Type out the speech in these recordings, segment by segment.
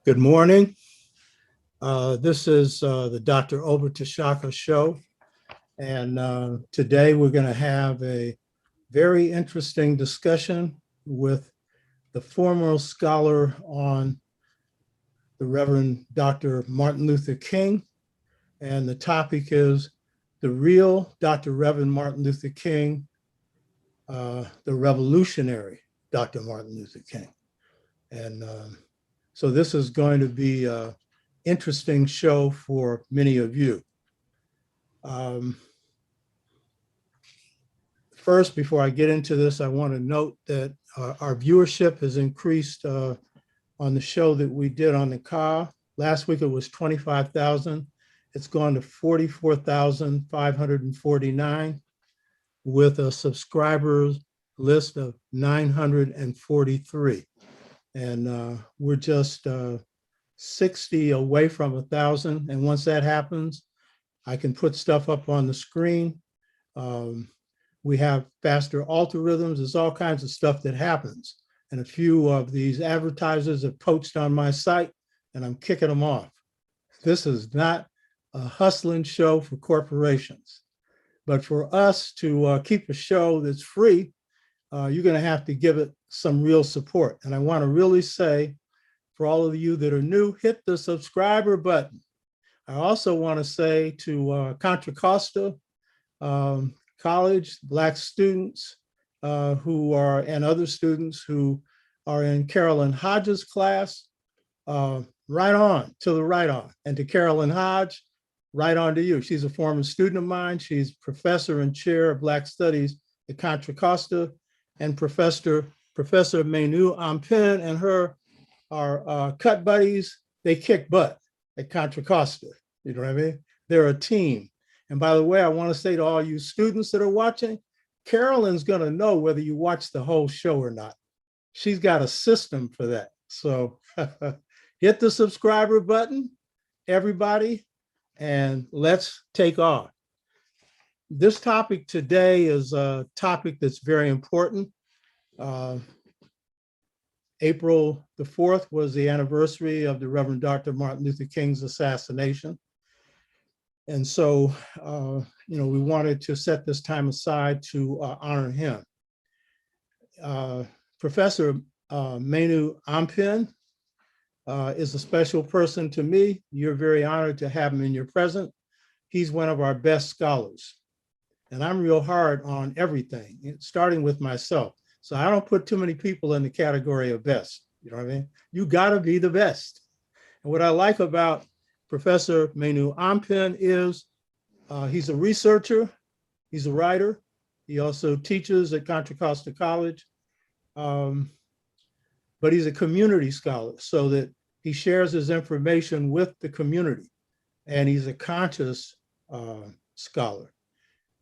Good morning. This is the Dr. Oba T'Shaka show. And today we're going to have a very interesting discussion with the foremost scholar on the Reverend Dr. Martin Luther King. And the topic is the real Dr. Reverend Martin Luther King, the revolutionary Dr. Martin Luther King. And so this is going to be an interesting show for many of you. First, before I get into this, I want to note that our viewership has increased on the show that we did on the C.O.R.E. Last week it was 25,000. It's gone to 44,549 with a subscribers list of 943. And we're just 60 away from 1,000. And once that happens, I can put stuff up on the screen. We have faster algorithms. There's all kinds of stuff that happens. And a few of these advertisers have poached on my site and I'm kicking them off. This is not a hustling show for corporations, but for us to keep a show that's free, you're going to have to give it some real support. And I want to really say, for all of you that are new, hit the subscriber button. I also want to say to Contra Costa College, Black students and other students who are in Carolyn Hodges' class, right on, to the right on. And to Carolyn Hodge, right on to you. She's a former student of mine. She's professor and chair of Black Studies at Contra Costa, and Professor Manu Ampim and her are cut buddies. They kick butt at Contra Costa. You know what I mean? They're a team. And by the way, I want to say to all you students that are watching, Carolyn's going to know whether you watch the whole show or not. She's got a system for that. So hit the subscriber button, everybody, and let's take off. This topic today is a topic that's very important. April the 4th was the anniversary of the Reverend Dr. Martin Luther King's assassination. And so, we wanted to set this time aside to honor him. Professor Manu Ampim is a special person to me. You're very honored to have him in your presence. He's one of our best scholars. And I'm real hard on everything, starting with myself. So I don't put too many people in the category of best. You know what I mean? You gotta be the best. And what I like about Professor Manu Ampim is he's a researcher, he's a writer. He also teaches at Contra Costa College, but he's a community scholar so that he shares his information with the community, and he's a conscious scholar.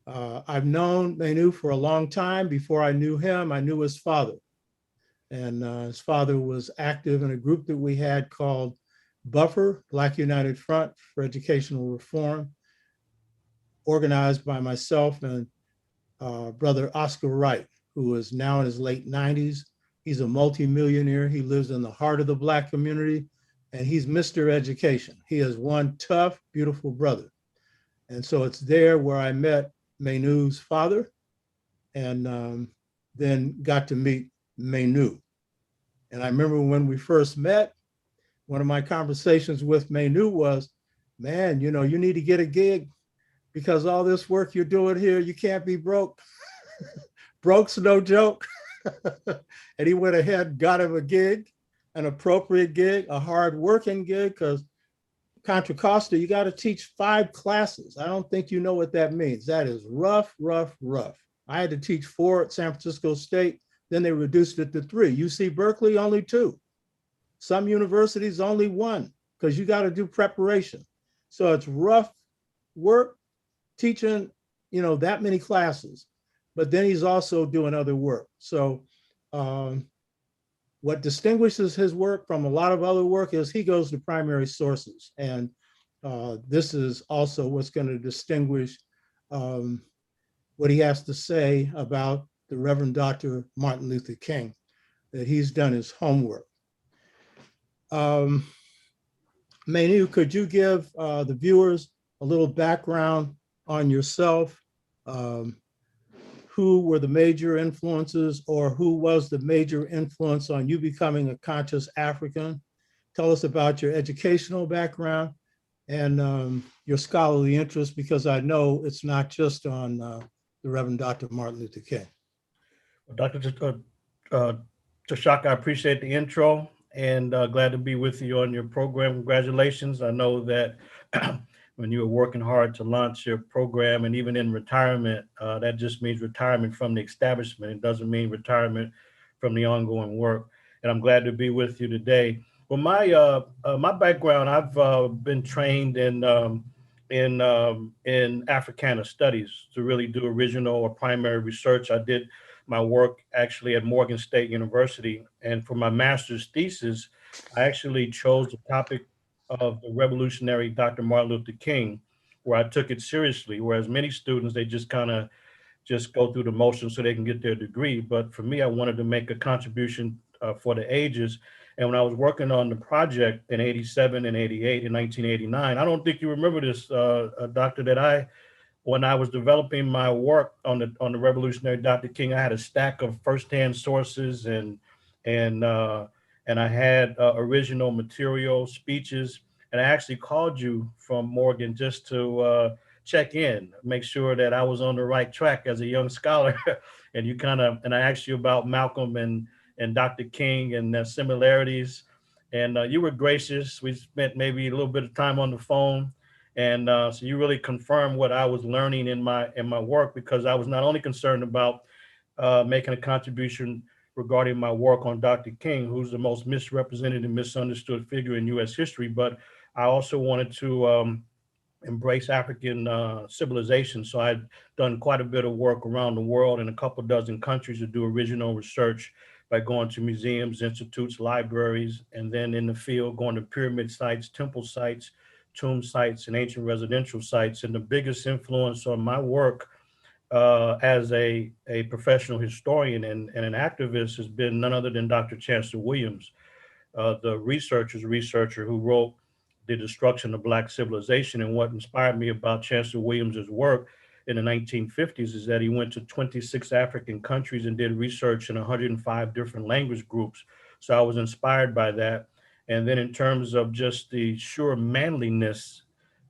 I've known Manu for a long time. Before I knew him, I knew his father. And his father was active in a group that we had called Buffer, Black United Front for Educational Reform, organized by myself and brother Oscar Wright, who is now in his late 90s. He's a multimillionaire. He lives in the heart of the Black community, and he's Mr. Education. He is one tough, beautiful brother. And so it's there where I met Manu's father, and then got to meet Manu. And I remember when we first met, one of my conversations with Manu was, man, you need to get a gig because all this work you're doing here, you can't be broke. Broke's no joke. And he went ahead, got him a gig, an appropriate gig, a hard working gig, because Contra Costa, you got to teach 5 classes. I don't think you know what that means. That is rough, rough, rough. I had to teach 4 at San Francisco State. Then they reduced it to 3. UC Berkeley, only 2. Some universities, only 1, because you got to do preparation. So it's rough work teaching, that many classes. But then he's also doing other work. So what distinguishes his work from a lot of other work is he goes to primary sources. And this is also what's going to distinguish what he has to say about the Reverend Dr. Martin Luther King, that he's done his homework. Manu, could you give the viewers a little background on yourself? Um, who were the major influences, or who was the major influence on you becoming a conscious African? Tell us about your educational background and your scholarly interest, because I know it's not just on the Reverend Dr. Martin Luther King. Dr. T'Shaka, I appreciate the intro and glad to be with you on your program. Congratulations. I know that when you were working hard to launch your program and even in retirement, that just means retirement from the establishment. It doesn't mean retirement from the ongoing work. And I'm glad to be with you today. Well, my background, I've been trained in Africana studies to really do original or primary research. I did my work actually at Morgan State University. And for my master's thesis, I actually chose the topic of the revolutionary Dr. Martin Luther King, where I took it seriously, whereas many students, they just kind of just go through the motions so they can get their degree. But for me, I wanted to make a contribution for the ages. And when I was working on the project in 87 and 88 and 1989, I don't think you remember this, Doctor, that when I was developing my work on the revolutionary Dr. King, I had a stack of firsthand sources and uh, and I had original material, speeches, and I actually called you from Morgan just to check in, make sure that I was on the right track as a young scholar. And I asked you about Malcolm and Dr. King and their similarities, and you were gracious. We spent maybe a little bit of time on the phone, and so you really confirmed what I was learning in my work, because I was not only concerned about making a contribution regarding my work on Dr. King, who's the most misrepresented and misunderstood figure in U.S. history, but I also wanted to embrace African civilization. So I'd done quite a bit of work around the world in a couple dozen countries to do original research by going to museums, institutes, libraries, and then in the field, going to pyramid sites, temple sites, tomb sites, and ancient residential sites. And the biggest influence on my work as a professional historian and an activist has been none other than Dr. Chancellor Williams, the researcher who wrote The Destruction of Black Civilization. And what inspired me about Chancellor Williams's work in the 1950s is that he went to 26 African countries and did research in 105 different language groups. So I was inspired by that. And then in terms of just the sheer manliness,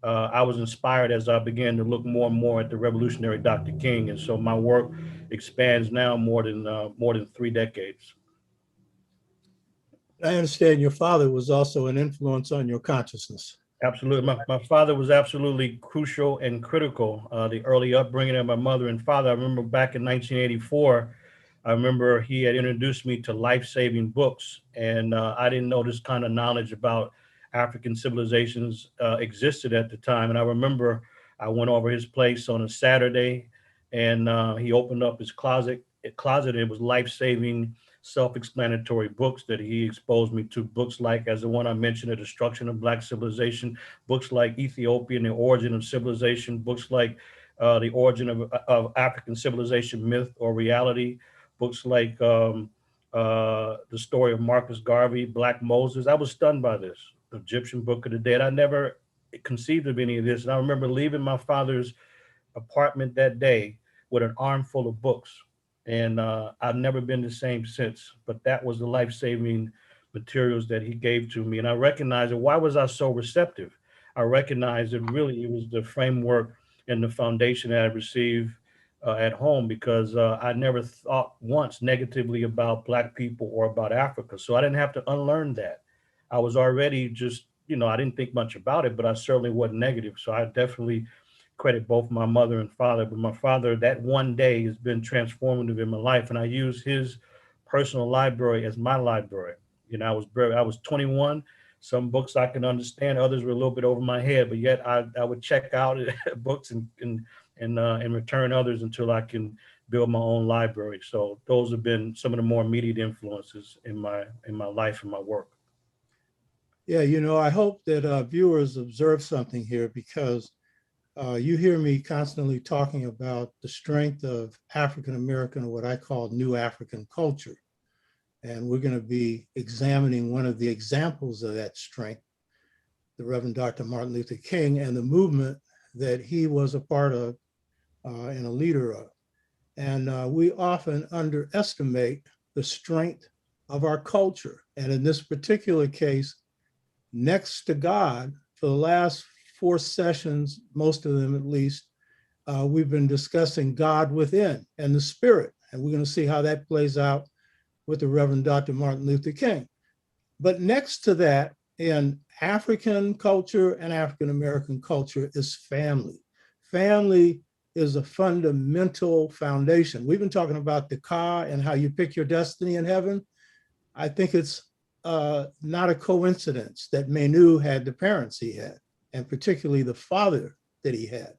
I was inspired as I began to look more and more at the revolutionary Dr. King. And so my work expands now more than 3 decades. I understand your father was also an influence on your consciousness. Absolutely. My father was absolutely crucial and critical. The early upbringing of my mother and father. I remember back in 1984, I remember he had introduced me to life-saving books. And I didn't know this kind of knowledge about African civilizations existed at the time. And I remember I went over his place on a Saturday, and he opened up his closet. It was life-saving, self-explanatory books that he exposed me to. Books like, as the one I mentioned, The Destruction of Black Civilization, books like Ethiopia and the Origin of Civilization, books like The Origin of African Civilization, Myth or Reality, books like The Story of Marcus Garvey, Black Moses. I was stunned by this. The Egyptian Book of the Dead. I never conceived of any of this. And I remember leaving my father's apartment that day with an armful of books. And I've never been the same since. But that was the life saving materials that he gave to me. And I recognized it. Why was I so receptive? I recognized that really it was the framework and the foundation that I received at home, because I never thought once negatively about Black people or about Africa. So I didn't have to unlearn that. I was already just, I didn't think much about it, but I certainly wasn't negative. So I definitely credit both my mother and father, but my father, that one day has been transformative in my life. And I use his personal library as my library. I was 21. Some books I can understand, others were a little bit over my head, but yet I would check out books and return others until I can build my own library. So those have been some of the more immediate influences in my life and my work. Yeah, I hope that viewers observe something here, because you hear me constantly talking about the strength of African American, or what I call new African culture. And we're going to be examining one of the examples of that strength the Reverend Dr. Martin Luther King and the movement that he was a part of and a leader of. And we often underestimate the strength of our culture. And in this particular case, next to God, for the last 4 sessions, most of them at least, we've been discussing God within and the spirit. And we're going to see how that plays out with the Reverend Dr. Martin Luther King. But next to that, in African culture and African American culture, is family. Family is a fundamental foundation. We've been talking about the car and how you pick your destiny in heaven. I think it's not a coincidence that Manu had the parents he had, and particularly the father that he had.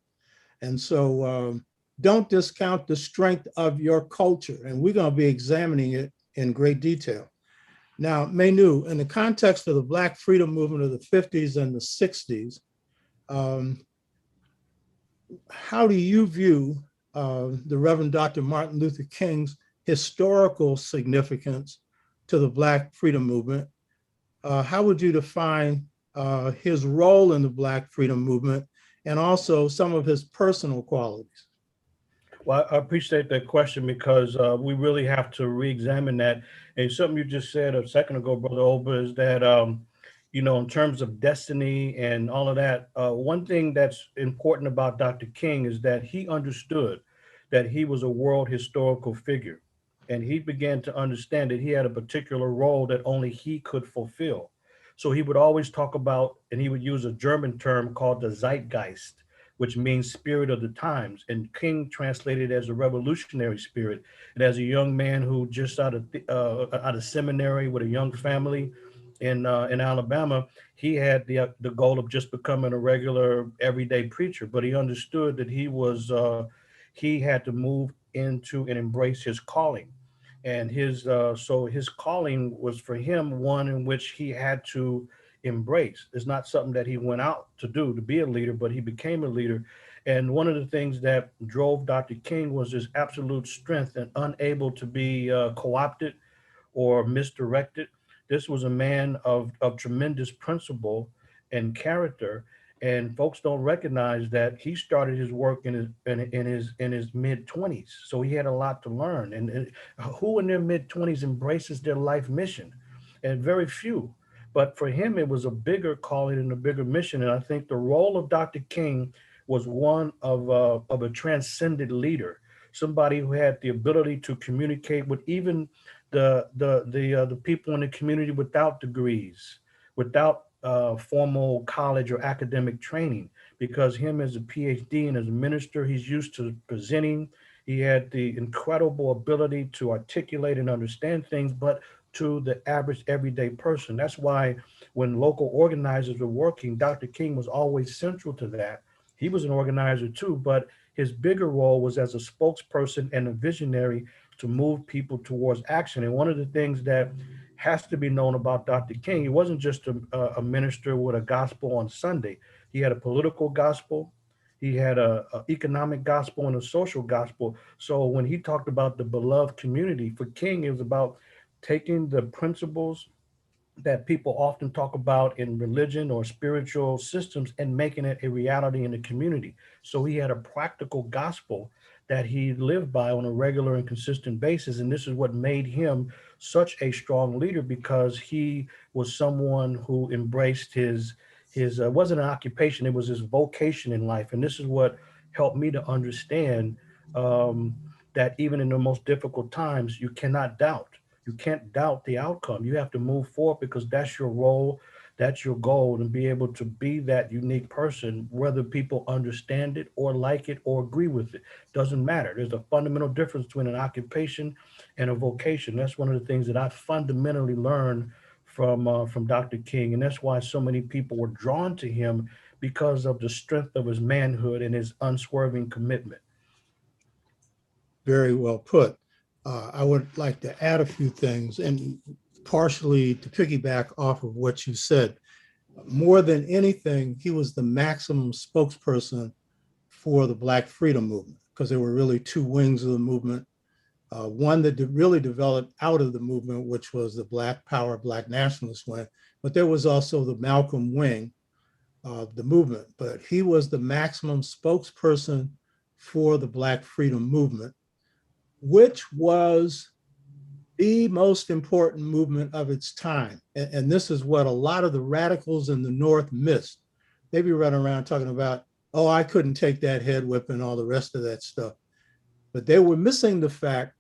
And so don't discount the strength of your culture. And we're going to be examining it in great detail. Now, Manu, in the context of the Black freedom movement of the 50s and the 60s, how do you view the Reverend Dr. Martin Luther King's historical significance to the Black freedom movement? How would you define his role in the Black freedom movement and also some of his personal qualities? Well, I appreciate that question because we really have to re-examine that. And something you just said a second ago, Brother Oba, is that, in terms of destiny and all of that, one thing that's important about Dr. King is that he understood that he was a world historical figure. And he began to understand that he had a particular role that only he could fulfill. So he would always talk about, and he would use a German term called the Zeitgeist, which means spirit of the times. And King translated as a revolutionary spirit. And as a young man who just out of seminary with a young family in Alabama, he had the goal of just becoming a regular everyday preacher. But he understood that he had to move into and embrace his calling. And his calling was for him one in which he had to embrace. It's not something that he went out to do to be a leader, but he became a leader. And one of the things that drove Dr. King was his absolute strength and unable to be co-opted or misdirected. This was a man of tremendous principle and character. And folks don't recognize that he started his work in his mid-20s. So he had a lot to learn. And who in their mid-20s embraces their life mission? And very few. But for him, it was a bigger calling and a bigger mission. And I think the role of Dr. King was one of a transcendent leader, somebody who had the ability to communicate with even the people in the community without degrees, without formal college or academic training, because him as a PhD and as a minister, he's used to presenting. He had the incredible ability to articulate and understand things, but to the average everyday person. That's why when local organizers were working, Dr. King was always central to that. He was an organizer too, but his bigger role was as a spokesperson and a visionary to move people towards action. And one of the things that has to be known about Dr. King, he wasn't just a minister with a gospel on Sunday. He had a political gospel, he had a economic gospel, and a social gospel. So when he talked about the beloved community, for King, it was about taking the principles that people often talk about in religion or spiritual systems and making it a reality in the community. So he had a practical gospel that he lived by on a regular and consistent basis. And this is what made him such a strong leader, because he was someone who embraced his wasn't an occupation, it was his vocation in life. And this is what helped me to understand that even in the most difficult times, you cannot doubt. You can't doubt the outcome. You have to move forward because that's your role, that's your goal, and be able to be that unique person, whether people understand it or like it or agree with it. Doesn't matter. There's a fundamental difference between an occupation and a vocation. That's one of the things that I fundamentally learned from Dr. King, and that's why so many people were drawn to him, because of the strength of his manhood and his unswerving commitment. Very well put. I would like to add a few things and partially to piggyback off of what you said. More than anything, he was the maximum spokesperson for the Black freedom movement, because there were really 2 wings of the movement. One that really developed out of the movement, which was the Black Power, Black nationalist wing, but there was also the Malcolm wing, of the movement, but he was the maximum spokesperson for the Black Freedom Movement, which was the most important movement of its time. And this is what a lot of the radicals in the North missed. They be running around talking about, oh, I couldn't take that head whip and all the rest of that stuff. But they were missing the fact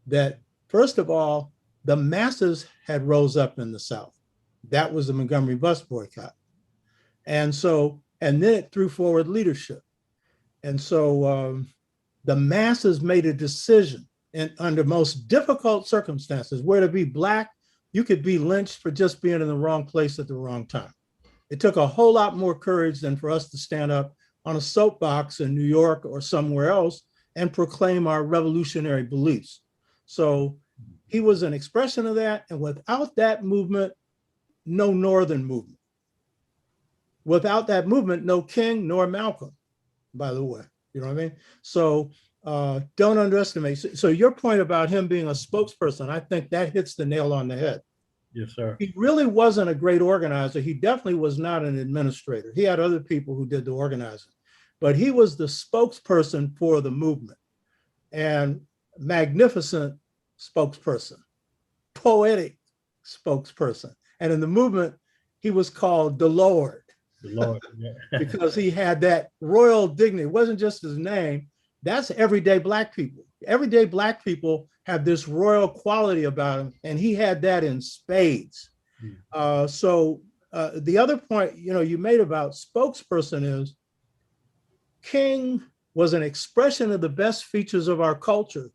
that, first of all, the masses had rose up in the South. That was the Montgomery Bus Boycott. And then it threw forward leadership. And so the masses made a decision, and under most difficult circumstances, where to be Black, you could be lynched for just being in the wrong place at the wrong time. It took a whole lot more courage than for us to stand up on a soapbox in New York or somewhere else and proclaim our revolutionary beliefs. So he was an expression of that. And without that movement, no Northern movement. Without that movement, no King nor Malcolm, by the way. You know what I mean? So don't underestimate. So your point about him being a spokesperson, I think that hits the nail on the head. Yes, sir. He really wasn't a great organizer. He definitely was not an administrator. He had other people who did the organizing, but he was the spokesperson for the movement, and magnificent spokesperson, poetic spokesperson. And in the movement, he was called the Lord. The Lord, yeah. Because he had that royal dignity. It wasn't just his name. That's everyday Black people. Everyday Black people have this royal quality about him, and he had that in spades. So the other point, you made about spokesperson is King was an expression of the best features of our culture,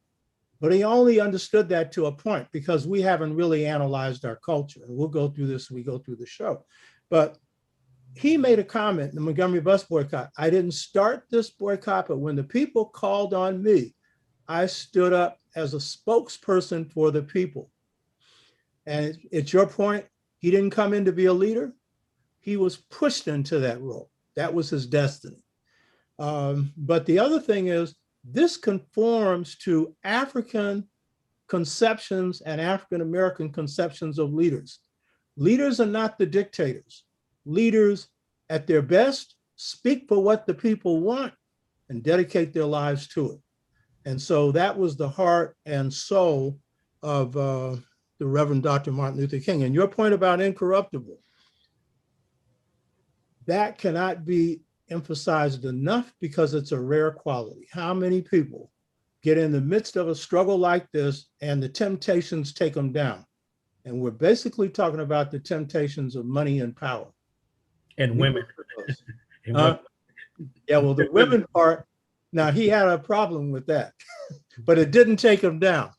but he only understood that to a point, because we haven't really analyzed our culture. And we'll go through this as we go through the show. But he made a comment in the Montgomery Bus Boycott. I didn't start this boycott, but when the people called on me, I stood up as a spokesperson for the people. And it's your point, he didn't come in to be a leader. He was pushed into that role. That was his destiny. But the other thing is, this conforms to African conceptions and African-American conceptions of leaders. Leaders are not the dictators. Leaders at their best speak for what the people want and dedicate their lives to it. And so that was the heart and soul of the Reverend Dr. Martin Luther King. And your point about incorruptible, that cannot be emphasized enough, because it's a rare quality. How many people get in the midst of a struggle like this and the temptations take them down? And we're basically talking about the temptations of money and power. And women. Yeah, well, the women part, now he had a problem with that, but it didn't take him down.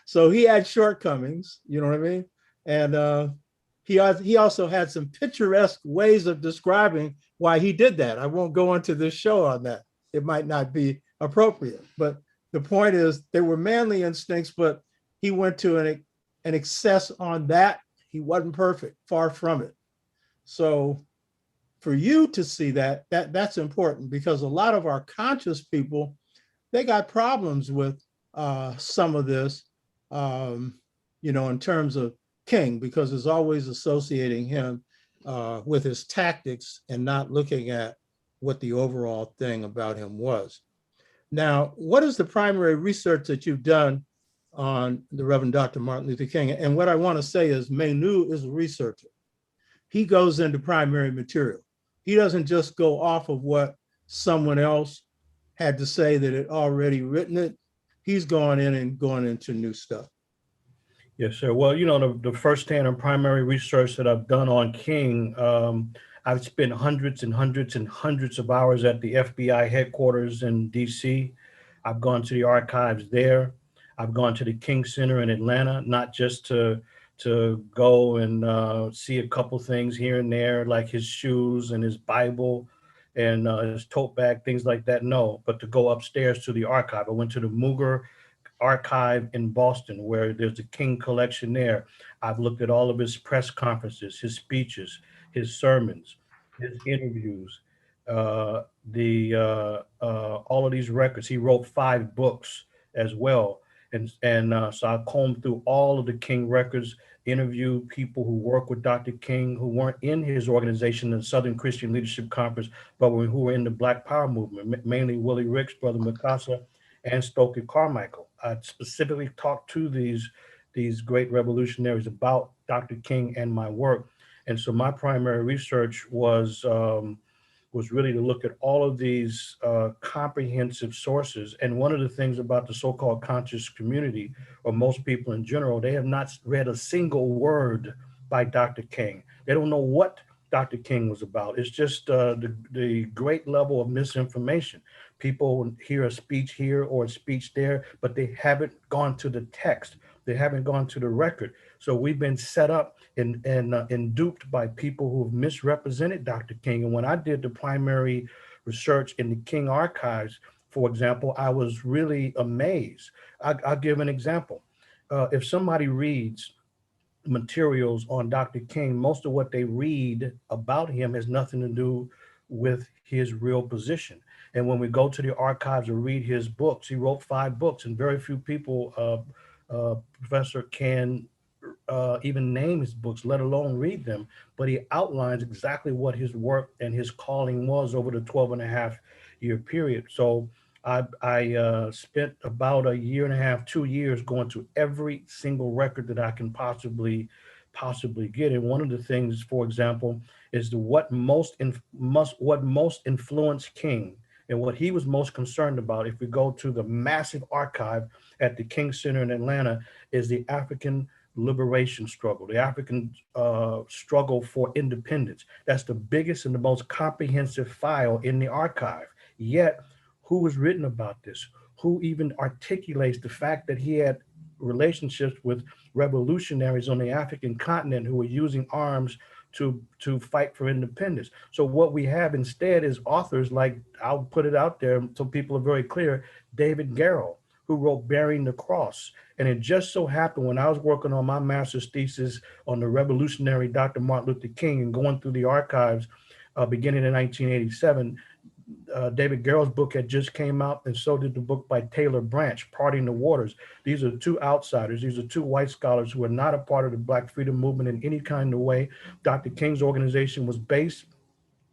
So he had shortcomings, you know what I mean? And he also had some picturesque ways of describing why he did that. I won't go into this show on that. It might not be appropriate, but the point is they were manly instincts, but he went to an excess on that. He wasn't perfect, far from it. So for you to see that's important, because a lot of our conscious people, they got problems with some of this, in terms of King, because it's always associating him with his tactics and not looking at what the overall thing about him was. Now, what is the primary research that you've done on the Reverend Dr. Martin Luther King? And what I want to say is Manu is a researcher. He goes into primary material. He doesn't just go off of what someone else had to say that had already written it. He's going in and going into new stuff. Yes, sir. Well, the firsthand and primary research that I've done on King, I've spent hundreds and hundreds and hundreds of hours at the FBI headquarters in DC. I've gone to the archives there. I've gone to the King Center in Atlanta, not just to go and see a couple things here and there, like his shoes and his Bible and his tote bag, things like that. No, but to go upstairs to the archive. I went to the Mooger Archive in Boston, where there's a King collection there. I've looked at all of his press conferences, his speeches, his sermons, his interviews, all of these records. He wrote 5 books as well. And so I combed through all of the King records, interviewed people who work with Dr. King who weren't in his organization, the Southern Christian Leadership Conference, but who were in the Black Power movement, mainly Willie Ricks, Brother Mikasa, and Stokely Carmichael. I specifically talked to these great revolutionaries about Dr. King and my work. And so my primary research was really to look at all of these comprehensive sources. And one of the things about the so-called conscious community, or most people in general, they have not read a single word by Dr. King. They don't know what Dr. King was about. It's just the great level of misinformation. People hear a speech here or a speech there, but they haven't gone to the text. They haven't gone to the record. So we've been set up and duped by people who've misrepresented Dr. King. And when I did the primary research in the King archives, for example, I was really amazed. I'll give an example. If somebody reads materials on Dr. King, most of what they read about him has nothing to do with his real position. And when we go to the archives and read his books, he wrote 5 books, and very few people, Professor, can even name his books, let alone read them. But he outlines exactly what his work and his calling was over the 12 and a half year period. So I spent about a year and a half, 2 years going to every single record that I can possibly get. And one of the things, for example, is what most influenced King and what he was most concerned about. If we go to the massive archive at the King Center in Atlanta, is the African liberation struggle, the African struggle for independence. That's the biggest and the most comprehensive file in the archive. Yet, who was written about this? Who even articulates the fact that he had relationships with revolutionaries on the African continent who were using arms to fight for independence? So what we have instead is authors like, I'll put it out there so people are very clear, David Garrow, who wrote Bearing the Cross. And it just so happened when I was working on my master's thesis on the revolutionary Dr. Martin Luther King and going through the archives beginning in 1987, David Garrow's book had just came out, and so did the book by Taylor Branch, Parting the Waters. These are two outsiders. These are two white scholars who are not a part of the Black freedom movement in any kind of way. Dr. King's organization was based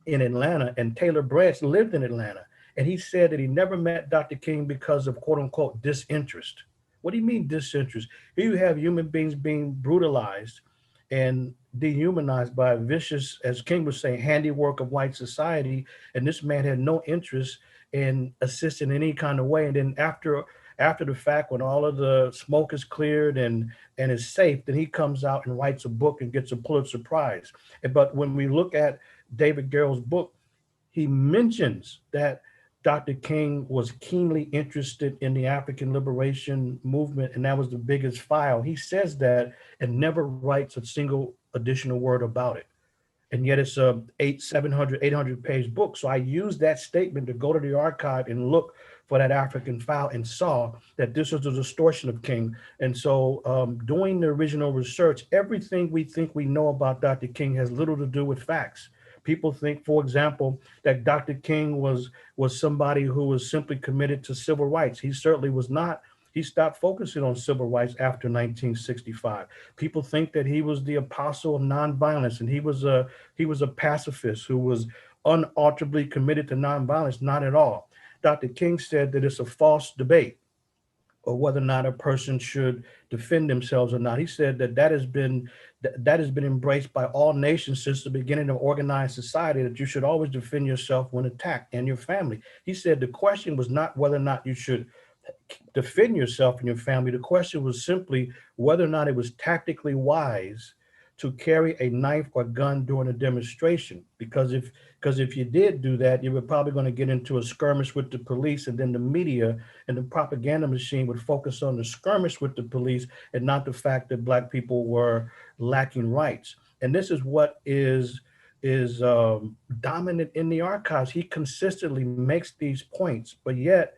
in Atlanta, and Taylor Branch lived in Atlanta. And he said that he never met Dr. King because of quote unquote disinterest. What do you mean disinterest? Here you have human beings being brutalized and dehumanized by a vicious, as King was saying, handiwork of white society. And this man had no interest in assisting in any kind of way. And then after the fact, when all of the smoke is cleared and is safe, then he comes out and writes a book and gets a Pulitzer Prize. But when we look at David Garrow's book, he mentions that Dr. King was keenly interested in the African liberation movement, and that was the biggest file. He says that and never writes a single additional word about it. And yet it's a 800 page book. So I used that statement to go to the archive and look for that African file and saw that this was a distortion of King. And so doing the original research, everything we think we know about Dr. King has little to do with facts. People think, for example, that Dr. King was somebody who was simply committed to civil rights. He certainly was not. He stopped focusing on civil rights after 1965. People think that he was the apostle of nonviolence, and he was a pacifist who was unalterably committed to nonviolence. Not at all. Dr. King said that it's a false debate or whether or not a person should defend themselves or not. He said that has been embraced by all nations since the beginning of organized society, that you should always defend yourself when attacked and your family. He said the question was not whether or not you should defend yourself and your family. The question was simply whether or not it was tactically wise to carry a knife or gun during a demonstration. Because if you did do that, you were probably going to get into a skirmish with the police, and then the media and the propaganda machine would focus on the skirmish with the police and not the fact that Black people were lacking rights. And this is what is dominant in the archives. He consistently makes these points, but yet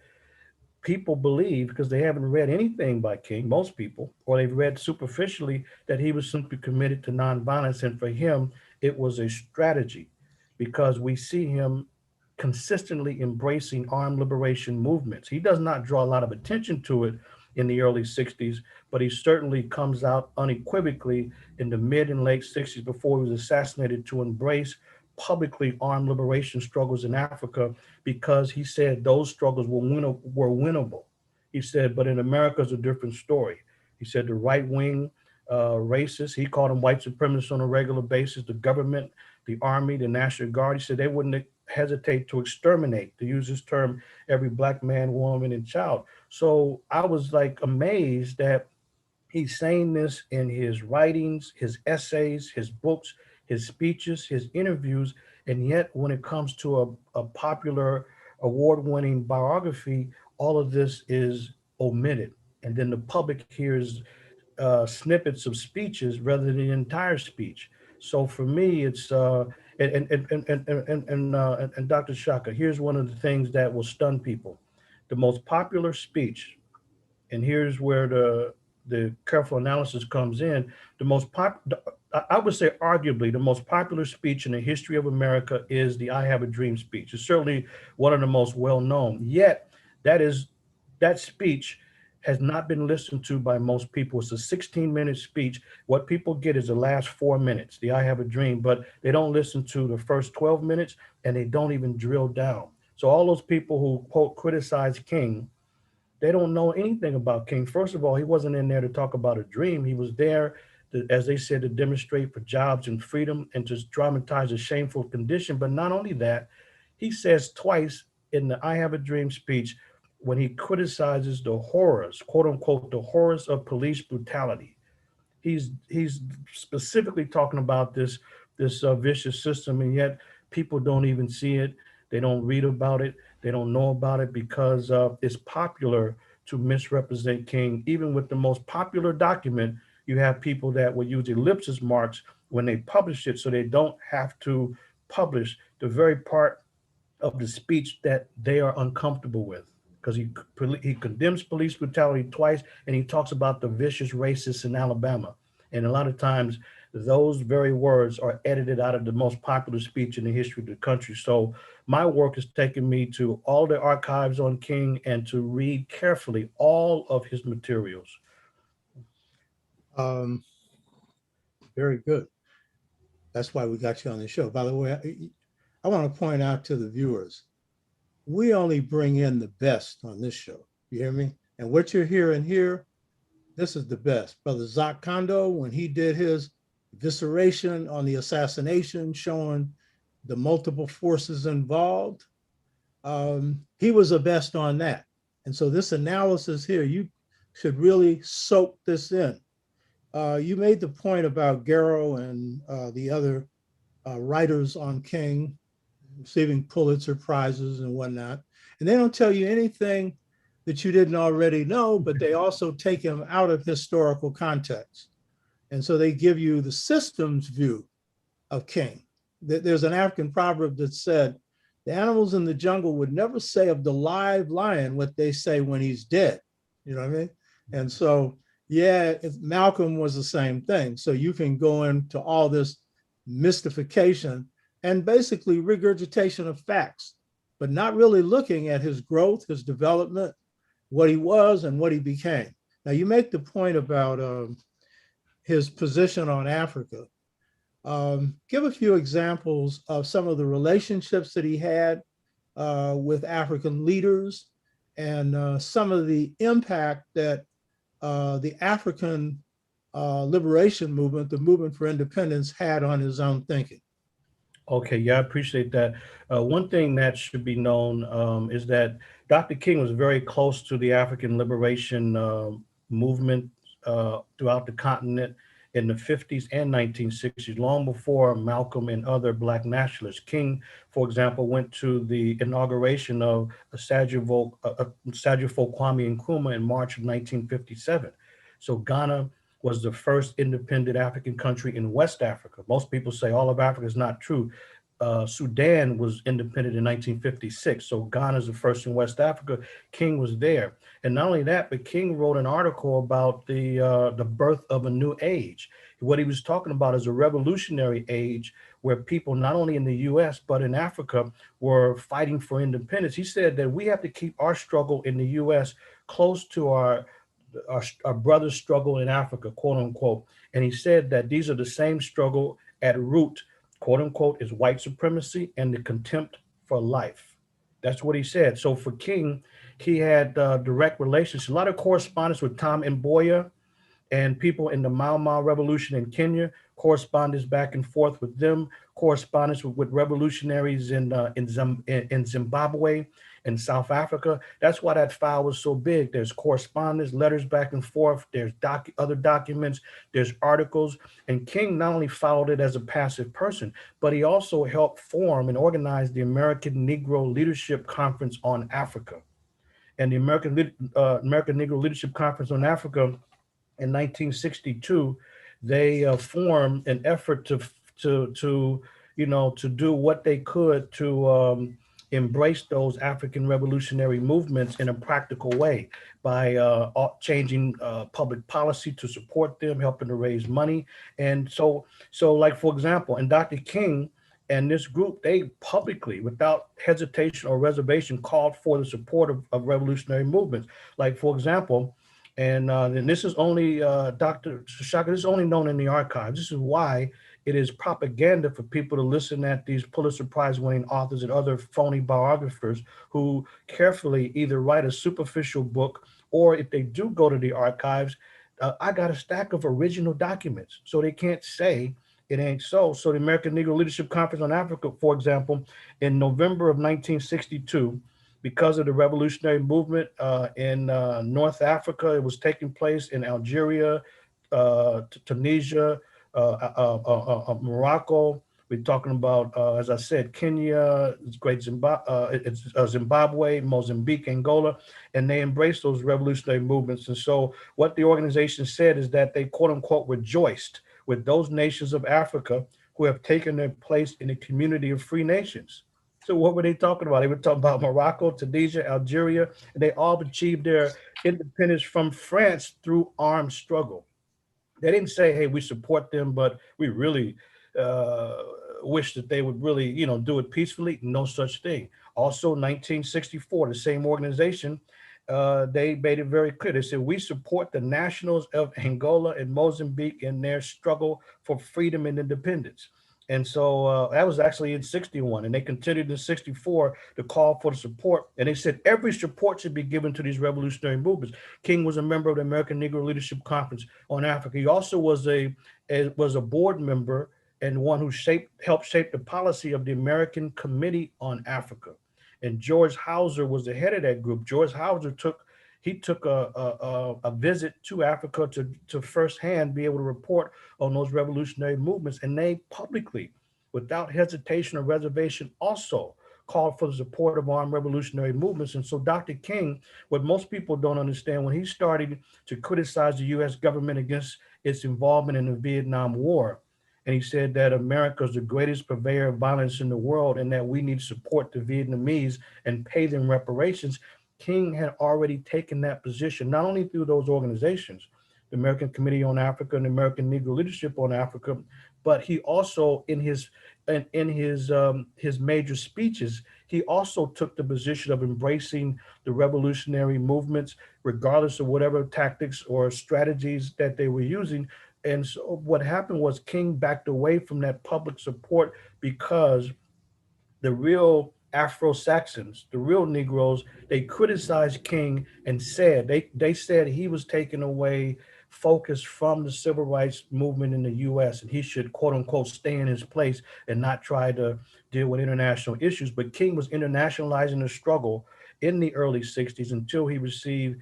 people believe, because they haven't read anything by King, most people, or they've read superficially, that he was simply committed to nonviolence. And for him, it was a strategy, because we see him consistently embracing armed liberation movements. He does not draw a lot of attention to it in the early 60s, but he certainly comes out unequivocally in the mid and late 60s before he was assassinated to embrace publicly armed liberation struggles in Africa because he said those struggles were winnable. He said, but in America is a different story. He said the right wing racists, he called them white supremacists on a regular basis, the government, the army, the National Guard, he said they wouldn't hesitate to exterminate, to use his term, every black man, woman, and child. So I was like amazed that he's saying this in his writings, his essays, his books, his speeches, his interviews, and yet when it comes to a popular award-winning biography, all of this is omitted. And then the public hears snippets of speeches rather than the entire speech. So for me, it's and Dr. Shaka, here's one of the things that will stun people. The most popular speech, and here's where the careful analysis comes in. The most pop, I would say, arguably, the most popular speech in the history of America is the "I Have a Dream" speech. It's certainly one of the most well known. Yet, that is that speech has not been listened to by most people. It's a 16-minute speech. What people get is the last 4 minutes, the "I Have a Dream," but they don't listen to the first 12 minutes, and they don't even drill down. So all those people who quote criticize King, they don't know anything about King. First of all, he wasn't in there to talk about a dream. He was there, to, as they said, to demonstrate for jobs and freedom and to dramatize a shameful condition. But not only that, he says twice in the "I Have a Dream" speech when he criticizes the horrors, quote unquote, the horrors of police brutality. He's specifically talking about this vicious system, and yet people don't even see it. They don't read about it. They don't know about it because it's popular to misrepresent King. Even with the most popular document, you have people that will use ellipsis marks when they publish it, so they don't have to publish the very part of the speech that they are uncomfortable with because he condemns police brutality twice and he talks about the vicious racists in Alabama. And a lot of times those very words are edited out of the most popular speech in the history of the country. So my work has taken me to all the archives on King and to read carefully all of his materials. Um, very good. That's why we got you on the show. By the way, I want to point out to the viewers, we only bring in the best on this show. You hear me? And what you're hearing here, this is the best. Brother Jacques Kondo, when he did his evisceration on the assassination, showing the multiple forces involved, he was the best on that. And so this analysis here, you should really soak this in. You made the point about Garrow and the other writers on King receiving Pulitzer prizes and whatnot. And they don't tell you anything that you didn't already know, but they also take him out of historical context. And so they give you the systems view of King. There's an African proverb that said, the animals in the jungle would never say of the live lion what they say when he's dead. You know what I mean? And so, yeah, Malcolm was the same thing. So you can go into all this mystification and basically regurgitation of facts, but not really looking at his growth, his development, what he was and what he became. Now, you make the point about his position on Africa. Give a few examples of some of the relationships that he had with African leaders and some of the impact that the African liberation movement, the movement for independence, had on his own thinking. Okay, yeah, I appreciate that. One thing that should be known is that Dr. King was very close to the African liberation movement throughout the continent in the 50s and 1960s, long before Malcolm and other Black nationalists. King, for example, went to the inauguration of Sadioufo Kwame Nkrumah in March of 1957. So Ghana was the first independent African country in West Africa. Most people say all of Africa is not true. Sudan was independent in 1956, so Ghana is the first in West Africa. King was there, and not only that, but King wrote an article about the birth of a new age. What he was talking about is a revolutionary age where people, not only in the U.S. but in Africa, were fighting for independence. He said that we have to keep our struggle in the U.S. close to our brothers' struggle in Africa, quote unquote. And he said that these are the same struggle at root, quote unquote, is white supremacy and the contempt for life. That's what he said. So for King, he had direct relations, a lot of correspondence with Tom Mboya and people in the Mau Mau Revolution in Kenya, correspondence back and forth with them, correspondence with revolutionaries in Zimbabwe and South Africa. That's why that file was so big. There's correspondence, letters back and forth, there's other documents, there's articles. And King not only followed it as a passive person, but he also helped form and organize the American Negro Leadership Conference on Africa. And the American Negro Leadership Conference on Africa in 1962, they formed an effort to to do what they could to embrace those African revolutionary movements in a practical way by changing public policy to support them, helping to raise money, and so like for example, and Dr. King and this group, they publicly, without hesitation or reservation, called for the support of revolutionary movements. Like for example, and this is only Dr. T'Shaka, this is only known in the archives. This is why it is propaganda for people to listen at these Pulitzer Prize winning authors and other phony biographers who carefully either write a superficial book, or if they do go to the archives, I got a stack of original documents. So they can't say it ain't so. So the American Negro Leadership Conference on Africa, for example, in November of 1962, because of the revolutionary movement in North Africa. It was taking place in Algeria, Tunisia, Morocco. We're talking about, as I said, Kenya, Zimbabwe, Mozambique, Angola, and they embraced those revolutionary movements. And so what the organization said is that they, quote unquote, rejoiced with those nations of Africa who have taken their place in the community of free nations. So what were they talking about? They were talking about Morocco, Tunisia, Algeria, and they all achieved their independence from France through armed struggle. They didn't say, "Hey, we support them, but we really uh, wish that they would really, do it peacefully." No such thing. Also, 1964, the same organization, they made it very clear. They said, "We support the nationals of Angola and Mozambique in their struggle for freedom and independence." And so that was actually in 61. And they continued in 64 to call for the support. And they said every support should be given to these revolutionary movements. King was a member of the American Negro Leadership Conference on Africa. He also was a board member and one who helped shape the policy of the American Committee on Africa. And George Hauser was the head of that group. George Hauser took a visit to Africa to firsthand be able to report on those revolutionary movements. And they publicly, without hesitation or reservation, also called for the support of armed revolutionary movements. And so Dr. King, what most people don't understand, when he started to criticize the US government against its involvement in the Vietnam War, and he said that America is the greatest purveyor of violence in the world and that we need to support the Vietnamese and pay them reparations. King had already taken that position, not only through those organizations, the American Committee on Africa and the American Negro Leadership on Africa, but he also, in his major speeches, he also took the position of embracing the revolutionary movements, regardless of whatever tactics or strategies that they were using. And so what happened was King backed away from that public support because the real Afro-Saxons, the real Negroes, they criticized King and said they said he was taking away focus from the civil rights movement in the US and he should quote unquote stay in his place and not try to deal with international issues. But King was internationalizing the struggle in the early 60s until he received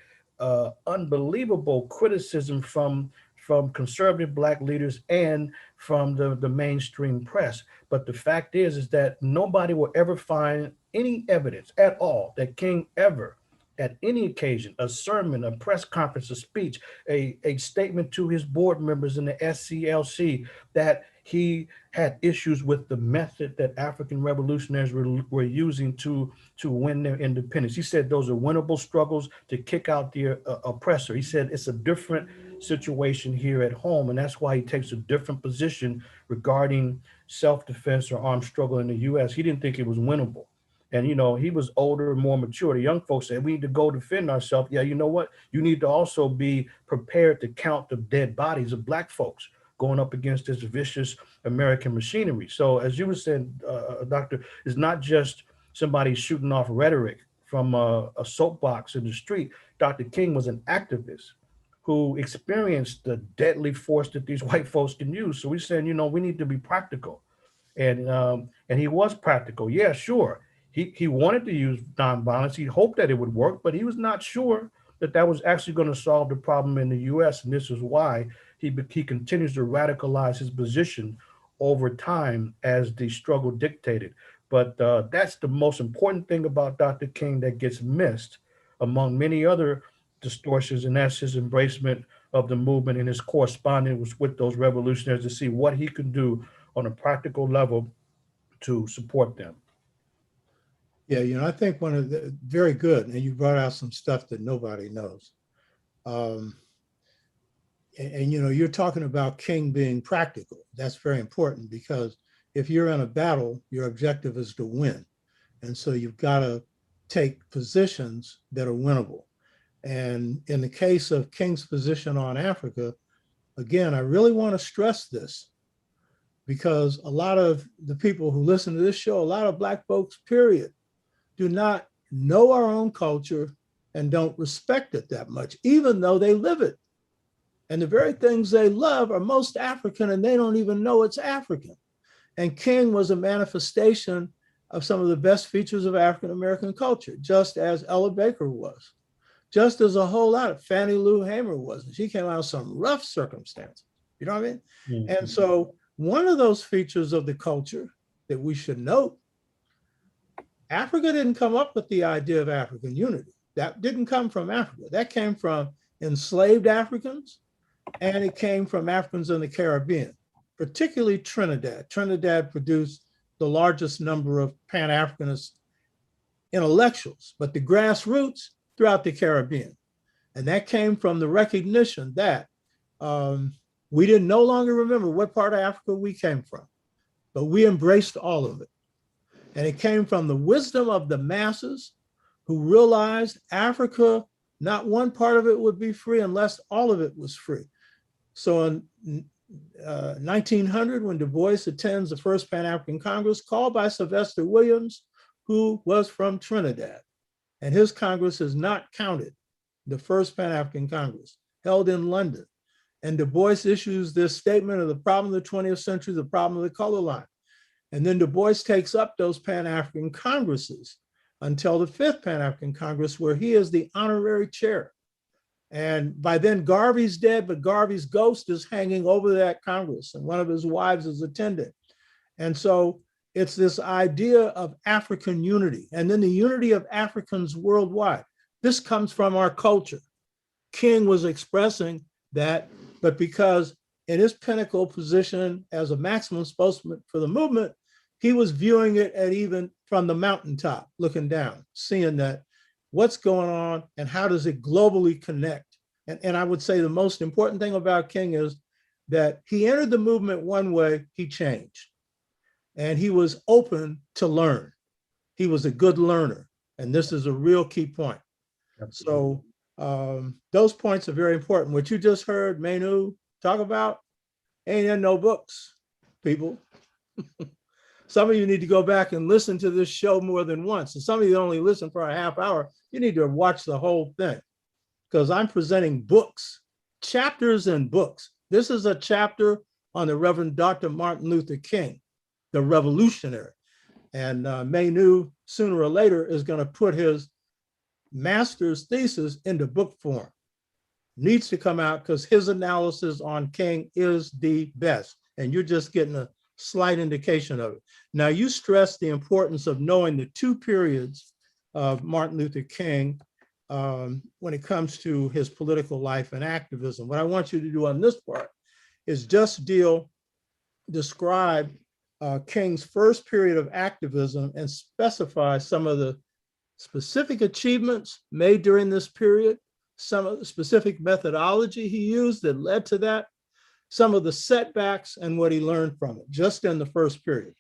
unbelievable criticism from conservative black leaders and from the mainstream press. But the fact is that nobody will ever find any evidence at all that King ever, at any occasion, a sermon, a press conference, a speech, a statement to his board members in the SCLC that he had issues with the method that African revolutionaries were using to win their independence. He said those are winnable struggles to kick out the oppressor. He said it's a different situation here at home, and that's why he takes a different position regarding self-defense or armed struggle in the U.S. He didn't think it was winnable. And, he was older and more mature. The young folks said, we need to go defend ourselves. Yeah, you know what? You need to also be prepared to count the dead bodies of Black folks going up against this vicious American machinery. So as you were saying, Doctor, it's not just somebody shooting off rhetoric from a soapbox in the street. Dr. King was an activist who experienced the deadly force that these white folks can use. So we're saying, we need to be practical. And he was practical. Yeah, sure. He wanted to use nonviolence. He hoped that it would work, but he was not sure that that was actually going to solve the problem in the U.S. And this is why he continues to radicalize his position over time as the struggle dictated. But that's the most important thing about Dr. King that gets missed among many other distortions, and that's his embracement of the movement and his correspondence with those revolutionaries to see what he can do on a practical level to support them. Yeah, I think one of the very good, and you brought out some stuff that nobody knows. And you're talking about King being practical. That's very important, because if you're in a battle, your objective is to win. And so you've got to take positions that are winnable. And in the case of King's position on Africa, again, I really want to stress this, because a lot of the people who listen to this show, a lot of Black folks, period, do not know our own culture and don't respect it that much, even though they live it. And the very things they love are most African, and they don't even know it's African. And King was a manifestation of some of the best features of African-American culture, just as Ella Baker was, just as a whole lot of Fannie Lou Hamer was. And she came out of some rough circumstances, you know what I mean? Mm-hmm. And so one of those features of the culture that we should note, Africa didn't come up with the idea of African unity. That didn't come from Africa. That came from enslaved Africans, and it came from Africans in the Caribbean, particularly Trinidad. Trinidad produced the largest number of Pan-Africanist intellectuals, but the grassroots throughout the Caribbean. And that came from the recognition that we didn't no longer remember what part of Africa we came from, but we embraced all of it. And it came from the wisdom of the masses who realized Africa, not one part of it would be free unless all of it was free. So in 1900, when Du Bois attends the first Pan-African Congress called by Sylvester Williams, who was from Trinidad, and his Congress is not counted, the first Pan-African Congress held in London. And Du Bois issues this statement of the problem of the 20th century, the problem of the color line. And then Du Bois takes up those Pan-African Congresses until the fifth Pan-African Congress, where he is the honorary chair. And by then Garvey's dead, but Garvey's ghost is hanging over that Congress, and one of his wives is attending. And so it's this idea of African unity, and then the unity of Africans worldwide. This comes from our culture. King was expressing that, but because in his pinnacle position as a maximum spokesman for the movement, he was viewing it at even from the mountaintop, looking down, seeing that what's going on and how does it globally connect. And I would say the most important thing about King is that he entered the movement one way, he changed. And he was open to learn. He was a good learner. And this is a real key point. Absolutely. So those points are very important. What you just heard Manu talk about ain't in no books, people. Some of you need to go back and listen to this show more than once. And some of you only listen for a half hour. You need to watch the whole thing, because I'm presenting books, chapters and books. This is a chapter on the Reverend Dr. Martin Luther King, the revolutionary. And Manu, sooner or later, is going to put his master's thesis into book form. Needs to come out because his analysis on King is the best. And you're just getting a slight indication of it. Now, you stress the importance of knowing the two periods of Martin Luther King when it comes to his political life and activism. What I want you to do on this part is just describe King's first period of activism and specify some of the specific achievements made during this period, some of the specific methodology he used that led to that, some of the setbacks and what he learned from it, just in the first period.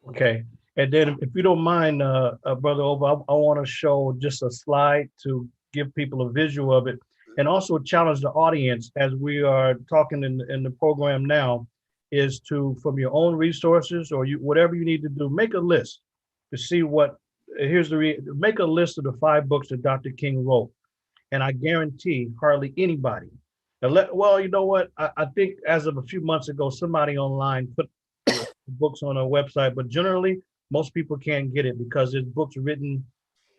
Okay. And then, if you don't mind, Brother Oba, I want to show just a slide to give people a visual of it, and also challenge the audience as we are talking in the program now, is to, from your own resources or you whatever you need to do, make a list to see what. Here's make a list of the 5 books that Dr. King wrote, and I guarantee hardly anybody. Well, you know what? I think as of a few months ago, somebody online put books on our website, but generally most people can't get it because there's books written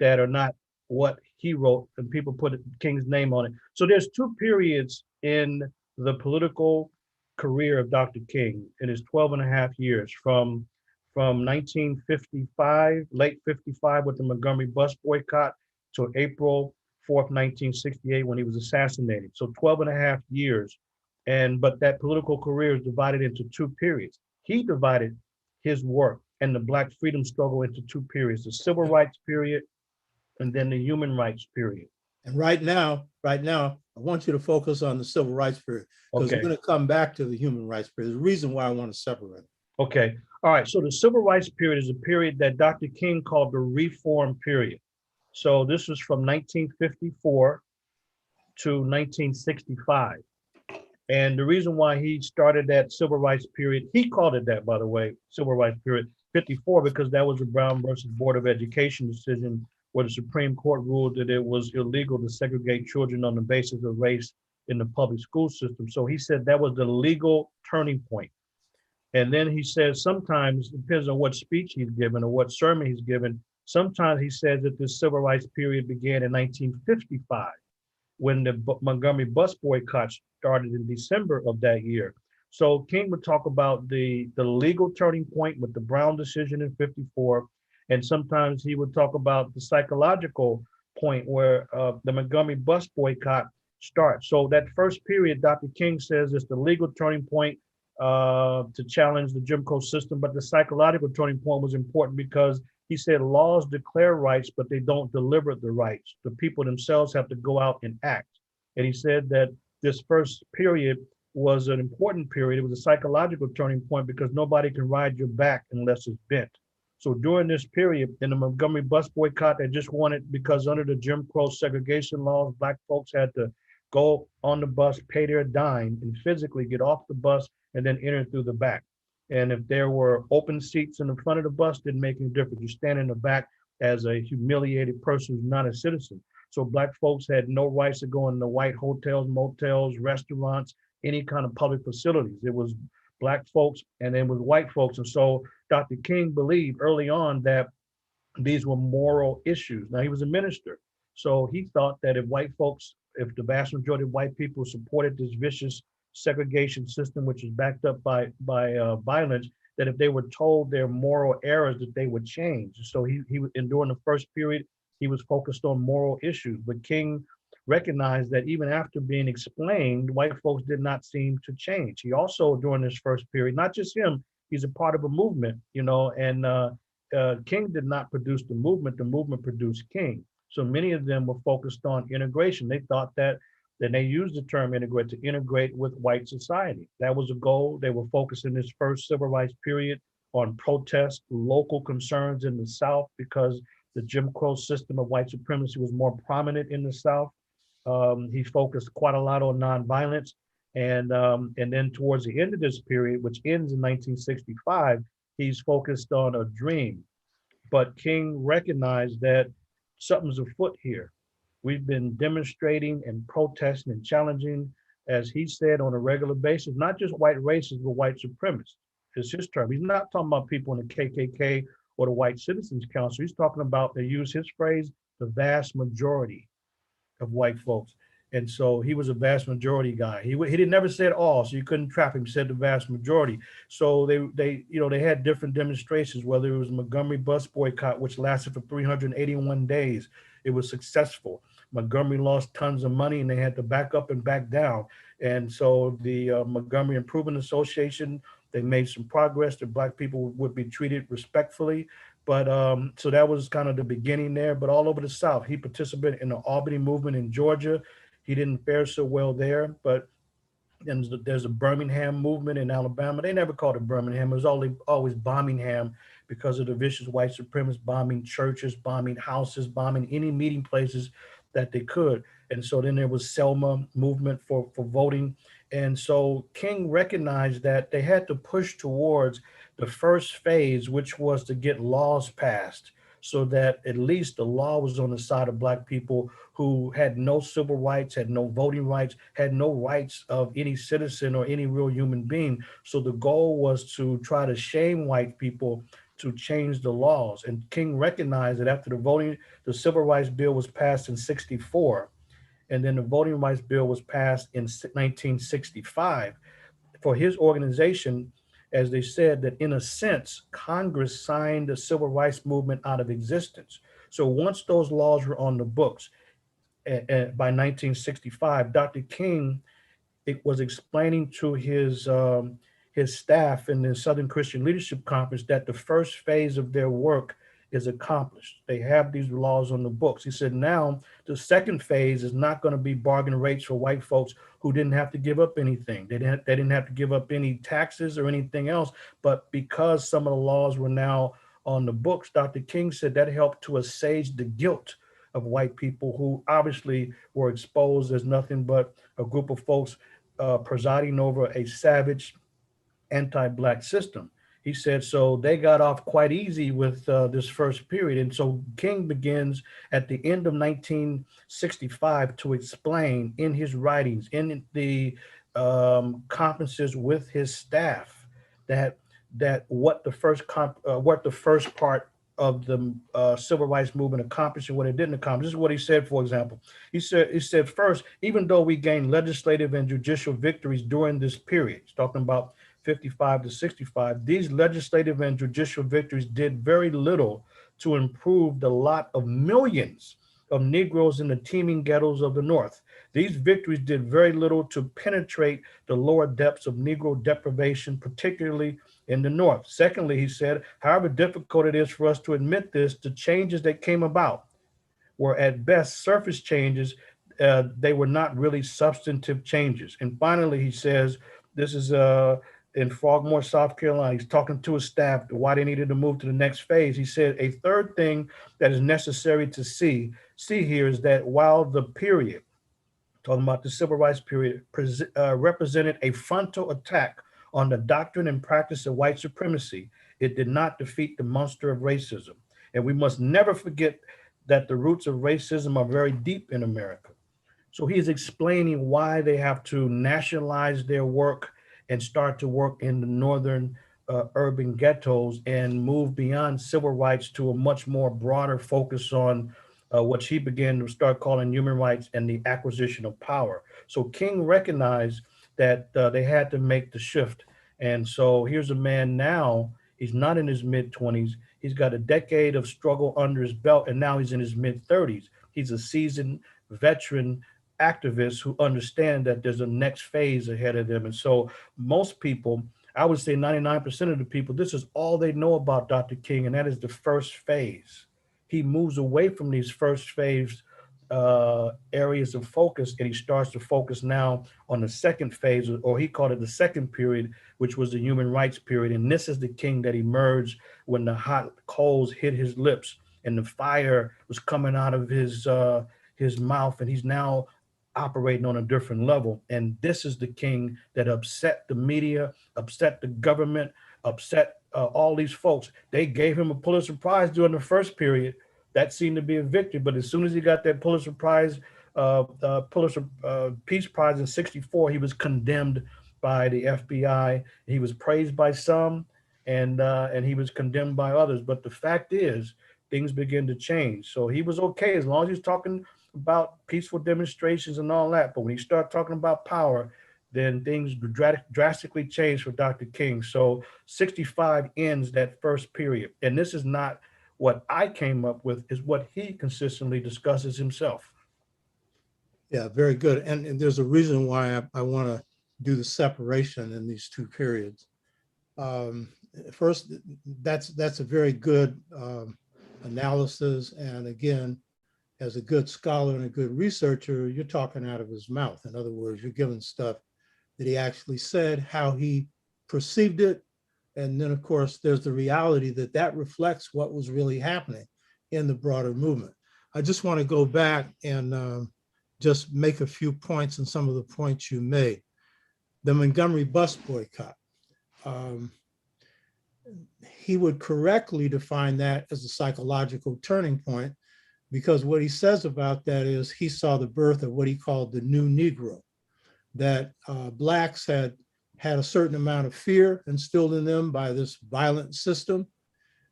that are not what he wrote, and people put King's name on it. So there's 2 periods in the political career of Dr. King in his 12 and a half years, from 1955, late 55 with the Montgomery bus boycott, to April 4th, 1968, when he was assassinated. So 12 and a half years. But that political career is divided into 2 periods. He divided his work and the Black freedom struggle into 2 periods: the civil rights period and then the human rights period. And right now, I want you to focus on the civil rights period, because we're Okay. going to come back to the human rights period. There's a reason why I want to separate it. Okay. All right. So the civil rights period is a period that Dr. King called the reform period. So this was from 1954 to 1965. And the reason why he started that civil rights period, he called it that, by the way, civil rights period 54, because that was the Brown versus Board of Education decision, where the Supreme Court ruled that it was illegal to segregate children on the basis of race in the public school system. So he said that was the legal turning point. And then he says sometimes, it depends on what speech he's given or what sermon he's given, sometimes he says that this civil rights period began in 1955, when the Montgomery bus boycott started in December of that year. So King would talk about the legal turning point with the Brown decision in 54. And sometimes he would talk about the psychological point where the Montgomery bus boycott starts. So that first period, Dr. King says, is the legal turning point to challenge the Jim Crow system. But the psychological turning point was important because he said laws declare rights, but they don't deliver the rights. The people themselves have to go out and act. And he said that this first period was an important period. It was a psychological turning point because nobody can ride your back unless it's bent. So during this period, in the Montgomery bus boycott, they just wanted, because under the Jim Crow segregation laws, Black folks had to go on the bus, pay their dime, and physically get off the bus and then enter through the back. And if there were open seats in the front of the bus, didn't make any difference. You stand in the back as a humiliated person who's not a citizen. So Black folks had no rights to go in the white hotels, motels, restaurants, any kind of public facilities. It was Black folks and then with white folks. And so Dr. King believed early on that these were moral issues. Now, he was a minister. So he thought that if the vast majority of white people supported this vicious segregation system, which is backed up by violence, that if they were told their moral errors, that they would change. So and during the first period, he was focused on moral issues. But King recognized that even after being explained, white folks did not seem to change. He also, during this first period, not just him, he's a part of a movement, and King did not produce the movement produced King. So many of them were focused on integration. They thought that, then they used the term integrate to integrate with white society. That was a goal. They were focused in this first civil rights period on protest, local concerns in the South, because the Jim Crow system of white supremacy was more prominent in the South. He focused quite a lot on nonviolence. And then towards the end of this period, which ends in 1965, he's focused on a dream. But King recognized that something's afoot here. We've been demonstrating and protesting and challenging, as he said, on a regular basis, not just white racists, but white supremacists. It's his term. He's not talking about people in the KKK or the White Citizens Council. He's talking about, they use his phrase, the vast majority of white folks. And so he was a vast majority guy. He didn't never said all, so you couldn't trap him. He said the vast majority. So they had different demonstrations, whether it was Montgomery bus boycott, which lasted for 381 days. It was successful. Montgomery lost tons of money and they had to back up and back down. And so the Montgomery Improvement Association, they made some progress that Black people would be treated respectfully. But so that was kind of the beginning there. But all over the South, he participated in the Albany movement in Georgia. He didn't fare so well there, but there's a Birmingham movement in Alabama. They never called it Birmingham. It was always Birmingham, because of the vicious white supremacists bombing churches, bombing houses, bombing any meeting places that they could. And so then there was Selma movement for voting. And so King recognized that they had to push towards the first phase, which was to get laws passed so that at least the law was on the side of Black people who had no civil rights, had no voting rights, had no rights of any citizen or any real human being. So the goal was to try to shame white people to change the laws. And King recognized that after the Civil Rights Bill was passed in 64, and then the Voting Rights Bill was passed in 1965, for his organization, as they said, that in a sense, Congress signed the civil rights movement out of existence. So once those laws were on the books by 1965, Dr. King was explaining to his staff in the Southern Christian Leadership Conference that the first phase of their work is accomplished. They have these laws on the books. He said now the second phase is not going to be bargain rates for white folks who didn't have to give up anything. They didn't have to give up any taxes or anything else. But because some of the laws were now on the books, Dr. King said that helped to assuage the guilt of white people who obviously were exposed as nothing but a group of folks presiding over a savage anti-Black system. He said, so they got off quite easy with this first period. And so King begins at the end of 1965 to explain in his writings, in the conferences with his staff, that what the first part of the civil rights movement accomplished and what it didn't accomplish. This is what he said, for example. He said, first, even though we gained legislative and judicial victories during this period, he's talking about 55 to 65, these legislative and judicial victories did very little to improve the lot of millions of Negroes in the teeming ghettos of the North. These victories did very little to penetrate the lower depths of Negro deprivation, particularly in the North. Secondly, he said, however difficult it is for us to admit this, the changes that came about were at best surface changes. They were not really substantive changes. And finally, he says, this is in Frogmore, South Carolina. He's talking to his staff why they needed to move to the next phase. He said, a third thing that is necessary to see here is that while the period, talking about the civil rights period, represented a frontal attack on the doctrine and practice of white supremacy, it did not defeat the monster of racism. And we must never forget that the roots of racism are very deep in America. So he's explaining why they have to nationalize their work and start to work in the northern urban ghettos and move beyond civil rights to a much more broader focus on what he began to start calling human rights and the acquisition of power. So King recognized that they had to make the shift. And so here's a man now, he's not in his mid 20s. He's got a decade of struggle under his belt, and now he's in his mid 30s. He's a seasoned veteran activists who understand that there's a next phase ahead of them. And so most people, I would say 99% of the people, this is all they know about Dr. King, and that is the first phase. He moves away from these first phase areas of focus, and he starts to focus now on the second phase, or he called it the second period, which was the human rights period. And this is the King that emerged when the hot coals hit his lips and the fire was coming out of his mouth, and he's now operating on a different level. And this is the King that upset the media, upset the government, upset all these folks. They gave him a Pulitzer Prize during the first period. That seemed to be a victory. But as soon as he got that Pulitzer Prize, Pulitzer Peace Prize in '64, he was condemned by the FBI. He was praised by some, and he was condemned by others. But the fact is, things began to change. So he was okay as long as he's talking about peaceful demonstrations and all that. But when you start talking about power, then things drastically change for Dr. King. So 65 ends that first period. And this is not what I came up with, is what he consistently discusses himself. Yeah, very good. And there's a reason why I want to do the separation in these two periods. First, that's a very good analysis. And again, as a good scholar and a good researcher, you're talking out of his mouth. In other words, you're giving stuff that he actually said, how he perceived it, And then, of course, there's the reality that that reflects what was really happening in the broader movement. I just want to go back and just make a few points on some of the points you made. The Montgomery Bus Boycott. He would correctly define that as a psychological turning point, because what he says about that is he saw the birth of what he called the new Negro, that Blacks had a certain amount of fear instilled in them by this violent system,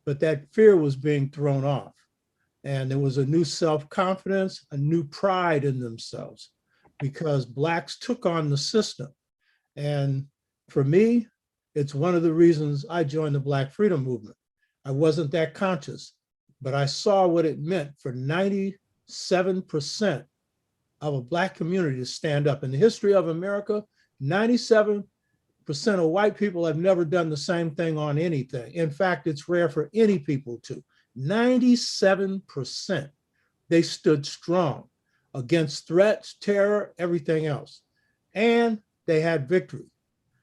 but that fear was being thrown off. And there was a new self-confidence, a new pride in themselves, because Blacks took on the system. And for me, it's one of the reasons I joined the Black Freedom Movement. I wasn't that conscious, but I saw what it meant for 97% of a Black community to stand up. In the history of America, 97% of white people have never done the same thing on anything. In fact, it's rare for any people to. 97%. They stood strong against threats, terror, everything else. And they had victory.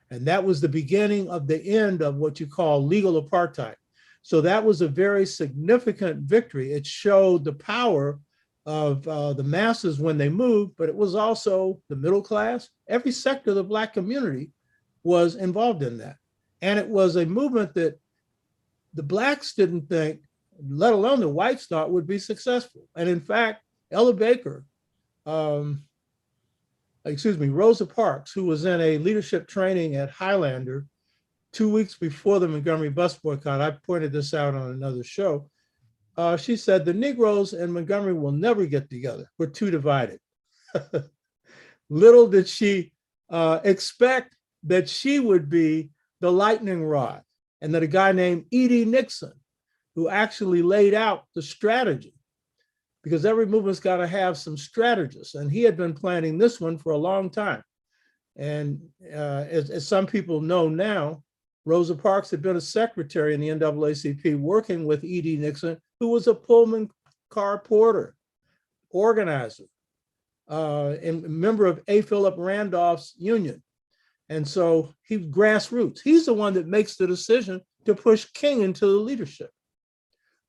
And that was the beginning of the end of what you call legal apartheid. So that was a very significant victory. It showed the power of the masses when they moved, but it was also the middle class. Every sector of the Black community was involved in that. And it was a movement that the Blacks didn't think, let alone the whites thought, would be successful. And in fact, Ella Baker, Rosa Parks, who was in a leadership training at Highlander 2 weeks before the Montgomery Bus Boycott, I pointed this out on another show. She said, the Negroes and Montgomery will never get together. We're too divided. Little did she expect that she would be the lightning rod, and that a guy named E.D. Nixon, who actually laid out the strategy, because every movement's got to have some strategists, and he had been planning this one for a long time. And as some people know now, Rosa Parks had been a secretary in the NAACP working with E.D. Nixon, who was a Pullman car porter, organizer, and member of A. Philip Randolph's union. And so he's grassroots. He's the one that makes the decision to push King into the leadership.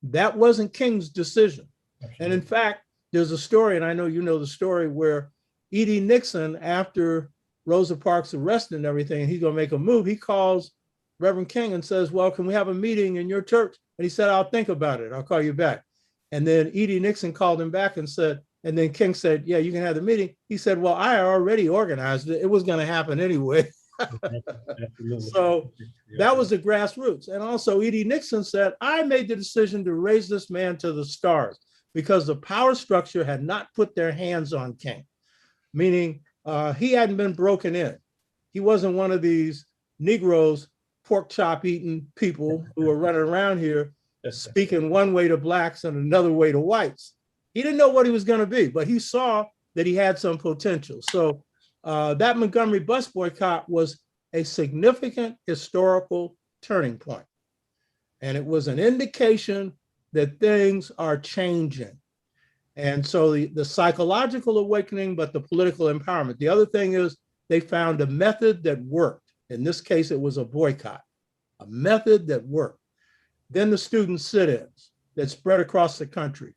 That wasn't King's decision. And in fact, there's a story, and I know you know the story, where E.D. Nixon, after Rosa Parks arrested and everything, and he's going to make a move, he calls Reverend King and says, well, can we have a meeting in your church? And he said, I'll think about it. I'll call you back. And then E.D. Nixon called him back and said, and then King said, yeah, you can have the meeting. He said, well, I already organized it. It was going to happen anyway. So that was the grassroots. And also E.D. Nixon said, I made the decision to raise this man to the stars because the power structure had not put their hands on King, meaning he hadn't been broken in. He wasn't one of these Negroes, pork chop eating people who were running around here speaking one way to Blacks and another way to whites. He didn't know what he was going to be, but he saw that he had some potential. So that Montgomery Bus Boycott was a significant historical turning point. And it was an indication that things are changing. And so the psychological awakening, but the political empowerment. The other thing is they found a method that worked. In this case, it was a boycott, a method that worked. Then the student sit-ins that spread across the country.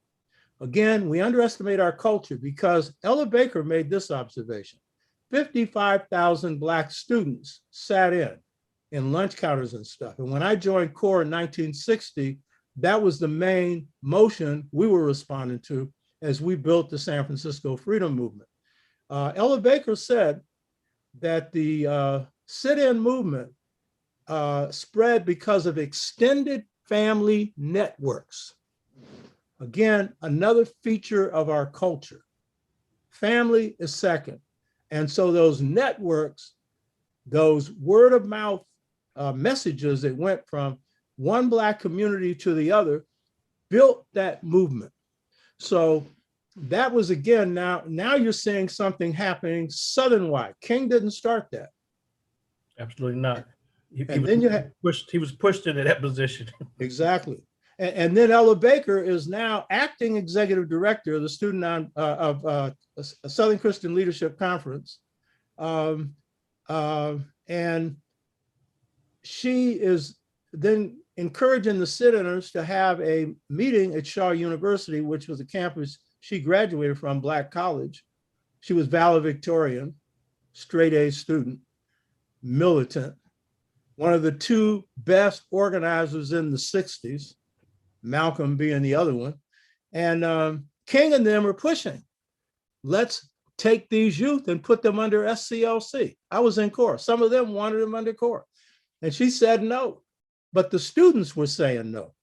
Again, we underestimate our culture because Ella Baker made this observation. 55,000 Black students sat in lunch counters and stuff. And when I joined C.O.R.E in 1960, that was the main motion we were responding to as we built the San Francisco Freedom Movement. Ella Baker said that the sit-in movement spread because of extended family networks. Again, another feature of our culture. Family is second. And so those networks, those word of mouth messages that went from one Black community to the other, built that movement. So that was, again, now you're seeing something happening Southern-wide. King didn't start that. Absolutely not. He was pushed into that position. Exactly. And then Ella Baker is now acting executive director of the student of Southern Christian Leadership Conference. And she is then encouraging the sit-ins to have a meeting at Shaw University, which was a campus she graduated from, Black College. She was valedictorian, straight A student, militant, one of the two best organizers in the 60s, Malcolm being the other one. And King and them were pushing, let's take these youth and put them under SCLC. I was in C.O.R.E. Some of them wanted them under C.O.R.E. And she said no, but the students were saying no.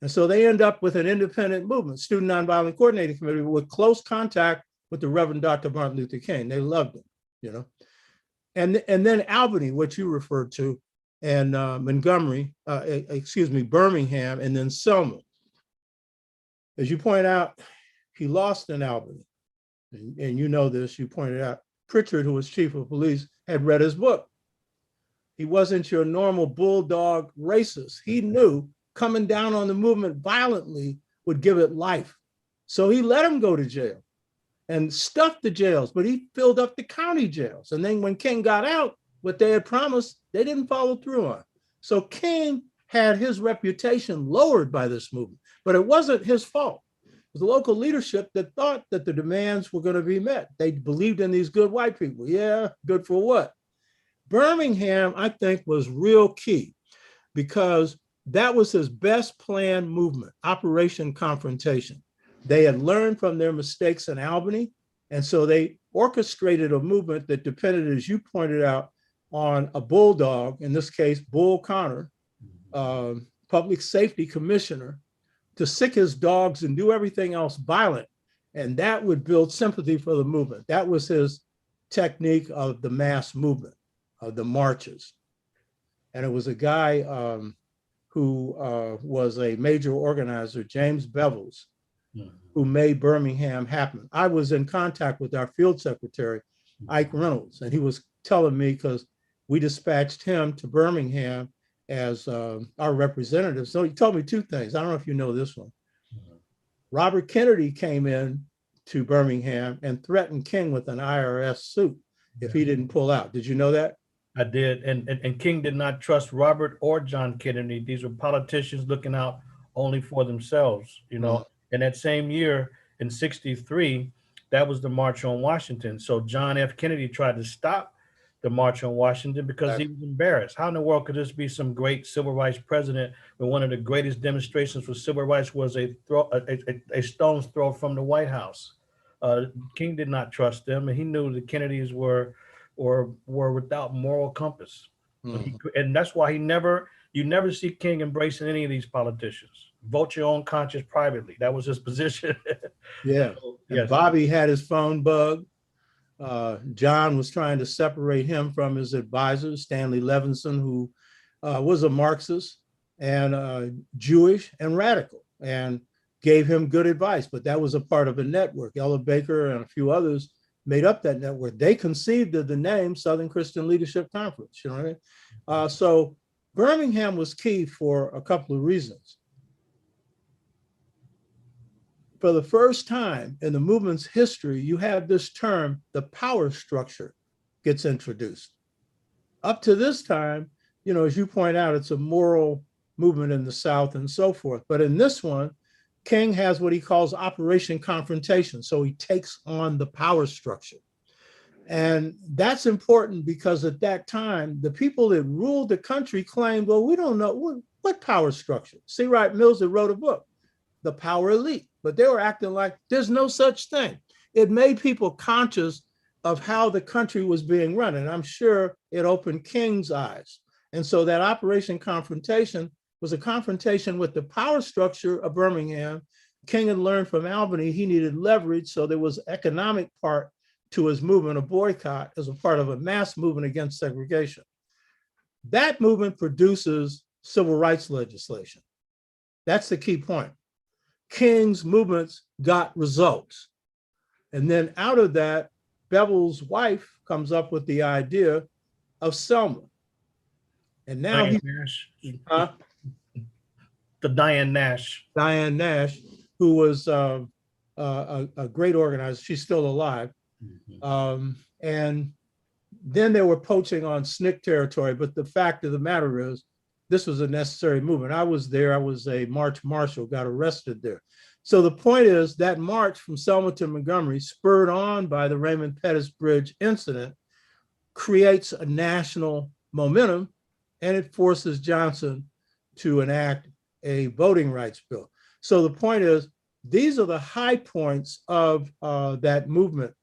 And so they end up with an independent movement, Student Nonviolent Coordinating Committee, with close contact with the Reverend Dr. Martin Luther King. They loved him, you know. And then Albany, which you referred to, and Birmingham, and then Selma. As you point out, he lost in Albany. And you know this, you pointed out, Pritchard, who was chief of police, had read his book. He wasn't your normal bulldog racist. He knew coming down on the movement violently would give it life. So he let him go to jail and stuffed the jails, but he filled up the county jails. And then when King got out, what they had promised, they didn't follow through on. So King had his reputation lowered by this movement, but it wasn't his fault. The local leadership that thought that the demands were going to be met. They believed in these good white people. Yeah, good for what? Birmingham, I think, was real key because that was his best planned movement, Operation Confrontation. They had learned from their mistakes in Albany, and so they orchestrated a movement that depended, as you pointed out, on a bulldog, in this case, Bull Connor, public safety commissioner, to sick his dogs and do everything else violent. And that would build sympathy for the movement. That was his technique of the mass movement, of the marches. And it was a guy who was a major organizer, James Bevels, who made Birmingham happen. I was in contact with our field secretary, Ike Reynolds, and he was telling me, because we dispatched him to Birmingham as our representative. So he told me two things. I don't know if you know this one. Robert Kennedy came in to Birmingham and threatened King with an IRS suit if he didn't pull out. Did you know that? I did. And King did not trust Robert or John Kennedy. These were politicians looking out only for themselves, you know. And that same year in '63, that was the March on Washington. So John F. Kennedy tried to stop the March on Washington because he was embarrassed. How in the world could this be some great civil rights president when one of the greatest demonstrations for civil rights was a stone's throw from the White House? King did not trust them, and he knew the Kennedys were without moral compass. And that's why you never see King embracing any of these politicians. Vote your own conscience privately. That was his position. Yeah. So, yes. Bobby had his phone bugged. John was trying to separate him from his advisor, Stanley Levinson, who was a Marxist and Jewish and radical, and gave him good advice. But that was a part of a network. Ella Baker and a few others made up that network. They conceived of the name Southern Christian Leadership Conference. You know what I mean? So Birmingham was key for a couple of reasons. For the first time in the movement's history, you have this term, the power structure, gets introduced. Up to this time, you know, as you point out, it's a moral movement in the South and so forth. But in this one, King has what he calls Operation Confrontation. So he takes on the power structure. And that's important because at that time, the people that ruled the country claimed, well, we don't know what power structure. C. Wright Mills had wrote a book, The Power Elite, but they were acting like there's no such thing. It made people conscious of how the country was being run. And I'm sure it opened King's eyes. And so that Operation Confrontation was a confrontation with the power structure of Birmingham. King had learned from Albany he needed leverage, so there was economic part to his movement of boycott as a part of a mass movement against segregation. That movement produces civil rights legislation. That's the key point. King's movements got results. And then out of that, Bevel's wife comes up with the idea of Selma. And now Diane Nash. Diane Nash, who was a great organizer. She's still alive. And then they were poaching on SNCC territory. But the fact of the matter is, this was a necessary movement. I was there. I was a March Marshal, got arrested there. So the point is that march from Selma to Montgomery, spurred on by the Raymond Pettis Bridge incident, creates a national momentum, and it forces Johnson to enact a voting rights bill. So the point is, these are the high points of that movement.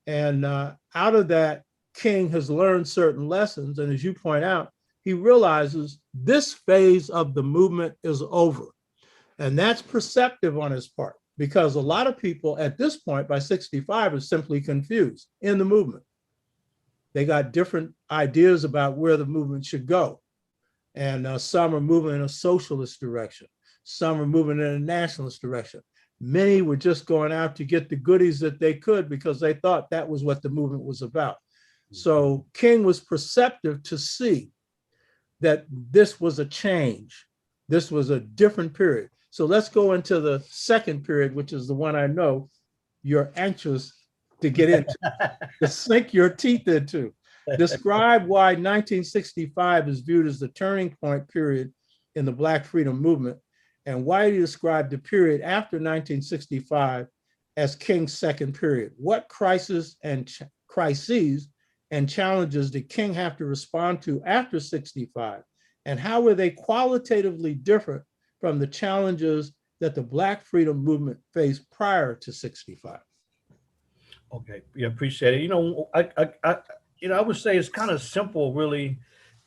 And out of that, King has learned certain lessons. And as you point out, he realizes this phase of the movement is over. And that's perceptive on his part, because a lot of people at this point, by 65, are simply confused in the movement. They got different ideas about where the movement should go. And some are moving in a socialist direction. Some are moving in a nationalist direction. Many were just going out to get the goodies that they could because they thought that was what the movement was about. So King was perceptive to see that this was a change. This was a different period. So let's go into the second period, which is the one I know you're anxious to get into, to sink your teeth into. Describe why 1965 is viewed as the turning point period in the Black freedom movement, and why do you describe the period after 1965 as King's second period? What crises and challenges did King have to respond to after 65? And how were they qualitatively different from the challenges that the Black freedom movement faced prior to 65? Okay, yeah, appreciate it. I would say it's kind of simple, really,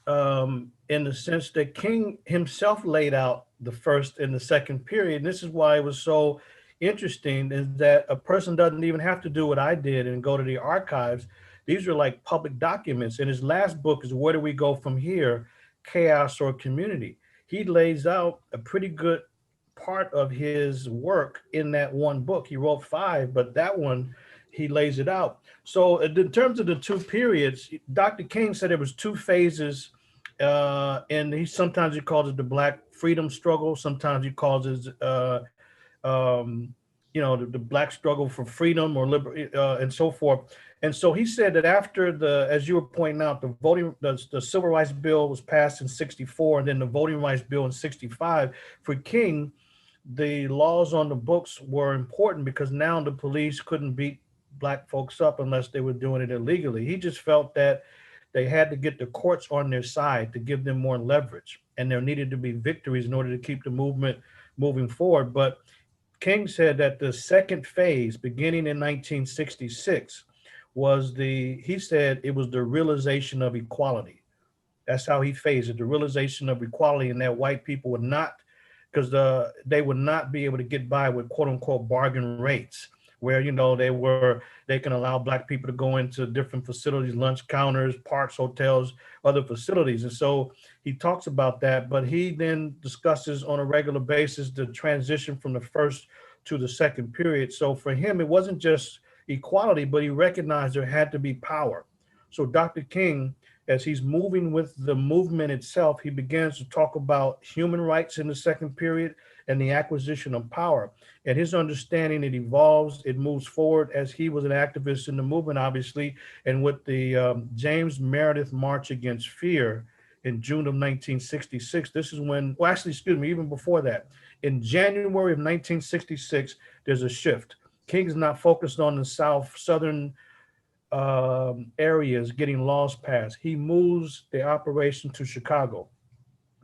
in the sense that King himself laid out the first and the second period. And this is why it was so interesting, is that a person doesn't even have to do what I did and go to the archives. These are like public documents. And his last book is Where Do We Go From Here? Chaos or Community. He lays out a pretty good part of his work in that one book. He wrote 5, but that one, he lays it out. So in terms of the two periods, Dr. King said there was 2 phases, and sometimes he calls it the Black freedom struggle. Sometimes he calls it, the Black struggle for freedom or liberty, and so forth. And so he said that after as you were pointing out, the Civil Rights Bill was passed in 64, and then the Voting Rights Bill in 65. For King, the laws on the books were important because now the police couldn't beat Black folks up unless they were doing it illegally. He just felt that they had to get the courts on their side to give them more leverage, and there needed to be victories in order to keep the movement moving forward. But King said that the second phase, beginning in 1966, he said it was the realization of equality. That's how he phased it, the realization of equality, and that white people would not, because they would not be able to get by with quote unquote bargain rates, where they can allow Black people to go into different facilities, lunch counters, parks, hotels, other facilities. And so he talks about that, but he then discusses on a regular basis the transition from the first to the second period. So for him, it wasn't just equality, but he recognized there had to be power. So Dr. King, as he's moving with the movement itself, he begins to talk about human rights in the second period and the acquisition of power. And his understanding, it evolves, it moves forward as he was an activist in the movement, obviously. And with the James Meredith March Against Fear in June of 1966, this is when, well, actually, excuse me, even before that, in January of 1966, there's a shift. King's not focused on the southern areas getting laws passed. He moves the operation to Chicago,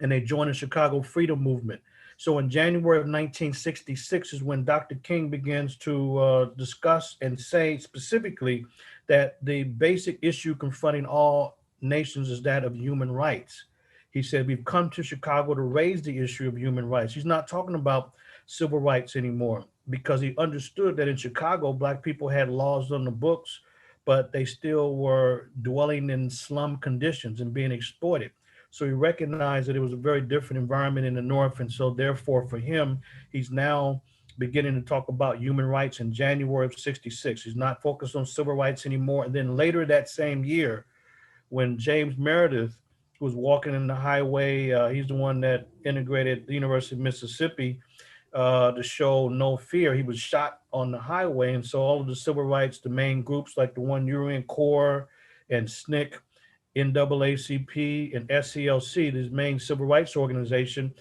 and they join the Chicago Freedom Movement. So in January of 1966 is when Dr. King begins to discuss and say specifically that the basic issue confronting all nations is that of human rights. He said, we've come to Chicago to raise the issue of human rights. He's not talking about civil rights anymore, because he understood that in Chicago, Black people had laws on the books, but they still were dwelling in slum conditions and being exploited. So he recognized that it was a very different environment in the North. And so therefore for him, he's now beginning to talk about human rights in January of 66. He's not focused on civil rights anymore. And then later that same year, when James Meredith was walking in the highway, he's the one that integrated the University of Mississippi, the show No Fear. He was shot on the highway. And so all of the civil rights, the main groups like the one you're in, C.O.R.E and S.N.C.C, NAACP, and SCLC, these main civil rights organizations,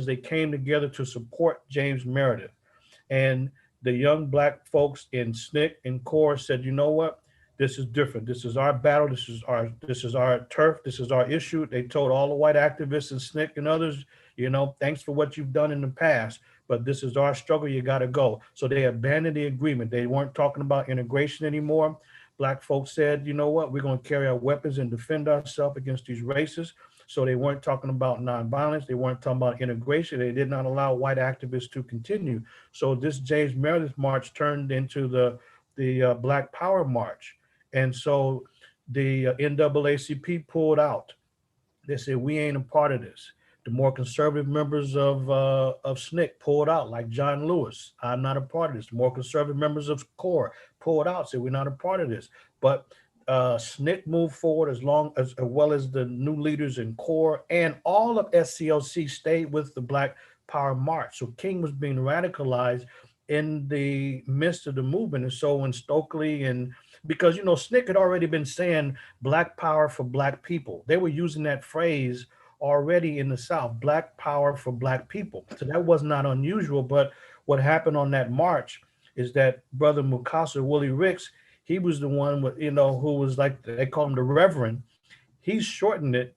they came together to support James Meredith. And the young black folks in SNCC and C.O.R.E said, you know what? This is different. This is our battle. This is our turf. This is our issue. They told all the white activists in SNCC and others, thanks for what you've done in the past, but this is our struggle. You got to go. So they abandoned the agreement. They weren't talking about integration anymore. Black folks said, you know what? We're going to carry our weapons and defend ourselves against these races. So they weren't talking about nonviolence. They weren't talking about integration. They did not allow white activists to continue. So this James Meredith March turned into the Black Power March. And so the NAACP pulled out. They said, we ain't a part of this. The more conservative members of SNCC pulled out, like John Lewis. I'm not a part of this. The more conservative members of C.O.R.E pulled out, said, we're not a part of this. But SNCC moved forward as well as the new leaders in C.O.R.E, and all of SCLC stayed with the Black Power March. So King was being radicalized in the midst of the movement. And so when Stokely because, SNCC had already been saying Black Power for Black people. They were using that phrase already in the South, Black Power for Black people. So that was not unusual. But what happened on that march is that Brother Mukasa Willie Ricks, he was the one who was like, they call him the Reverend. He shortened it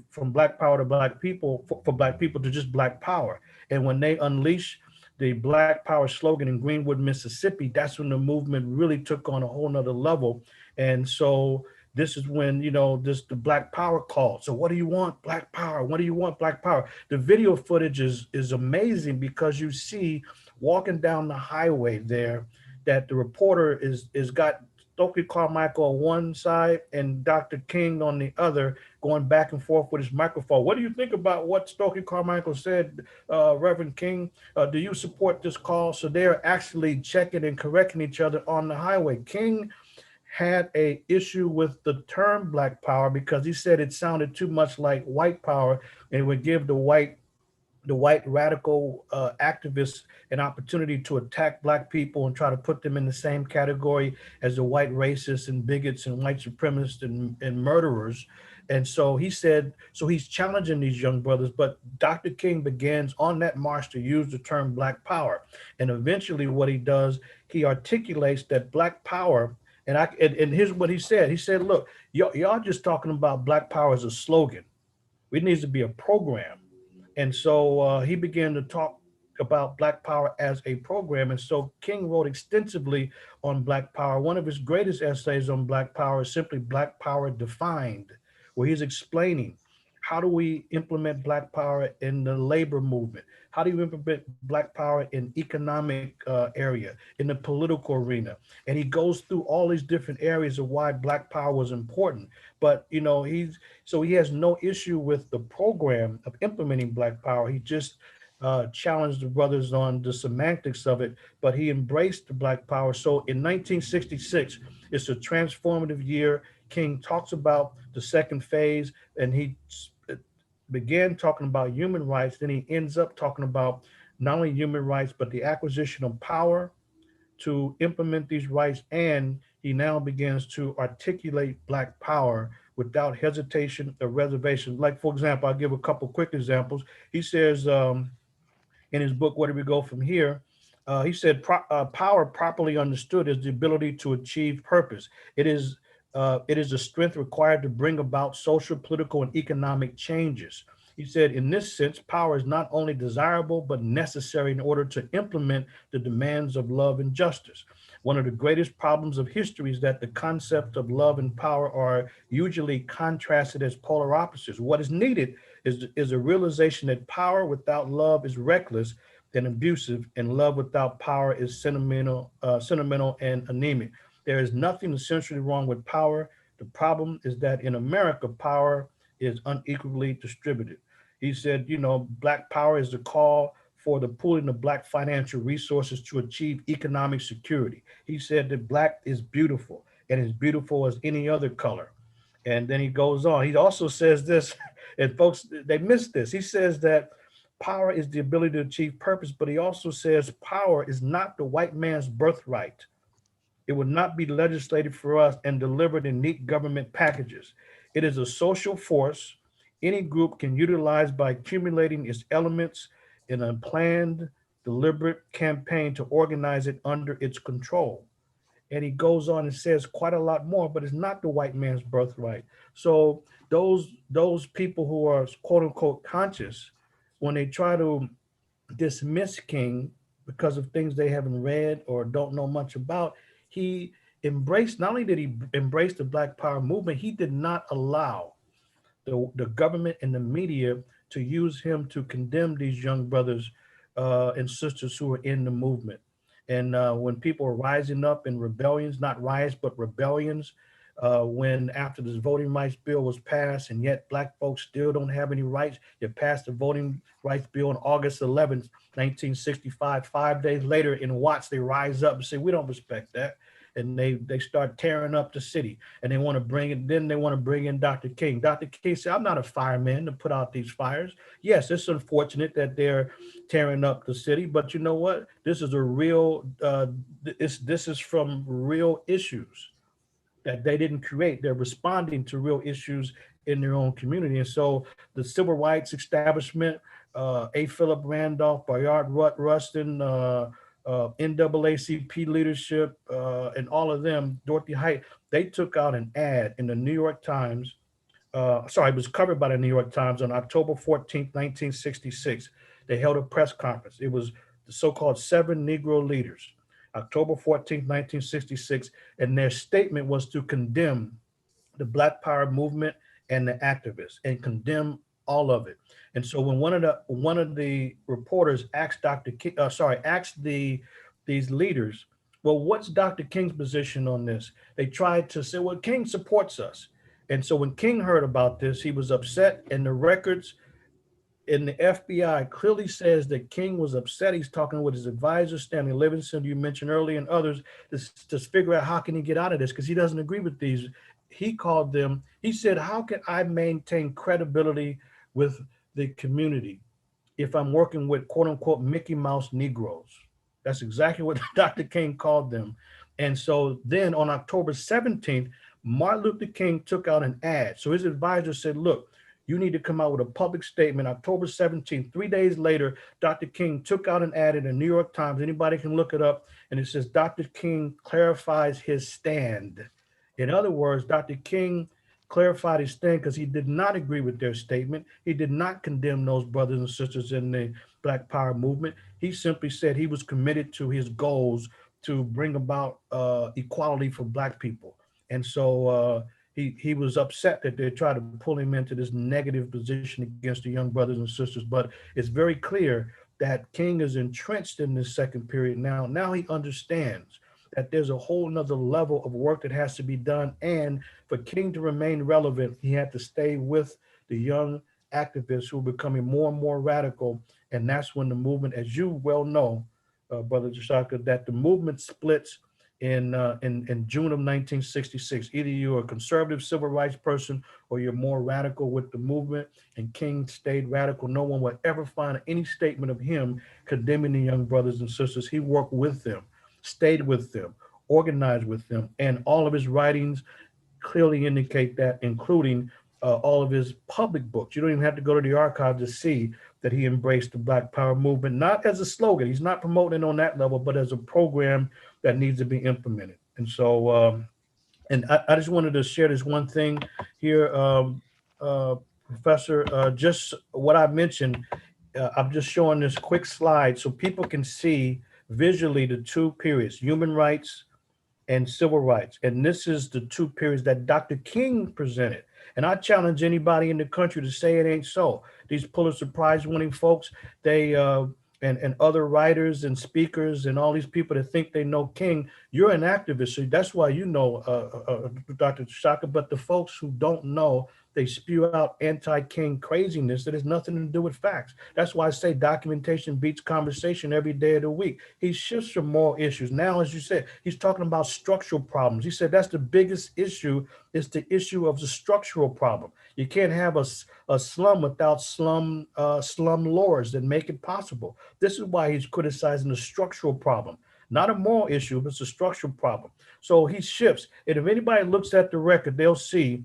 from Black Power to Black people, for Black people to just Black Power. And when they unleashed the Black Power slogan in Greenwood, Mississippi, that's when the movement really took on a whole nother level. And so this is when, the Black Power call. So what do you want? Black Power. What do you want? Black Power. The video footage is amazing, because you see walking down the highway there that the reporter is got Stokely Carmichael on one side and Dr. King on the other, going back and forth with his microphone. What do you think about what Stokely Carmichael said, Reverend King? Do you support this call? So they're actually checking and correcting each other on the highway. King had a issue with the term Black Power because he said it sounded too much like white power, and it would give the white radical activists an opportunity to attack Black people and try to put them in the same category as the white racists and bigots and white supremacists and murderers. And so he said, so he's challenging these young brothers, but Dr. King begins on that march to use the term Black Power. And eventually what he does, he articulates that Black Power, and here's what he said. He said, look, y'all just talking about Black Power as a slogan. It needs to be a program. And so he began to talk about Black Power as a program. And so King wrote extensively on Black Power. One of his greatest essays on Black Power is simply Black Power Defined, where he's explaining, how do we implement Black Power in the labor movement? How do you implement Black Power in economic area, in the political arena? And he goes through all these different areas of why Black Power was important. But, he has no issue with the program of implementing Black Power. He just challenged the brothers on the semantics of it, but he embraced the Black Power. So in 1966, it's a transformative year. King talks about the second phase, and he began talking about human rights. Then he ends up talking about not only human rights, but the acquisition of power to implement these rights. And he now begins to articulate Black Power without hesitation or reservation. Like, for example, I'll give a couple quick examples. He says in his book, Where Do We Go From Here? He said, power properly understood is the ability to achieve purpose. It is the strength required to bring about social, political, and economic changes. He said, in this sense, power is not only desirable, but necessary in order to implement the demands of love and justice. One of the greatest problems of history is that the concept of love and power are usually contrasted as polar opposites. What is needed is a realization that power without love is reckless and abusive, and love without power is sentimental and anemic. There is nothing essentially wrong with power. The problem is that in America, power is unequally distributed. He said, Black Power is the call for the pooling of Black financial resources to achieve economic security. He said that Black is beautiful and as beautiful as any other color. And then he goes on. He also says this, and folks, they miss this. He says that power is the ability to achieve purpose, but he also says power is not the white man's birthright. It would not be legislated for us and delivered in neat government packages. It is a social force any group can utilize by accumulating its elements in a planned, deliberate campaign to organize it under its control. And he goes on and says quite a lot more, but it's not the white man's birthright. So those people who are quote unquote conscious, when they try to dismiss King because of things they haven't read or don't know much about, he embraced, not only did he embrace the Black Power movement, he did not allow the government and the media to use him to condemn these young brothers and sisters who are in the movement. And when people are rising up in rebellions, not riots, but rebellions, when after this voting rights bill was passed, and yet Black folks still don't have any rights, you passed the voting rights bill on August 11th, 1965. 5 days later in Watts, they rise up and say, we don't respect that. And they start tearing up the city, and they want to bring it. Then they want to bring in Dr. King. Dr. King said, I'm not a fireman to put out these fires. Yes, it's unfortunate that they're tearing up the city, but you know what? This is a real, this is from real issues that they didn't create. They're responding to real issues in their own community. And so the civil rights establishment, A. Philip Randolph, Bayard Rustin, NAACP leadership, and all of them, Dorothy Height, they took out an ad in the New York Times. It was covered by the New York Times on October 14th, 1966. They held a press conference. It was the so-called Seven Negro Leaders, October 14th, 1966, and their statement was to condemn the Black Power movement and the activists and condemn all of it. And so when one of the reporters asked asked these leaders, well, what's Dr. King's position on this? They tried to say, well, King supports us. And so when King heard about this, he was upset, and the records in the FBI clearly says that King was upset. He's talking with his advisor, Stanley Livingston, you mentioned earlier, and others, to figure out how can he get out of this, because he doesn't agree with these. He called them, he said, how can I maintain credibility with the community if I'm working with quote unquote Mickey Mouse Negroes? That's exactly what Dr. King called them. And so then on October 17th, Martin Luther King took out an ad. So his advisor said, look, you need to come out with a public statement. October 17th, 3 days later, Dr. King took out an ad in the New York Times. Anybody can look it up. And it says, Dr. King clarifies his stand. In other words, Dr. King clarified his stand because he did not agree with their statement. He did not condemn those brothers and sisters in the Black Power movement. He simply said he was committed to his goals to bring about equality for Black people. And so he was upset that they tried to pull him into this negative position against the young brothers and sisters. But it's very clear that King is entrenched in this second period now. Now he understands that there's a whole nother level of work that has to be done. And for King to remain relevant, he had to stay with the young activists who were becoming more and more radical. And that's when the movement, as you well know, Brother T'Shaka, that the movement splits in June of 1966. Either you're a conservative civil rights person or you're more radical with the movement. And King stayed radical. No one would ever find any statement of him condemning the young brothers and sisters. He worked with them, stayed with them, organized with them, and all of his writings clearly indicate that, including all of his public books. You don't even have to go to the archive to see that he embraced the Black Power movement, not as a slogan. He's not promoting it on that level, but as a program that needs to be implemented. And so, and I just wanted to share this one thing here, Professor, just what I mentioned. I'm just showing this quick slide so people can see visually the two periods, human rights and civil rights. And this is the two periods that Dr. King presented. And I challenge anybody in the country to say it ain't so. These Pulitzer Prize winning folks, they and other writers and speakers and all these people that think they know King, you're an activist. So that's why you know Dr. T'Shaka. But the folks who don't know, they spew out anti-King craziness that has nothing to do with facts. That's why I say documentation beats conversation every day of the week. He shifts from moral issues. Now, as you said, he's talking about structural problems. He said that's the biggest issue, is the issue of the structural problem. You can't have a slum without slum laws that make it possible. This is why he's criticizing the structural problem, not a moral issue, but it's a structural problem. So he shifts. And if anybody looks at the record, they'll see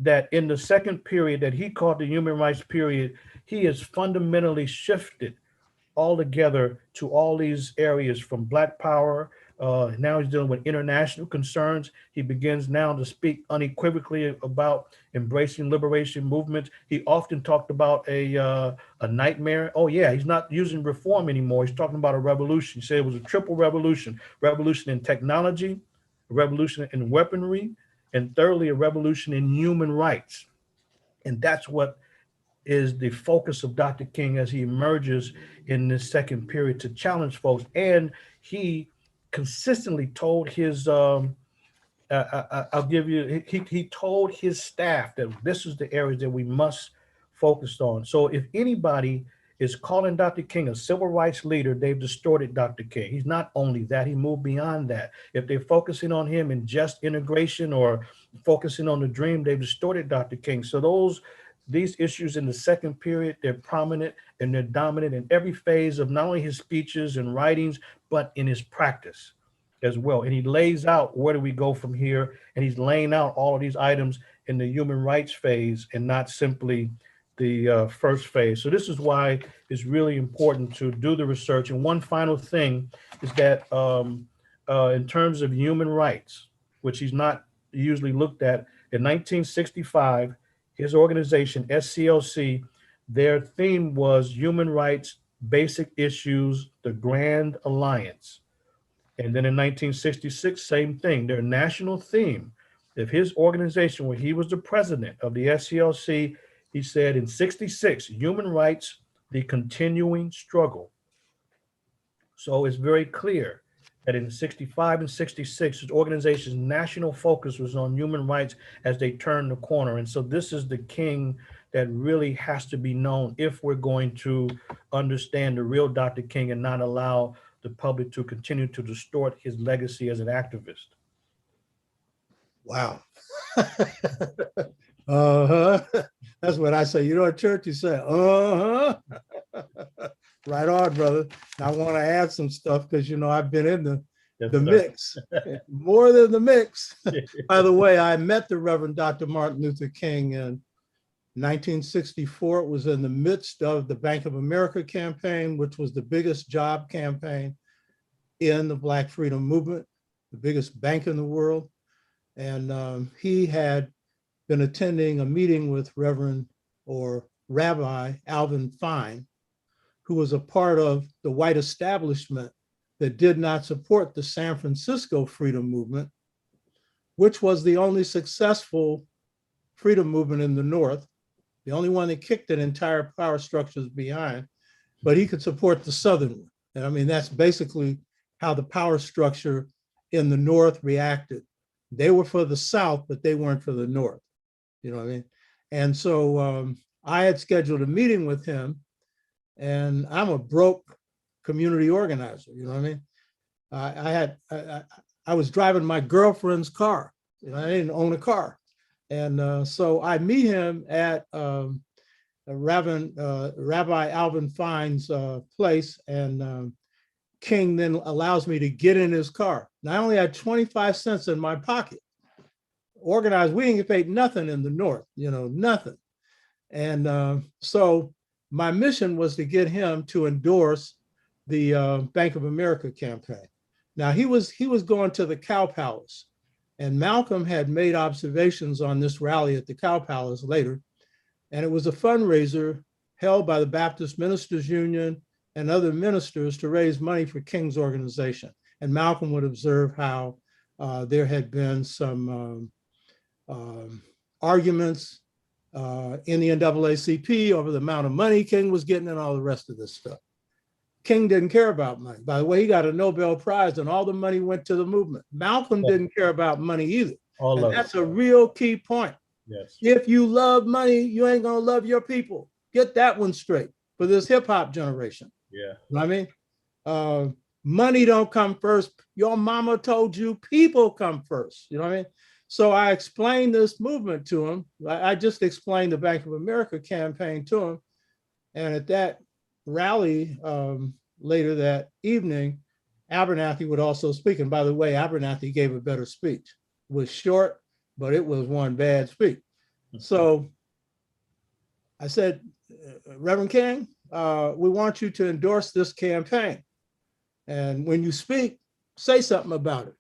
that in the second period that he called the human rights period, he has fundamentally shifted altogether to all these areas from Black power. Now he's dealing with international concerns. He begins now to speak unequivocally about embracing liberation movements. He often talked about a nightmare. Oh yeah, he's not using reform anymore. He's talking about a revolution. He said it was a triple revolution: revolution in technology, a revolution in weaponry, and thirdly, a revolution in human rights. And that's what is the focus of Dr. King as he emerges in this second period to challenge folks. And he consistently told his, I'll give you, he told his staff that this is the areas that we must focus on. So if anybody is calling Dr. King a civil rights leader, they've distorted Dr. King. He's not only that, he moved beyond that. If they're focusing on him in just integration or focusing on the dream, they've distorted Dr. King. So these issues in the second period, they're prominent and they're dominant in every phase of not only his speeches and writings, but in his practice as well. And he lays out where do we go from here? And he's laying out all of these items in the human rights phase and not simply the first phase. So this is why it's really important to do the research. And one final thing is that in terms of human rights, which he's not usually looked at, in 1965, his organization, S.C.C., their theme was human rights, basic issues, the Grand Alliance. And then in 1966, same thing, their national theme of his organization, where he was the president of the S.C.C., he said in 66, human rights, the continuing struggle. So it's very clear that in 65 and 66, his organization's national focus was on human rights as they turned the corner. And so this is the King that really has to be known if we're going to understand the real Dr. King and not allow the public to continue to distort his legacy as an activist. Wow. Uh-huh. That's what I say. You know, at church, you say, uh-huh. Right on, brother. I want to add some stuff because, you know, I've been in the mix, more than the mix. By the way, I met the Reverend Dr. Martin Luther King in 1964. It was in the midst of the Bank of America campaign, which was the biggest job campaign in the Black Freedom Movement, the biggest bank in the world. And he had been attending a meeting with Reverend or Rabbi Alvin Fine, who was a part of the white establishment that did not support the San Francisco freedom movement, which was the only successful freedom movement in the North, the only one that kicked an entire power structures behind, but he could support the Southern one. And I mean, that's basically how the power structure in the North reacted. They were for the South, but they weren't for the North. You know what I mean? And so I had scheduled a meeting with him, and I'm a broke community organizer. You know what I mean? I was driving my girlfriend's car. You know, I didn't own a car. And so I meet him at Rabbi Alvin Fine's place, and King then allows me to get in his car. Now, I only had 25 cents in my pocket. Organized, we didn't get paid nothing in the North, you know, nothing. And so my mission was to get him to endorse the Bank of America campaign. Now, he was going to the Cow Palace, and Malcolm had made observations on this rally at the Cow Palace later, and it was a fundraiser held by the Baptist Ministers Union and other ministers to raise money for King's organization. And Malcolm would observe how there had been some arguments in the NAACP over the amount of money King was getting and all the rest of this stuff. King didn't care about money. By the way, he got a Nobel Prize and all the money went to the movement. Malcolm didn't care about money either. And that's a real key point. Yes. If you love money, you ain't gonna love your people. Get that one straight for this hip hop generation. Yeah. You know what I mean? Money don't come first. Your mama told you people come first. You know what I mean? So I explained this movement to him. I just explained the Bank of America campaign to him. And at that rally later that evening, Abernathy would also speak. And by the way, Abernathy gave a better speech. It was short, but it was one bad speech. So I said, Reverend King, we want you to endorse this campaign. And when you speak, say something about it.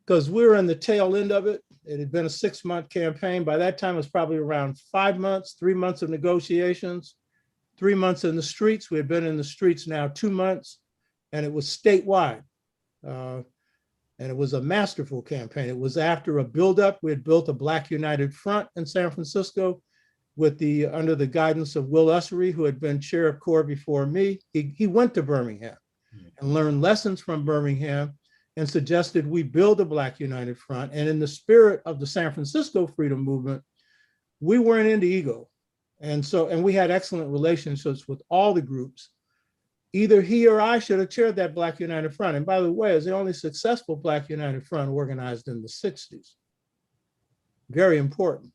Because we were in the tail end of it. It had been a 6-month campaign. By that time, it was probably around 5 months, 3 months of negotiations, 3 months in the streets. We had been in the streets now 2 months, and it was statewide. And it was a masterful campaign. It was after a buildup. We had built a Black United Front in San Francisco under the guidance of Will Ussery, who had been chair of C.O.R.E before me. He went to Birmingham and learned lessons from Birmingham and suggested we build a Black United Front. And in the spirit of the San Francisco freedom movement, we weren't into ego. And we had excellent relationships with all the groups. Either he or I should have chaired that Black United Front. And by the way, it's the only successful Black United Front organized in the 60s. Very important.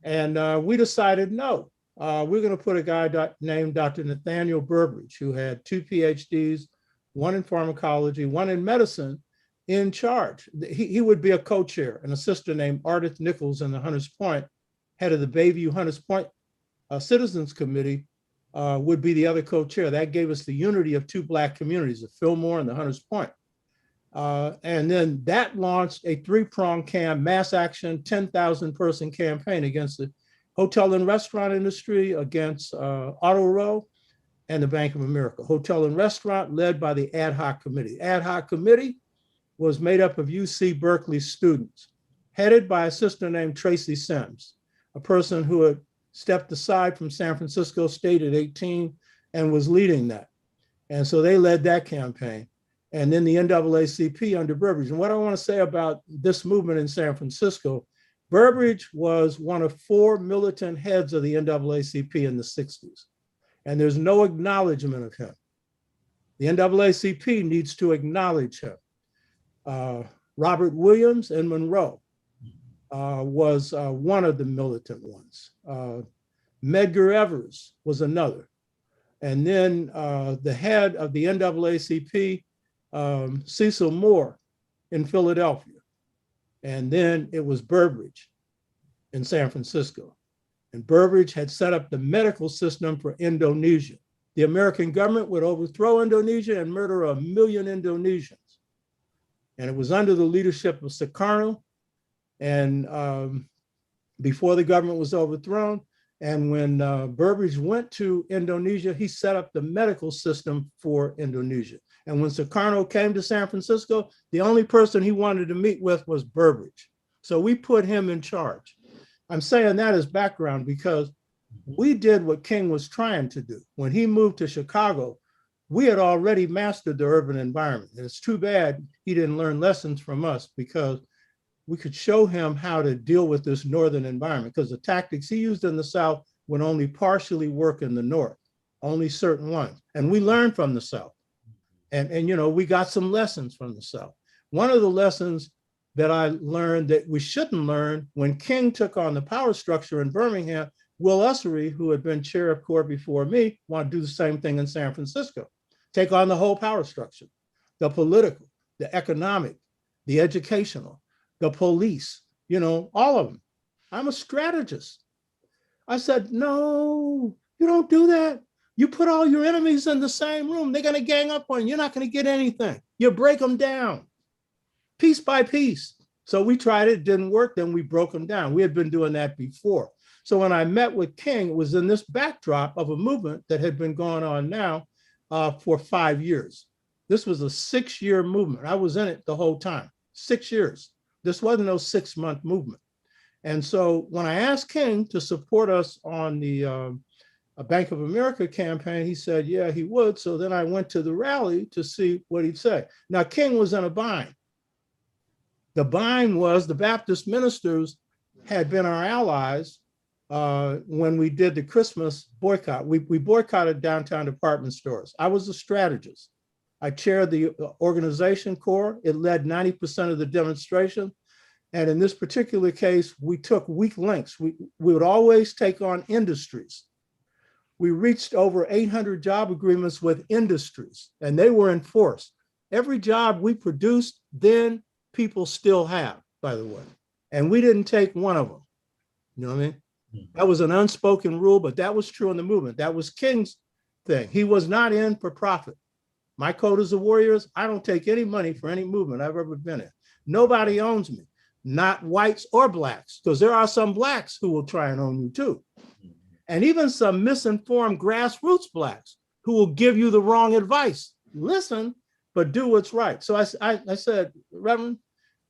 And we decided, no, we're going to put a guy named Dr. Nathaniel Burbridge, who had 2 PhDs, one in pharmacology, one in medicine, in charge. He would be a co-chair. And a sister named Ardith Nichols in the Hunters Point, head of the Bayview Hunters Point Citizens Committee, would be the other co-chair. That gave us the unity of 2 Black communities, the Fillmore and the Hunters Point. And then that launched a 3-pronged mass action, 10,000 person campaign against the hotel and restaurant industry, against Auto Row and the Bank of America. Hotel and restaurant led by the ad hoc committee. Ad hoc committee was made up of UC Berkeley students, headed by a sister named Tracy Sims, a person who had stepped aside from San Francisco State at 18 and was leading that. And so they led that campaign. And then the NAACP under Burbridge. And what I want to say about this movement in San Francisco, Burbridge was one of 4 militant heads of the NAACP in the 60s. And there's no acknowledgement of him. The NAACP needs to acknowledge him. Robert Williams in Monroe was one of the militant ones. Medgar Evers was another. And then the head of the NAACP, Cecil Moore in Philadelphia. And then it was Burbridge in San Francisco. And Burbridge had set up the medical system for Indonesia. The American government would overthrow Indonesia and murder 1 million Indonesians. And it was under the leadership of Sukarno, and before the government was overthrown. And when Burbridge went to Indonesia, he set up the medical system for Indonesia. And when Sukarno came to San Francisco, the only person he wanted to meet with was Burbridge. So we put him in charge. I'm saying that as background because we did what King was trying to do. When he moved to Chicago, we had already mastered the urban environment. And it's too bad he didn't learn lessons from us, because we could show him how to deal with this northern environment, because the tactics he used in the South would only partially work in the North, only certain ones. And we learned from the South. And you know, we got some lessons from the South. One of the lessons that I learned that we shouldn't learn, when King took on the power structure in Birmingham, Will Ussery, who had been chair of C.O.R.E before me, wanted to do the same thing in San Francisco, take on the whole power structure, the political, the economic, the educational, the police, you know, all of them. I'm a strategist. I said, no, you don't do that. You put all your enemies in the same room. They're going to gang up on you. You're not going to get anything. You break them down piece by piece. So we tried it, didn't work. Then we broke them down. We had been doing that before. So when I met with King, it was in this backdrop of a movement that had been going on now for 5 years. This was a 6-year movement. I was in it the whole time, 6 years. This wasn't no 6-month movement. And so when I asked King to support us on the Bank of America campaign, he said, yeah, he would. So then I went to the rally to see what he'd say. Now, King was in a bind. The bind was the Baptist ministers had been our allies when we did the Christmas boycott. We boycotted downtown department stores. I was a strategist. I chaired the organization C.O.R.E. It led 90% of the demonstration. And in this particular case, we took weak links. We would always take on industries. We reached over 800 job agreements with industries, and they were enforced. Every job we produced then, people still have, by the way. And we didn't take one of them. You know what I mean? That was an unspoken rule, but that was true in the movement. That was King's thing. He was not in for profit. My code as a warriors, I don't take any money for any movement I've ever been in. Nobody owns me, not whites or blacks, because there are some blacks who will try and own you too. And even some misinformed grassroots blacks who will give you the wrong advice. Listen, but do what's right. So I said, Reverend,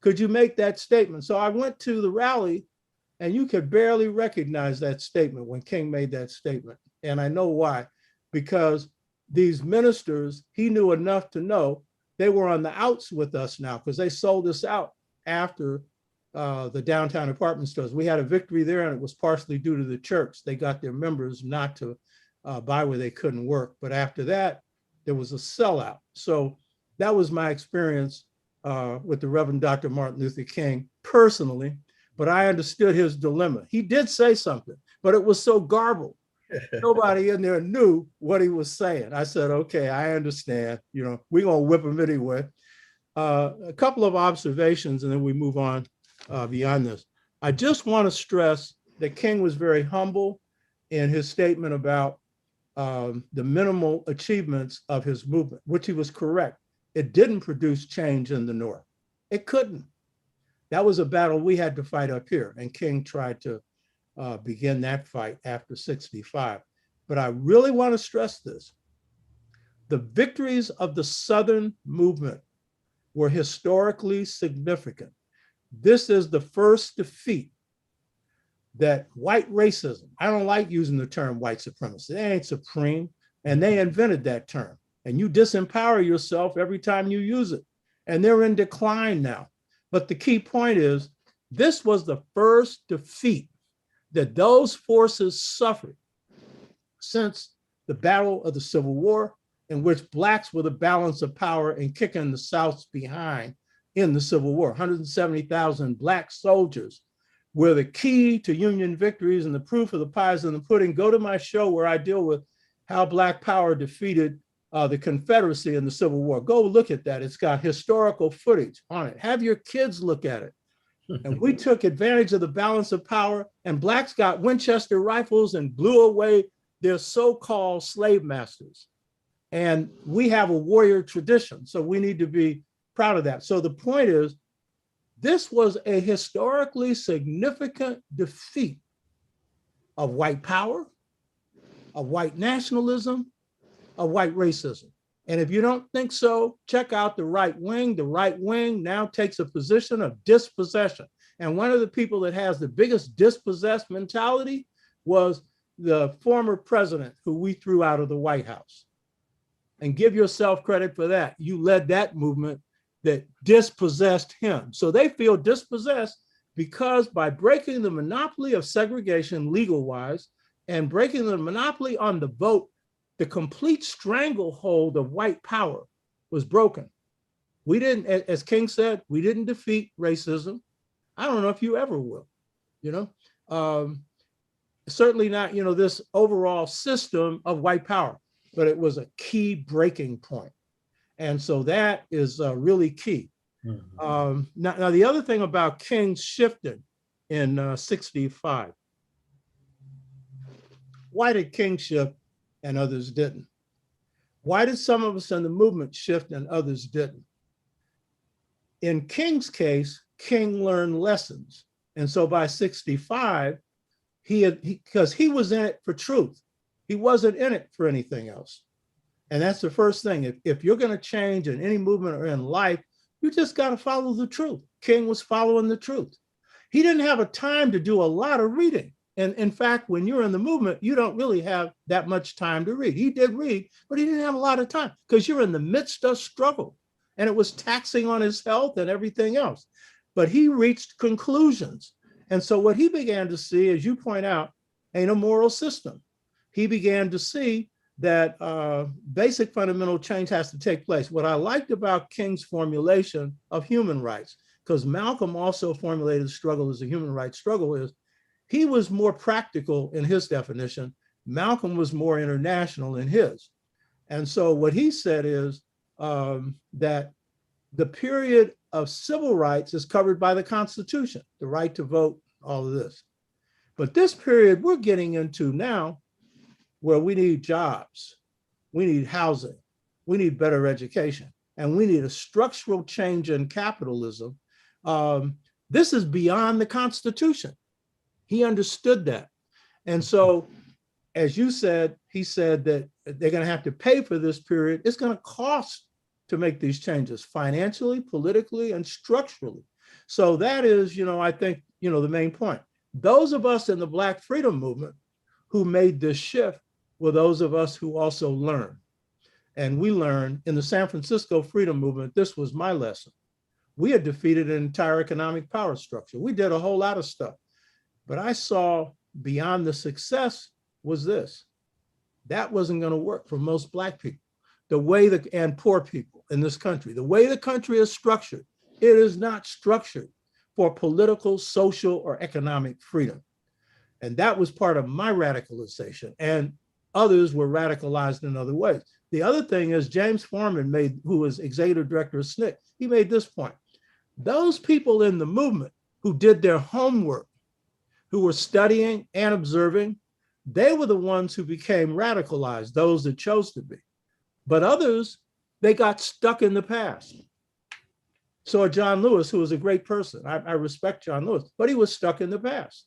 could you make that statement? So I went to the rally, and you could barely recognize that statement when King made that statement. And I know why, because these ministers, he knew enough to know they were on the outs with us now, because they sold us out after the downtown department stores. We had a victory there, and it was partially due to the church. They got their members not to buy where they couldn't work. But after that, there was a sellout. So that was my experience with the Reverend Dr. Martin Luther King personally, but I understood his dilemma. He did say something, but it was so garbled. Nobody in there knew what he was saying. I said, okay, I understand. You know, we're going to whip him anyway. A couple of observations, and then we move on beyond this. I just want to stress that King was very humble in his statement about the minimal achievements of his movement, which he was correct. It didn't produce change in the North. It couldn't. That was a battle we had to fight up here, and King tried to begin that fight after 65. But I really want to stress this. The victories of the Southern movement were historically significant. This is the first defeat that white racism, I don't like using the term white supremacy, they ain't supreme, and they invented that term. And you disempower yourself every time you use it. And they're in decline now. But the key point is, this was the first defeat that those forces suffered since the battle of the Civil War, in which blacks were the balance of power and kicking the South's behind in the Civil War. 170,000 black soldiers were the key to Union victories, and the proof of the pie is in the pudding. Go to my show where I deal with how Black power defeated the Confederacy in the Civil War. Go look at that. It's got historical footage on it. Have your kids look at it. And we took advantage of the balance of power, and blacks got Winchester rifles and blew away their so-called slave masters. And we have a warrior tradition, so we need to be proud of that. So the point is, this was a historically significant defeat of white power, of white nationalism, of white racism. And if you don't think so, check out the right wing. The right wing now takes a position of dispossession. And one of the people that has the biggest dispossessed mentality was the former president who we threw out of the White House. And give yourself credit for that. You led that movement that dispossessed him. So they feel dispossessed because by breaking the monopoly of segregation legal-wise and breaking the monopoly on the vote, the complete stranglehold of white power was broken. We didn't, as King said, we didn't defeat racism. I don't know if you ever will, certainly not, this overall system of white power, but it was a key breaking point. And so that is really key. Mm-hmm. Now, the other thing about King shifted in 65. Why did King shift and others didn't? Why did some of us in the movement shift and others didn't? In King's case, King learned lessons. And so by 65, because he was in it for truth. He wasn't in it for anything else. And that's the first thing. If you're going to change in any movement or in life, you just got to follow the truth. King was following the truth. He didn't have a time to do a lot of reading. And in fact, when you're in the movement, you don't really have that much time to read. He did read, but he didn't have a lot of time because you're in the midst of struggle. And it was taxing on his health and everything else. But he reached conclusions. And so what he began to see, as you point out, ain't a moral system. He began to see that basic fundamental change has to take place. What I liked about King's formulation of human rights, because Malcolm also formulated the struggle as a human rights struggle, is he was more practical in his definition. Malcolm was more international in his. And so what he said is, that the period of civil rights is covered by the Constitution, the right to vote, all of this. But this period we're getting into now, where we need jobs, we need housing, we need better education, and we need a structural change in capitalism. This is beyond the Constitution. He understood that. And so, as you said, he said that they're going to have to pay for this period. It's going to cost to make these changes financially, politically, and structurally. So that is, I think, the main point. Those of us in the Black freedom movement who made this shift were those of us who also learned. And we learned in the San Francisco freedom movement, this was my lesson. We had defeated an entire economic power structure. We did a whole lot of stuff. But I saw beyond the success was this. That wasn't going to work for most Black people. The way and poor people in this country, the way the country is structured, it is not structured for political, social, or economic freedom. And that was part of my radicalization. And others were radicalized in other ways. The other thing is James Forman who was executive director of S.N.C.C, he made this point. Those people in the movement who did their homework, who were studying and observing, they were the ones who became radicalized, those that chose to be. But others, they got stuck in the past. So John Lewis, who was a great person, I respect John Lewis, but he was stuck in the past.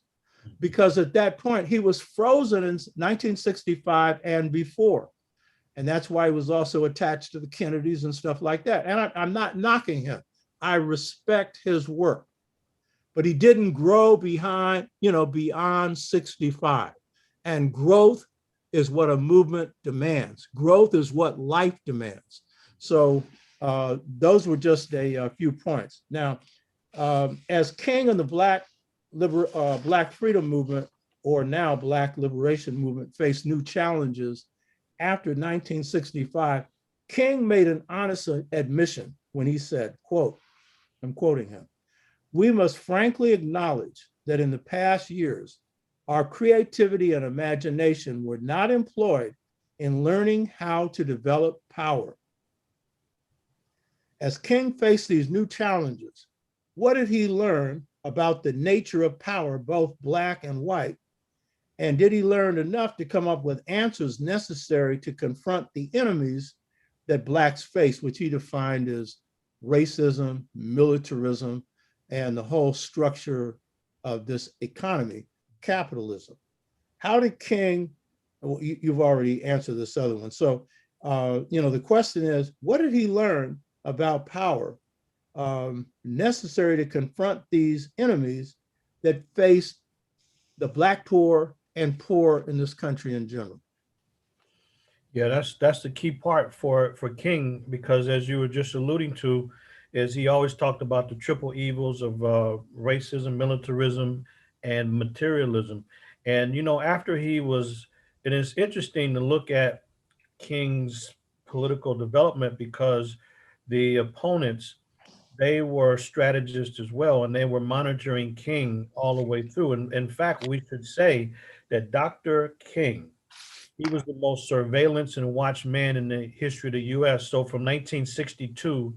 Because at that point, he was frozen in 1965 and before. And that's why he was also attached to the Kennedys and stuff like that. And I'm not knocking him. I respect his work. But he didn't grow beyond 65. And growth is what a movement demands. Growth is what life demands. So those were just a few points. Now, as king of the Black freedom movement, or now Black liberation movement, faced new challenges after 1965, King made an honest admission when he said, quote, I'm quoting him, "We must frankly acknowledge that in the past years, our creativity and imagination were not employed in learning how to develop power." As King faced these new challenges, what did he learn about the nature of power, both Black and white? And did he learn enough to come up with answers necessary to confront the enemies that Blacks face, which he defined as racism, militarism, and the whole structure of this economy, capitalism? How did King, well, you've already answered this other one. So, the question is, what did he learn about power necessary to confront these enemies that face the Black poor and poor in this country in general? Yeah, that's the key part for King, because as you were just alluding to, is he always talked about the triple evils of racism, militarism, and materialism. And after he was, and it's interesting to look at King's political development, because the opponents, they were strategists as well, and they were monitoring King all the way through. And in fact, we should say that Dr. King, he was the most surveillance and watched man in the history of the US. So from 1962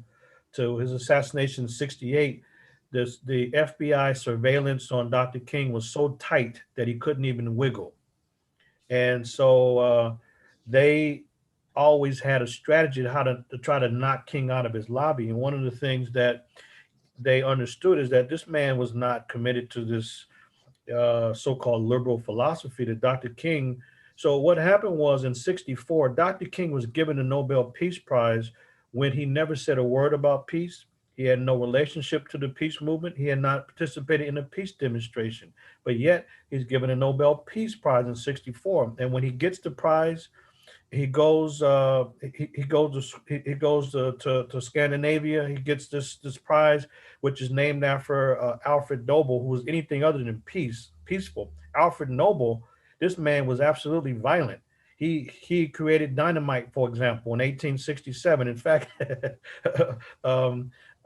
to his assassination in 68, the FBI surveillance on Dr. King was so tight that he couldn't even wiggle. And so they always had a strategy how to try to knock King out of his lobby. And one of the things that they understood is that this man was not committed to this so-called liberal philosophy that Dr. King. So what happened was in 64, Dr. King was given the Nobel Peace Prize when he never said a word about peace. He had no relationship to the peace movement. He had not participated in a peace demonstration, but yet he's given a Nobel Peace Prize in 64. And when he gets the prize, he goes to Scandinavia. He gets this prize, which is named after Alfred Nobel, who was anything other than peaceful. Alfred Nobel, this man was absolutely violent. He created dynamite, for example, in 1867. In fact,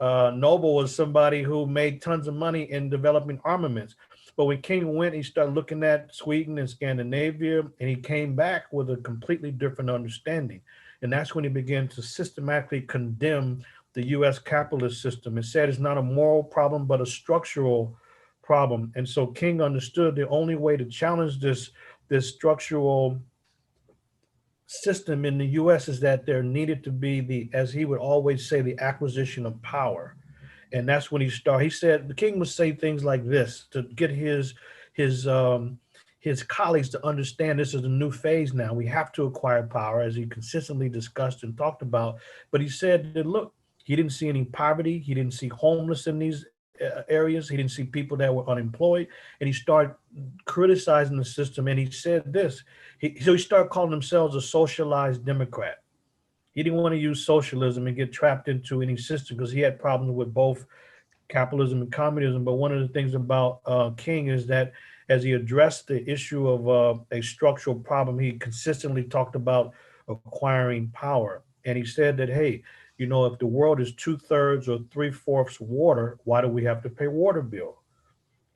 Noble was somebody who made tons of money in developing armaments. But when King went, he started looking at Sweden and Scandinavia, and he came back with a completely different understanding. And that's when he began to systematically condemn the US capitalist system and said it's not a moral problem, but a structural problem. And so King understood the only way to challenge this structural system in the US is that there needed to be the, as he would always say, the acquisition of power. And that's when he started. He said the king would say things like this to get his his colleagues to understand this is a new phase now. We have to acquire power, as he consistently discussed and talked about. But he said that look, he didn't see any poverty, he didn't see homeless in these areas, he didn't see people that were unemployed, and he started criticizing the system. And he said this. So he started calling themselves a socialized Democrat. He didn't want to use socialism and get trapped into any system because he had problems with both capitalism and communism. But one of the things about King is that as he addressed the issue of a structural problem, he consistently talked about acquiring power. And he said that, hey, you know, if the world is 2/3 or 3/4 water, why do we have to pay water bill?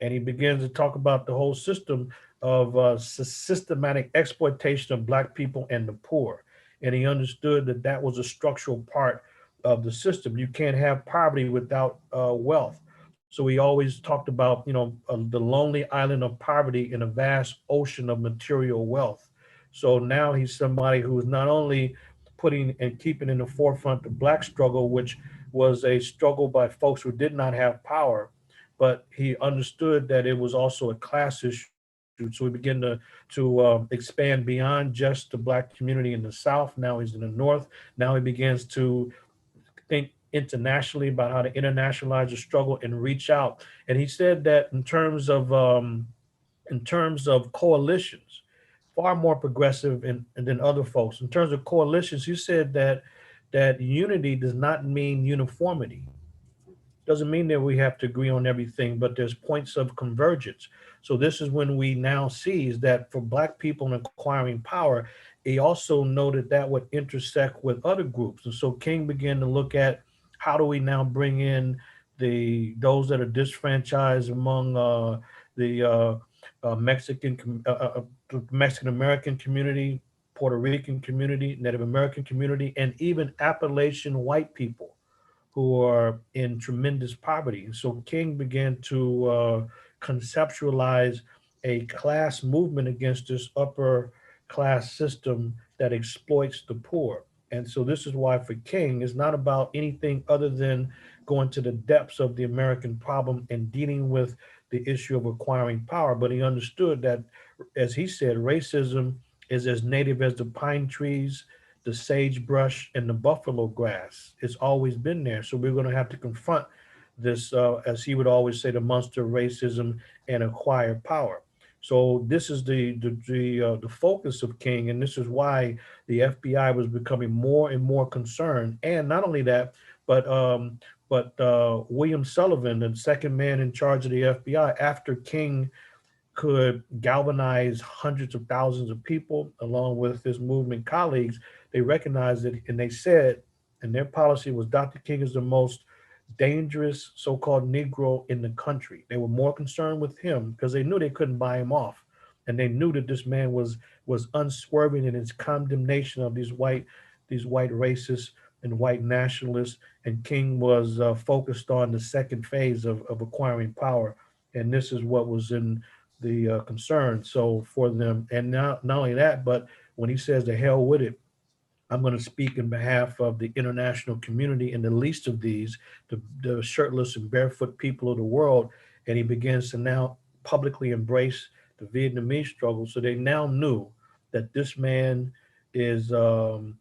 And he begins to talk about the whole system of systematic exploitation of Black people and the poor. And he understood that that was a structural part of the system. You can't have poverty without wealth. So he always talked about, you know, the lonely island of poverty in a vast ocean of material wealth. So now he's somebody who is not only putting and keeping in the forefront the Black struggle, which was a struggle by folks who did not have power, but he understood that it was also a class issue. So he began to expand beyond just the Black community in the South. Now he's in the North. Now he begins to think internationally about how to internationalize the struggle and reach out. And he said that in terms of coalitions, far more progressive than other folks. In terms of coalitions, he said that unity does not mean uniformity. Doesn't mean that we have to agree on everything, but there's points of convergence. So this is when we now see is that for Black people in acquiring power, he also noted that would intersect with other groups. And so King began to look at how do we now bring in those that are disfranchised among the Mexican American community, Puerto Rican community, Native American community, and even Appalachian white people who are in tremendous poverty. And so King began to conceptualize a class movement against this upper class system that exploits the poor. And so this is why for King, it's not about anything other than going to the depths of the American problem and dealing with the issue of acquiring power. But he understood that, as he said, racism is as native as the pine trees, the sagebrush, and the buffalo grass. It's always been there. So we're going to have to confront this, as he would always say, the monster of racism and acquire power. So this is the focus of King, and this is why the FBI was becoming more and more concerned. And not only that, but William Sullivan, the second man in charge of the FBI, after King could galvanize hundreds of thousands of people along with his movement colleagues, they recognized it and they said, and their policy was Dr. King is the most dangerous so-called Negro in the country. They were more concerned with him because they knew they couldn't buy him off. And they knew that this man was unswerving in his condemnation of these white racists and white nationalists. And King was focused on the second phase of acquiring power. And this is what was in the concern. So for them, and not only that, but when he says the hell with it, I'm going to speak in behalf of the international community and the least of these, the shirtless and barefoot people of the world. And he begins to now publicly embrace the Vietnamese struggle. So they now knew that this man is, the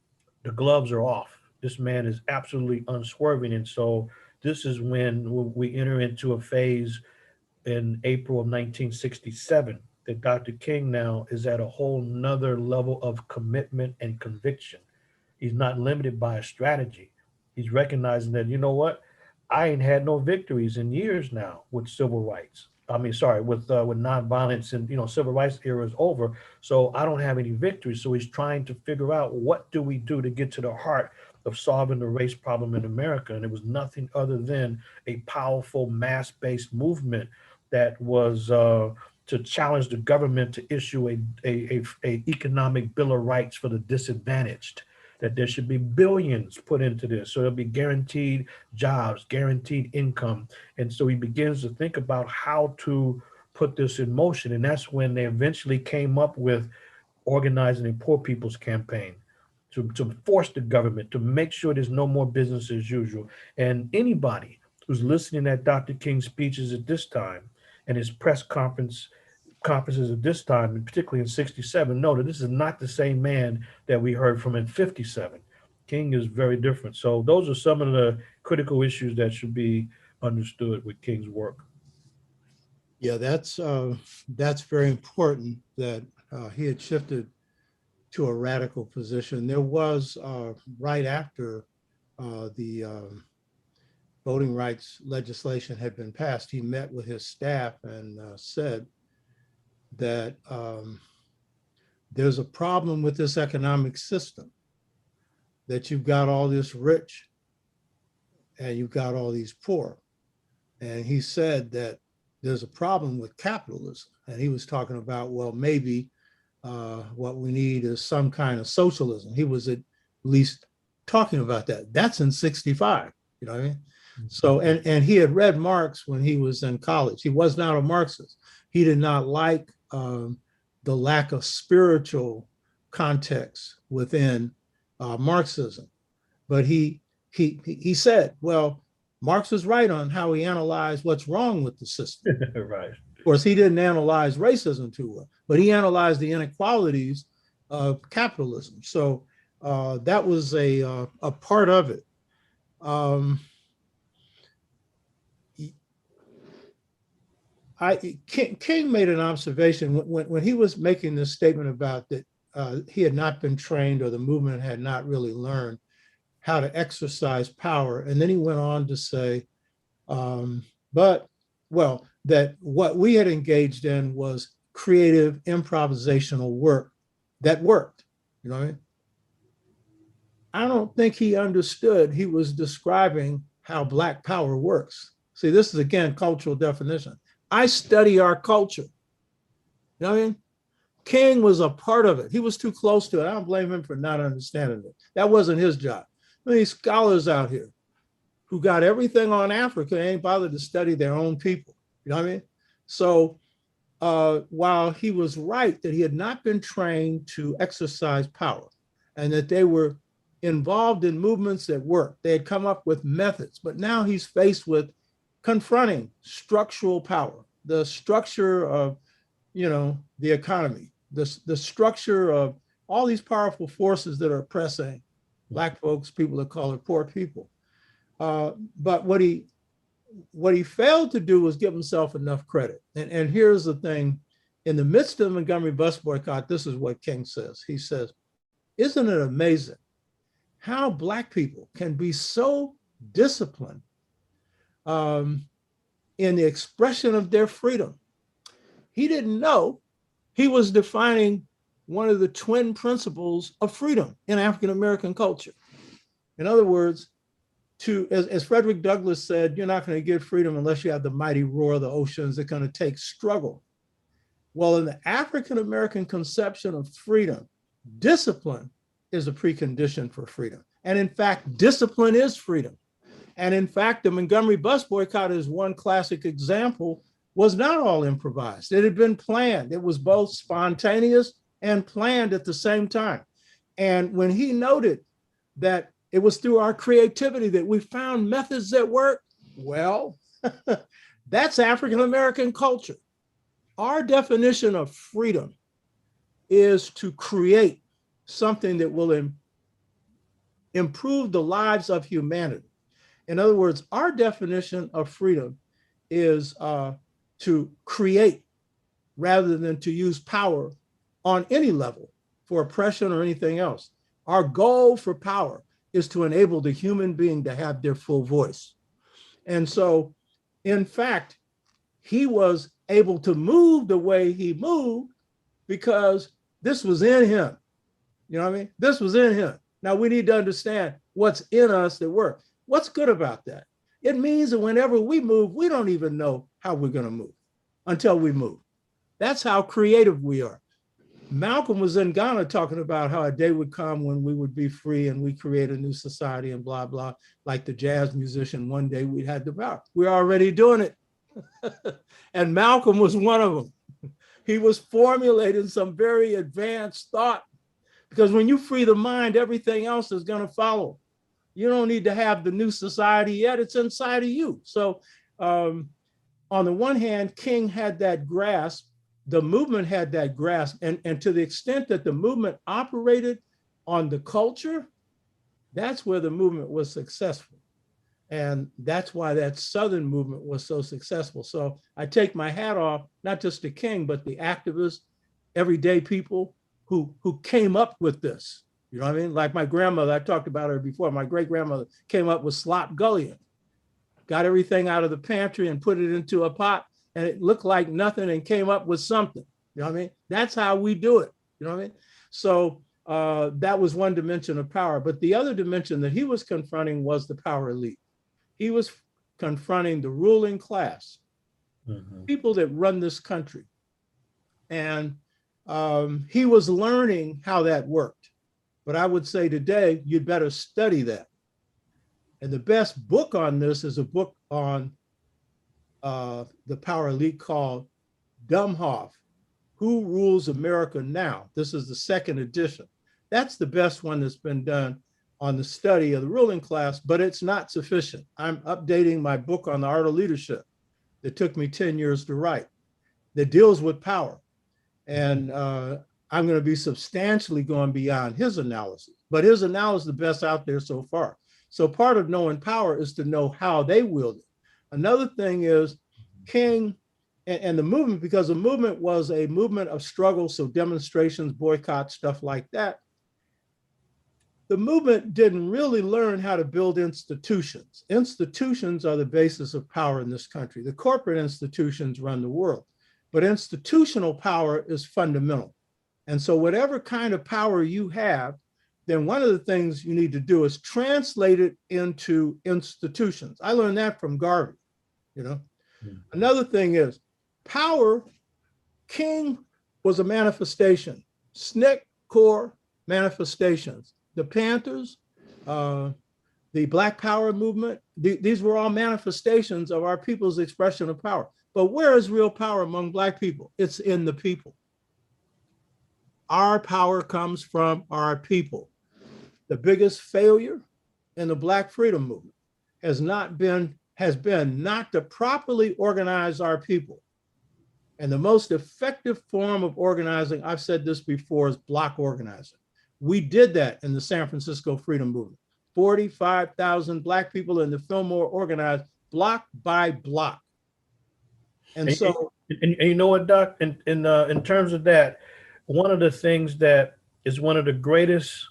gloves are off. This man is absolutely unswerving. And so this is when we enter into a phase in April of 1967 that Dr. King now is at a whole nother level of commitment and conviction. He's not limited by a strategy. He's recognizing that, you know what, I ain't had no victories in years now with civil rights. I mean, sorry, with nonviolence, and civil rights era is over. So I don't have any victories. So he's trying to figure out what do we do to get to the heart of solving the race problem in America. And it was nothing other than a powerful mass-based movement that was to challenge the government to issue a economic bill of rights for the disadvantaged. that there should be billions put into this. So there'll be guaranteed jobs, guaranteed income. And so he begins to think about how to put this in motion. And that's when they eventually came up with organizing a poor people's campaign to force the government to make sure there's no more business as usual. And anybody who's listening at Dr. King's speeches at this time and his press conferences at this time, and particularly in 67, know that this is not the same man that we heard from in 57. King is very different. So those are some of the critical issues that should be understood with King's work. Yeah, that's very important that he had shifted to a radical position. There was right after the voting rights legislation had been passed, he met with his staff and said that there's a problem with this economic system, that you've got all this rich and you've got all these poor. And he said that there's a problem with capitalism. And he was talking about, well, maybe what we need is some kind of socialism. He was at least talking about that. That's in 65, you know what I mean? So, and he had read Marx when he was in college. He was not a Marxist. He did not like the lack of spiritual context within Marxism. But he said, well, Marx was right on how he analyzed what's wrong with the system. Right. Of course, he didn't analyze racism too well, but he analyzed the inequalities of capitalism. So that was a part of it. King made an observation when he was making this statement about that he had not been trained, or the movement had not really learned how to exercise power. And then he went on to say, that what we had engaged in was creative improvisational work that worked. You know what I mean? I don't think he understood he was describing how Black power works. See, this is again cultural definition. I study our culture. You know what I mean? King was a part of it. He was too close to it. I don't blame him for not understanding it. That wasn't his job. These scholars out here who got everything on Africa ain't bothered to study their own people. You know what I mean? So while he was right that he had not been trained to exercise power and that they were involved in movements that worked, they had come up with methods, but now he's faced with confronting structural power, the structure of, the economy, the structure of all these powerful forces that are oppressing Black folks, people of color, poor people. But what he failed to do was give himself enough credit. And here's the thing, in the midst of Montgomery Bus Boycott, this is what King says. He says, isn't it amazing how Black people can be so disciplined in the expression of their freedom? He didn't know he was defining one of the twin principles of freedom in African-American culture. In other words, as Frederick Douglass said, you're not going to get freedom unless you have the mighty roar of the oceans. It's going to take struggle. Well, in the African-American conception of freedom, discipline is a precondition for freedom. And in fact, discipline is freedom. And in fact, the Montgomery Bus Boycott is one classic example, was not all improvised. It had been planned. It was both spontaneous and planned at the same time. And when he noted that it was through our creativity that we found methods that work, well, that's African-American culture. Our definition of freedom is to create something that will improve the lives of humanity. In other words, our definition of freedom is to create rather than to use power on any level for oppression or anything else. Our goal for power is to enable the human being to have their full voice. And so, in fact, he was able to move the way he moved because this was in him. You know what I mean? This was in him. Now we need to understand what's in us that works. What's good about that? It means that whenever we move, we don't even know how we're going to move until we move. That's how creative we are. Malcolm was in Ghana talking about how a day would come when we would be free and we create a new society and blah, blah. Like the jazz musician, one day we had the power. We're already doing it. And Malcolm was one of them. He was formulating some very advanced thought, because when you free the mind, everything else is going to follow. You don't need to have the new society yet. It's inside of you. So on the one hand, King had that grasp, the movement had that grasp, and to the extent that the movement operated on the culture, that's where the movement was successful. And that's why that Southern movement was so successful. So I take my hat off, not just to King, but the activists, everyday people who came up with this. You know what I mean? Like my grandmother, I talked about her before, my great grandmother came up with slop gullion, got everything out of the pantry and put it into a pot, and it looked like nothing and came up with something. You know what I mean? That's how we do it. You know what I mean? So that was one dimension of power. But the other dimension that he was confronting was the power elite. He was confronting the ruling class, people that run this country. And he was learning how that worked. But I would say today, you'd better study that. And the best book on this is a book on the power elite called Dummhoff, Who Rules America Now? This is the second edition. That's the best one that's been done on the study of the ruling class, but it's not sufficient. I'm updating my book on the art of leadership that took me 10 years to write, that deals with power. And I'm going to be substantially going beyond his analysis, but his analysis is the best out there so far. So part of knowing power is to know how they wield it. Another thing is King and the movement, because the movement was a movement of struggle, so demonstrations, boycotts, stuff like that. The movement didn't really learn how to build institutions. Institutions are the basis of power in this country. The corporate institutions run the world, but institutional power is fundamental. And so whatever kind of power you have, then one of the things you need to do is translate it into institutions. I learned that from Garvey, you know. Another thing is power. King was a manifestation. S.N.C.C, C.O.R.E, manifestations. The Panthers, the Black Power movement, these were all manifestations of our people's expression of power. But where is real power among Black people? It's in the people. Our power comes from our people. The biggest failure in the Black freedom movement has been not to properly organize our people. And the most effective form of organizing, I've said this before, is block organizing. We did that in the San Francisco freedom movement. 45,000 Black people in the Fillmore organized block by block. And so, you know what, Doc, in terms of that, one of the things that is one of the greatest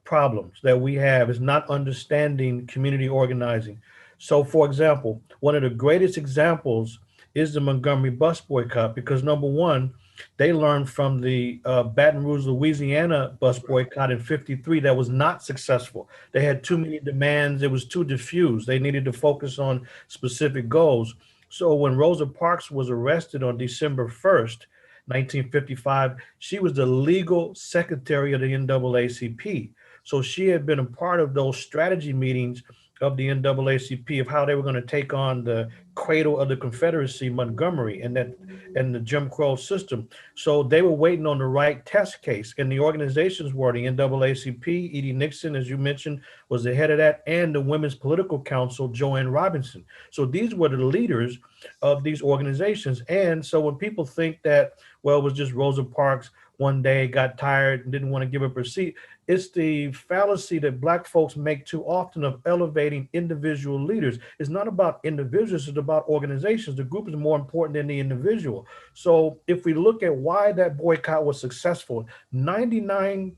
problems that we have is not understanding community organizing. So, for example, one of the greatest examples is the Montgomery Bus Boycott, because number one, they learned from the Baton Rouge, Louisiana bus boycott in '53 that was not successful. They had too many demands. It was too diffused. They needed to focus on specific goals. So when Rosa Parks was arrested on December 1st, 1955, she was the legal secretary of the NAACP. So she had been a part of those strategy meetings of the NAACP of how they were going to take on the cradle of the Confederacy, Montgomery, and the Jim Crow system. So they were waiting on the right test case. And the organizations were the NAACP, E.D. Nixon, as you mentioned, was the head of that, and the Women's Political Council, Joanne Robinson. So these were the leaders of these organizations. And so when people think that, well, it was just Rosa Parks one day got tired and didn't want to give up her seat, it's the fallacy that Black folks make too often of elevating individual leaders. It's not about individuals, it's about organizations. The group is more important than the individual. So if we look at why that boycott was successful, 99%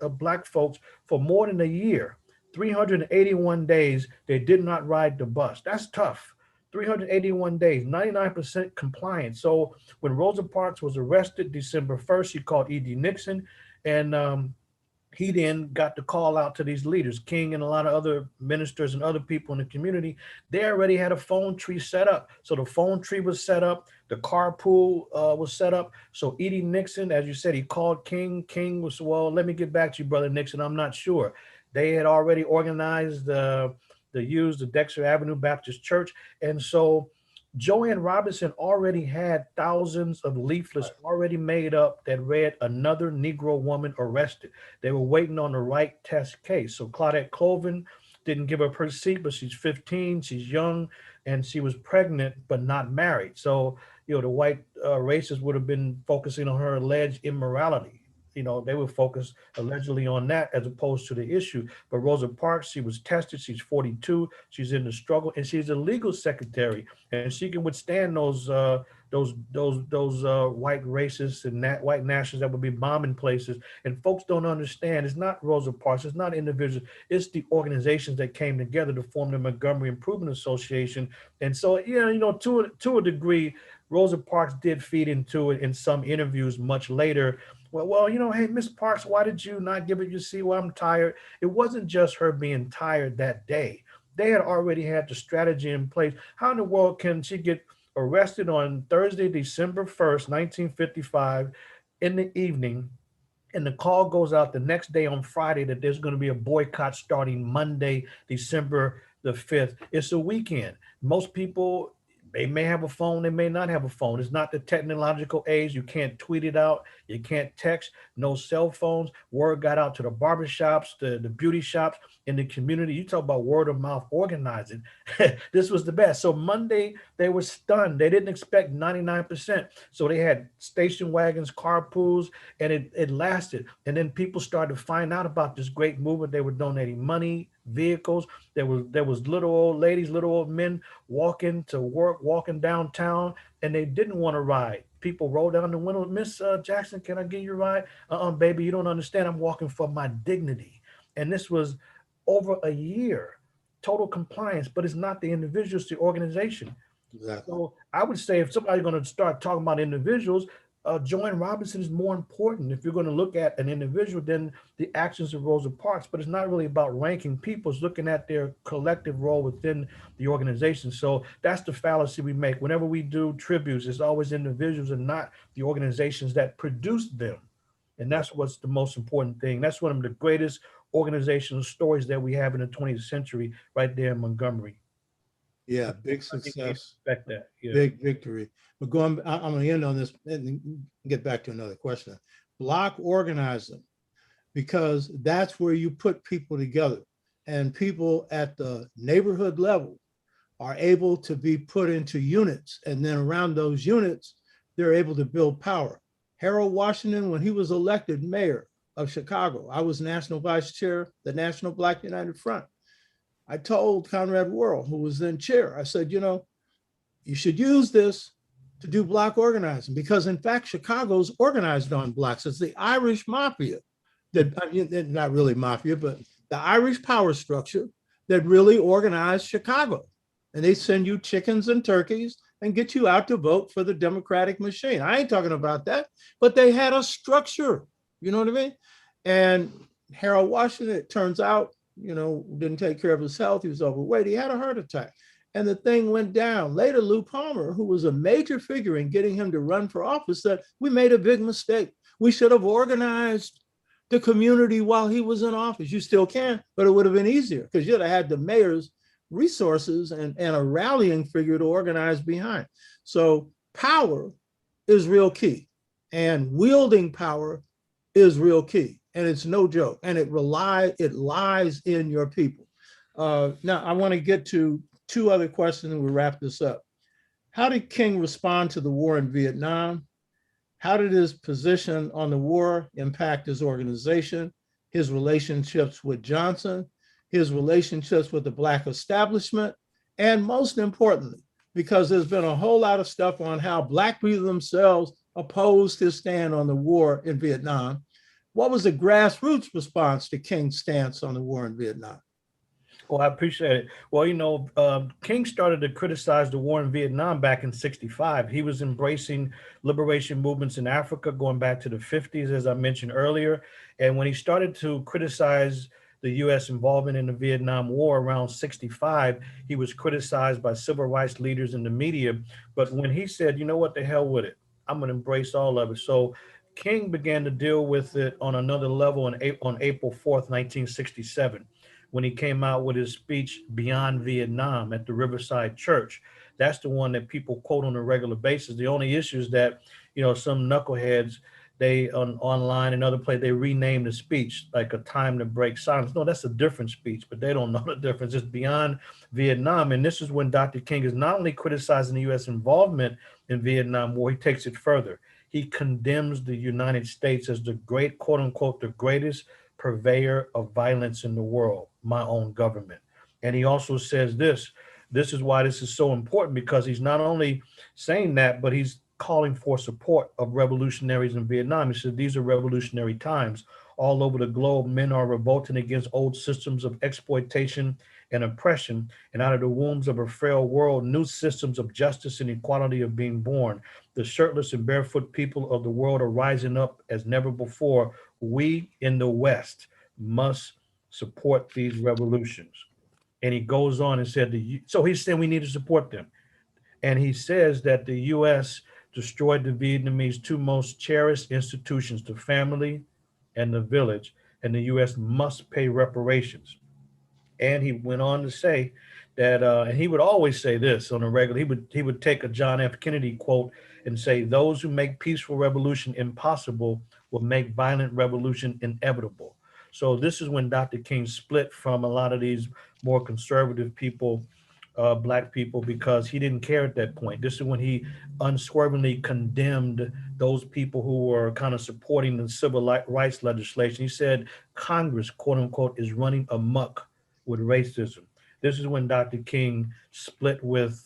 of Black folks for more than a year, 381 days, they did not ride the bus. That's tough. 381 days, 99% compliance. So when Rosa Parks was arrested December 1st, she called E.D. Nixon, and he then got the call out to these leaders, King and a lot of other ministers and other people in the community. They already had a phone tree set up. So the phone tree was set up. The carpool was set up. So E.D. Nixon, as you said, he called King. King was, well, let me get back to you, Brother Nixon. I'm not sure. They had already organized the Dexter Avenue Baptist Church. And so Joanne Robinson already had thousands of leaflets already made up that read another Negro woman arrested. They were waiting on the right test case. So Claudette Colvin didn't give up her seat, but she's 15, she's young, and she was pregnant but not married. So, the white racists would have been focusing on her alleged immorality. They would focus allegedly on that as opposed to the issue. But Rosa Parks, she was tested. She's 42. She's in the struggle, and she's a legal secretary, and she can withstand those white racists and white nationalists that would be bombing places. And folks don't understand. It's not Rosa Parks. It's not individuals. It's the organizations that came together to form the Montgomery Improvement Association. And so, to a degree, Rosa Parks did feed into it in some interviews much later. Well, hey, Miss Parks, why did you not give it your seat? Well, I'm tired. It wasn't just her being tired that day. They had already had the strategy in place. How in the world can she get arrested on Thursday, December 1st, 1955 in the evening, and the call goes out the next day on Friday that there's going to be a boycott starting Monday, December the 5th. It's a weekend. Most people, they may have a phone, they may not have a phone. It's not the technological age. You can't tweet it out. You can't text. No cell phones. Word got out to the barbershops, the beauty shops in the community. You talk about word of mouth organizing. This was the best. So Monday, they were stunned. They didn't expect 99%. So they had station wagons, carpools, and it lasted. And then people started to find out about this great movement. They were donating money, vehicles. There was little old ladies, little old men walking to work, walking downtown, and they didn't want to ride. People rolled down the window, Miss Jackson, can I give you a ride? Baby, you don't understand. I'm walking for my dignity. And this was over a year, total compliance, but it's not the individuals, the organization. Exactly. So I would say if somebody's going to start talking about individuals, Joanne Robinson is more important if you're going to look at an individual than the actions of Rosa Parks. But it's not really about ranking people. It's looking at their collective role within the organization. So that's the fallacy we make. Whenever we do tributes, it's always individuals and not the organizations that produced them. And that's what's the most important thing. That's one of the greatest organizational stories that we have in the 20th century right there in Montgomery. Yeah, big I think we success, expect that. Yeah. big victory. But I'm going to end on this and get back to another question. Block organizing, because that's where you put people together, and people at the neighborhood level are able to be put into units, and then around those units, they're able to build power. Harold Washington, when he was elected mayor of Chicago, I was national vice chair, the National Black United Front. I told Conrad Worrell, who was then chair, I said, you should use this to do block organizing, because in fact, Chicago's organized on blocks. It's the Irish mafia that, not really mafia, but the Irish power structure that really organized Chicago. And they send you chickens and turkeys and get you out to vote for the Democratic machine. I ain't talking about that, but they had a structure, you know what I mean? And Harold Washington, it turns out, didn't take care of his health. He was overweight. He had a heart attack. And the thing went down. Later, Lou Palmer, who was a major figure in getting him to run for office, said, we made a big mistake. We should have organized the community while he was in office. You still can, but it would have been easier because you'd have had the mayor's resources and a rallying figure to organize behind. So power is real key, and wielding power is real key. And it's no joke. And it lies in your people. Now, I want to get to two other questions and we'll wrap this up. How did King respond to the war in Vietnam? How did his position on the war impact his organization, his relationships with Johnson, his relationships with the Black establishment, and most importantly, because there's been a whole lot of stuff on how Black people themselves opposed his stand on the war in Vietnam. What was the grassroots response to King's stance on the war in Vietnam? Oh, I appreciate it. Well, King started to criticize the war in Vietnam back in '65. He was embracing liberation movements in Africa going back to the '50s, as I mentioned earlier. And when he started to criticize the U.S. involvement in the Vietnam War around '65, he was criticized by civil rights leaders in the media. But when he said, you know what, the hell with it, I'm going to embrace all of it. So King began to deal with it on another level on April 4th, 1967, when he came out with his speech Beyond Vietnam at the Riverside Church. That's the one that people quote on a regular basis. The only issue is that, some knuckleheads, they online and other places, they rename the speech like a time to break silence. No, that's a different speech, but they don't know the difference. It's Beyond Vietnam. And this is when Dr. King is not only criticizing the U.S. involvement in Vietnam War, he takes it further. He condemns the United States as the great, quote unquote, the greatest purveyor of violence in the world, my own government. And he also says this is why this is so important, because he's not only saying that, but he's calling for support of revolutionaries in Vietnam. He said these are revolutionary times. All over the globe, men are revolting against old systems of exploitation and oppression, and out of the wombs of a frail world, new systems of justice and equality are being born. The shirtless and barefoot people of the world are rising up as never before. We in the West must support these revolutions. And he goes on and said, so he's saying we need to support them. And he says that the U.S. destroyed the Vietnamese two most cherished institutions, the family and the village, and the U.S. must pay reparations. And he went on to say that, and he would always say this on a regular. He would take a John F. Kennedy quote and say, "Those who make peaceful revolution impossible will make violent revolution inevitable." So this is when Dr. King split from a lot of these more conservative people, black people, because he didn't care at that point. This is when he unswervingly condemned those people who were kind of supporting the civil rights legislation. He said Congress, quote unquote, is running amok with racism. This is when Dr. King split with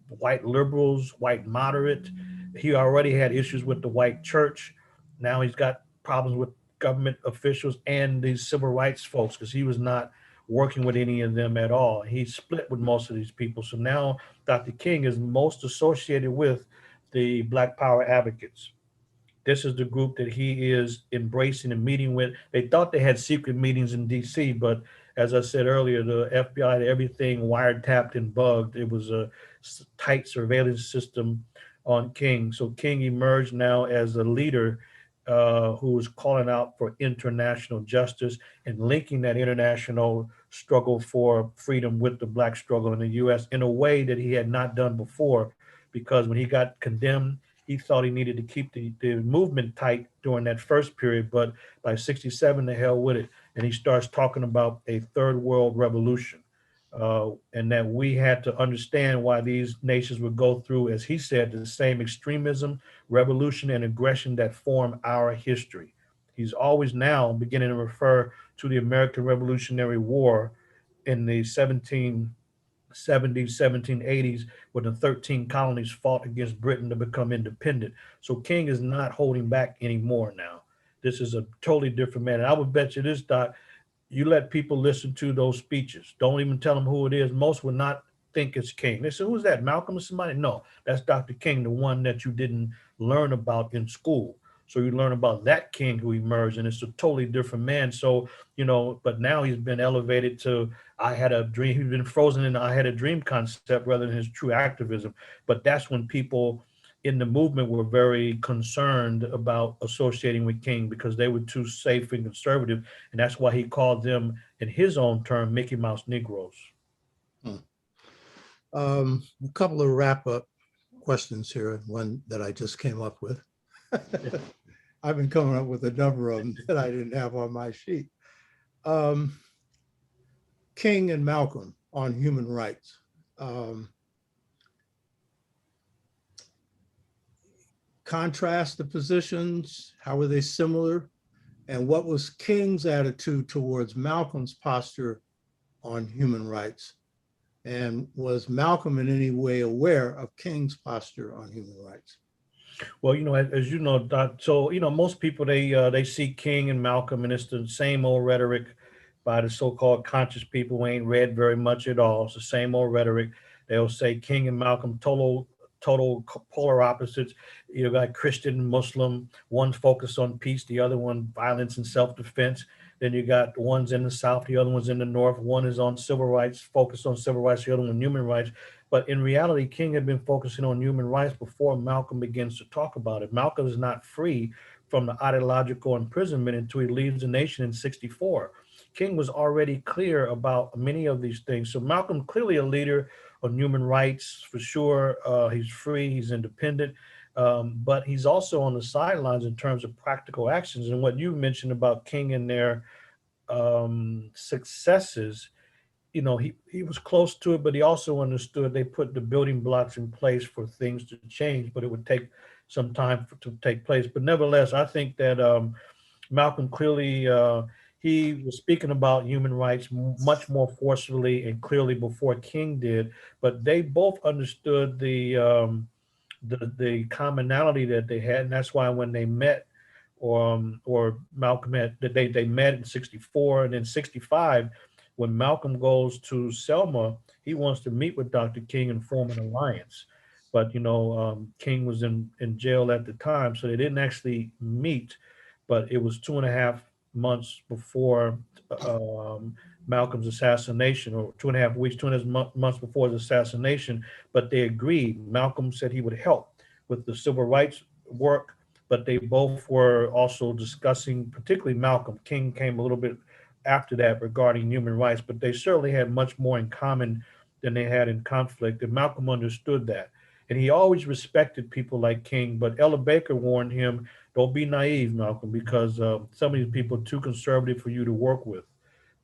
white liberals, white moderate. He already had issues with the white church. Now he's got problems with government officials and these civil rights folks, because he was not working with any of them at all. He split with most of these people. So now Dr. King is most associated with the Black Power advocates. This is the group that he is embracing and meeting with. They thought they had secret meetings in DC, but as I said earlier, the FBI had everything wiretapped and bugged. It was a tight surveillance system on King. So King emerged now as a leader who is calling out for international justice and linking that international struggle for freedom with the Black struggle in the US in a way that he had not done before. Because when he got condemned, he thought he needed to keep the movement tight during that first period, but by '67, the hell with it. And he starts talking about a third world revolution, and that we had to understand why these nations would go through, as he said, the same extremism, revolution, and aggression that form our history. He's always now beginning to refer to the American Revolutionary War in the 1770s, 1780s, when the 13 colonies fought against Britain to become independent. So King is not holding back anymore now. This is a totally different man. And I would bet you this, Doc, you let people listen to those speeches. Don't even tell them who it is. Most would not think it's King. They say, who's that? Malcolm or somebody? No, that's Dr. King, the one that you didn't learn about in school. So you learn about that King who emerged, and it's a totally different man. So, but now he's been elevated to I had a dream. He's been frozen in I had a dream concept rather than his true activism. But that's when people in the movement were very concerned about associating with King because they were too safe and conservative. And that's why he called them, in his own term, Mickey Mouse Negroes. A couple of wrap-up questions here, one that I just came up with. I've been coming up with a number of them that I didn't have on my sheet. King and Malcolm on human rights. Contrast the positions, how were they similar? And what was King's attitude towards Malcolm's posture on human rights? And was Malcolm in any way aware of King's posture on human rights? Well, as you know, Doc, so most people they see King and Malcolm, and it's the same old rhetoric. by the so-called conscious people who ain't read very much at all. It's the same old rhetoric. They'll say King and Malcolm, total polar opposites. You got Christian, Muslim, one's focused on peace, the other one violence and self-defense. Then you got one's in the South, the other one's in the North. One is on civil rights, focused on civil rights, the other one human rights. But in reality, King had been focusing on human rights before Malcolm begins to talk about it. Malcolm is not free from the ideological imprisonment until he leaves the nation in 64. King was already clear about many of these things. So Malcolm, clearly a leader on human rights, for sure. He's free, he's independent, but he's also on the sidelines in terms of practical actions. And what you mentioned about King and their successes, you know, he was close to it, but he also understood they put the building blocks in place for things to change, but it would take some time to take place. But nevertheless, I think that Malcolm clearly, he was speaking about human rights much more forcefully and clearly before King did, but they both understood the commonality that they had, and that's why when they met, or Malcolm had, that they met in 64, and then 65, when Malcolm goes to Selma, he wants to meet with Dr. King and form an alliance. But you know, King was in jail at the time, so they didn't actually meet. But it was 2.5 months before Malcolm's assassination, or 2.5 weeks, 2.5 months before his assassination. But they agreed. Malcolm said he would help with the civil rights work, but they both were also discussing, particularly Malcolm. King came a little bit after that regarding human rights, but they certainly had much more in common than they had in conflict. And Malcolm understood that. And he always respected people like King, but Ella Baker warned him, don't be naive, Malcolm, because some of these people are too conservative for you to work with.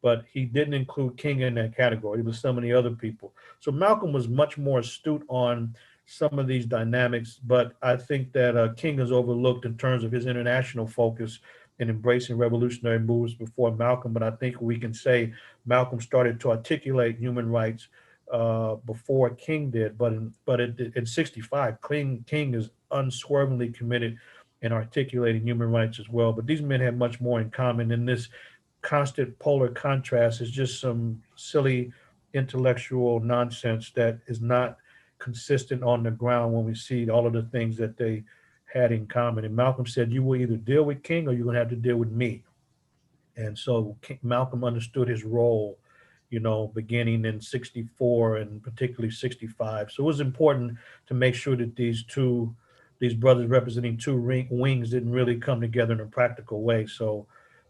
But he didn't include King in that category. It was some of the other people. So Malcolm was much more astute on some of these dynamics, but I think that King is overlooked in terms of his international focus in embracing revolutionary moves before Malcolm. But I think we can say Malcolm started to articulate human rights before King did. In 65, King is unswervingly committed in articulating human rights as well. But these men had much more in common, and this constant polar contrast is just some silly intellectual nonsense that is not consistent on the ground when we see all of the things that they had in common. And Malcolm said, you will either deal with King or you're going to have to deal with me. And so Malcolm understood his role, you know, beginning in 64 and particularly 65. So it was important to make sure that these brothers representing two wings didn't really come together in a practical way. So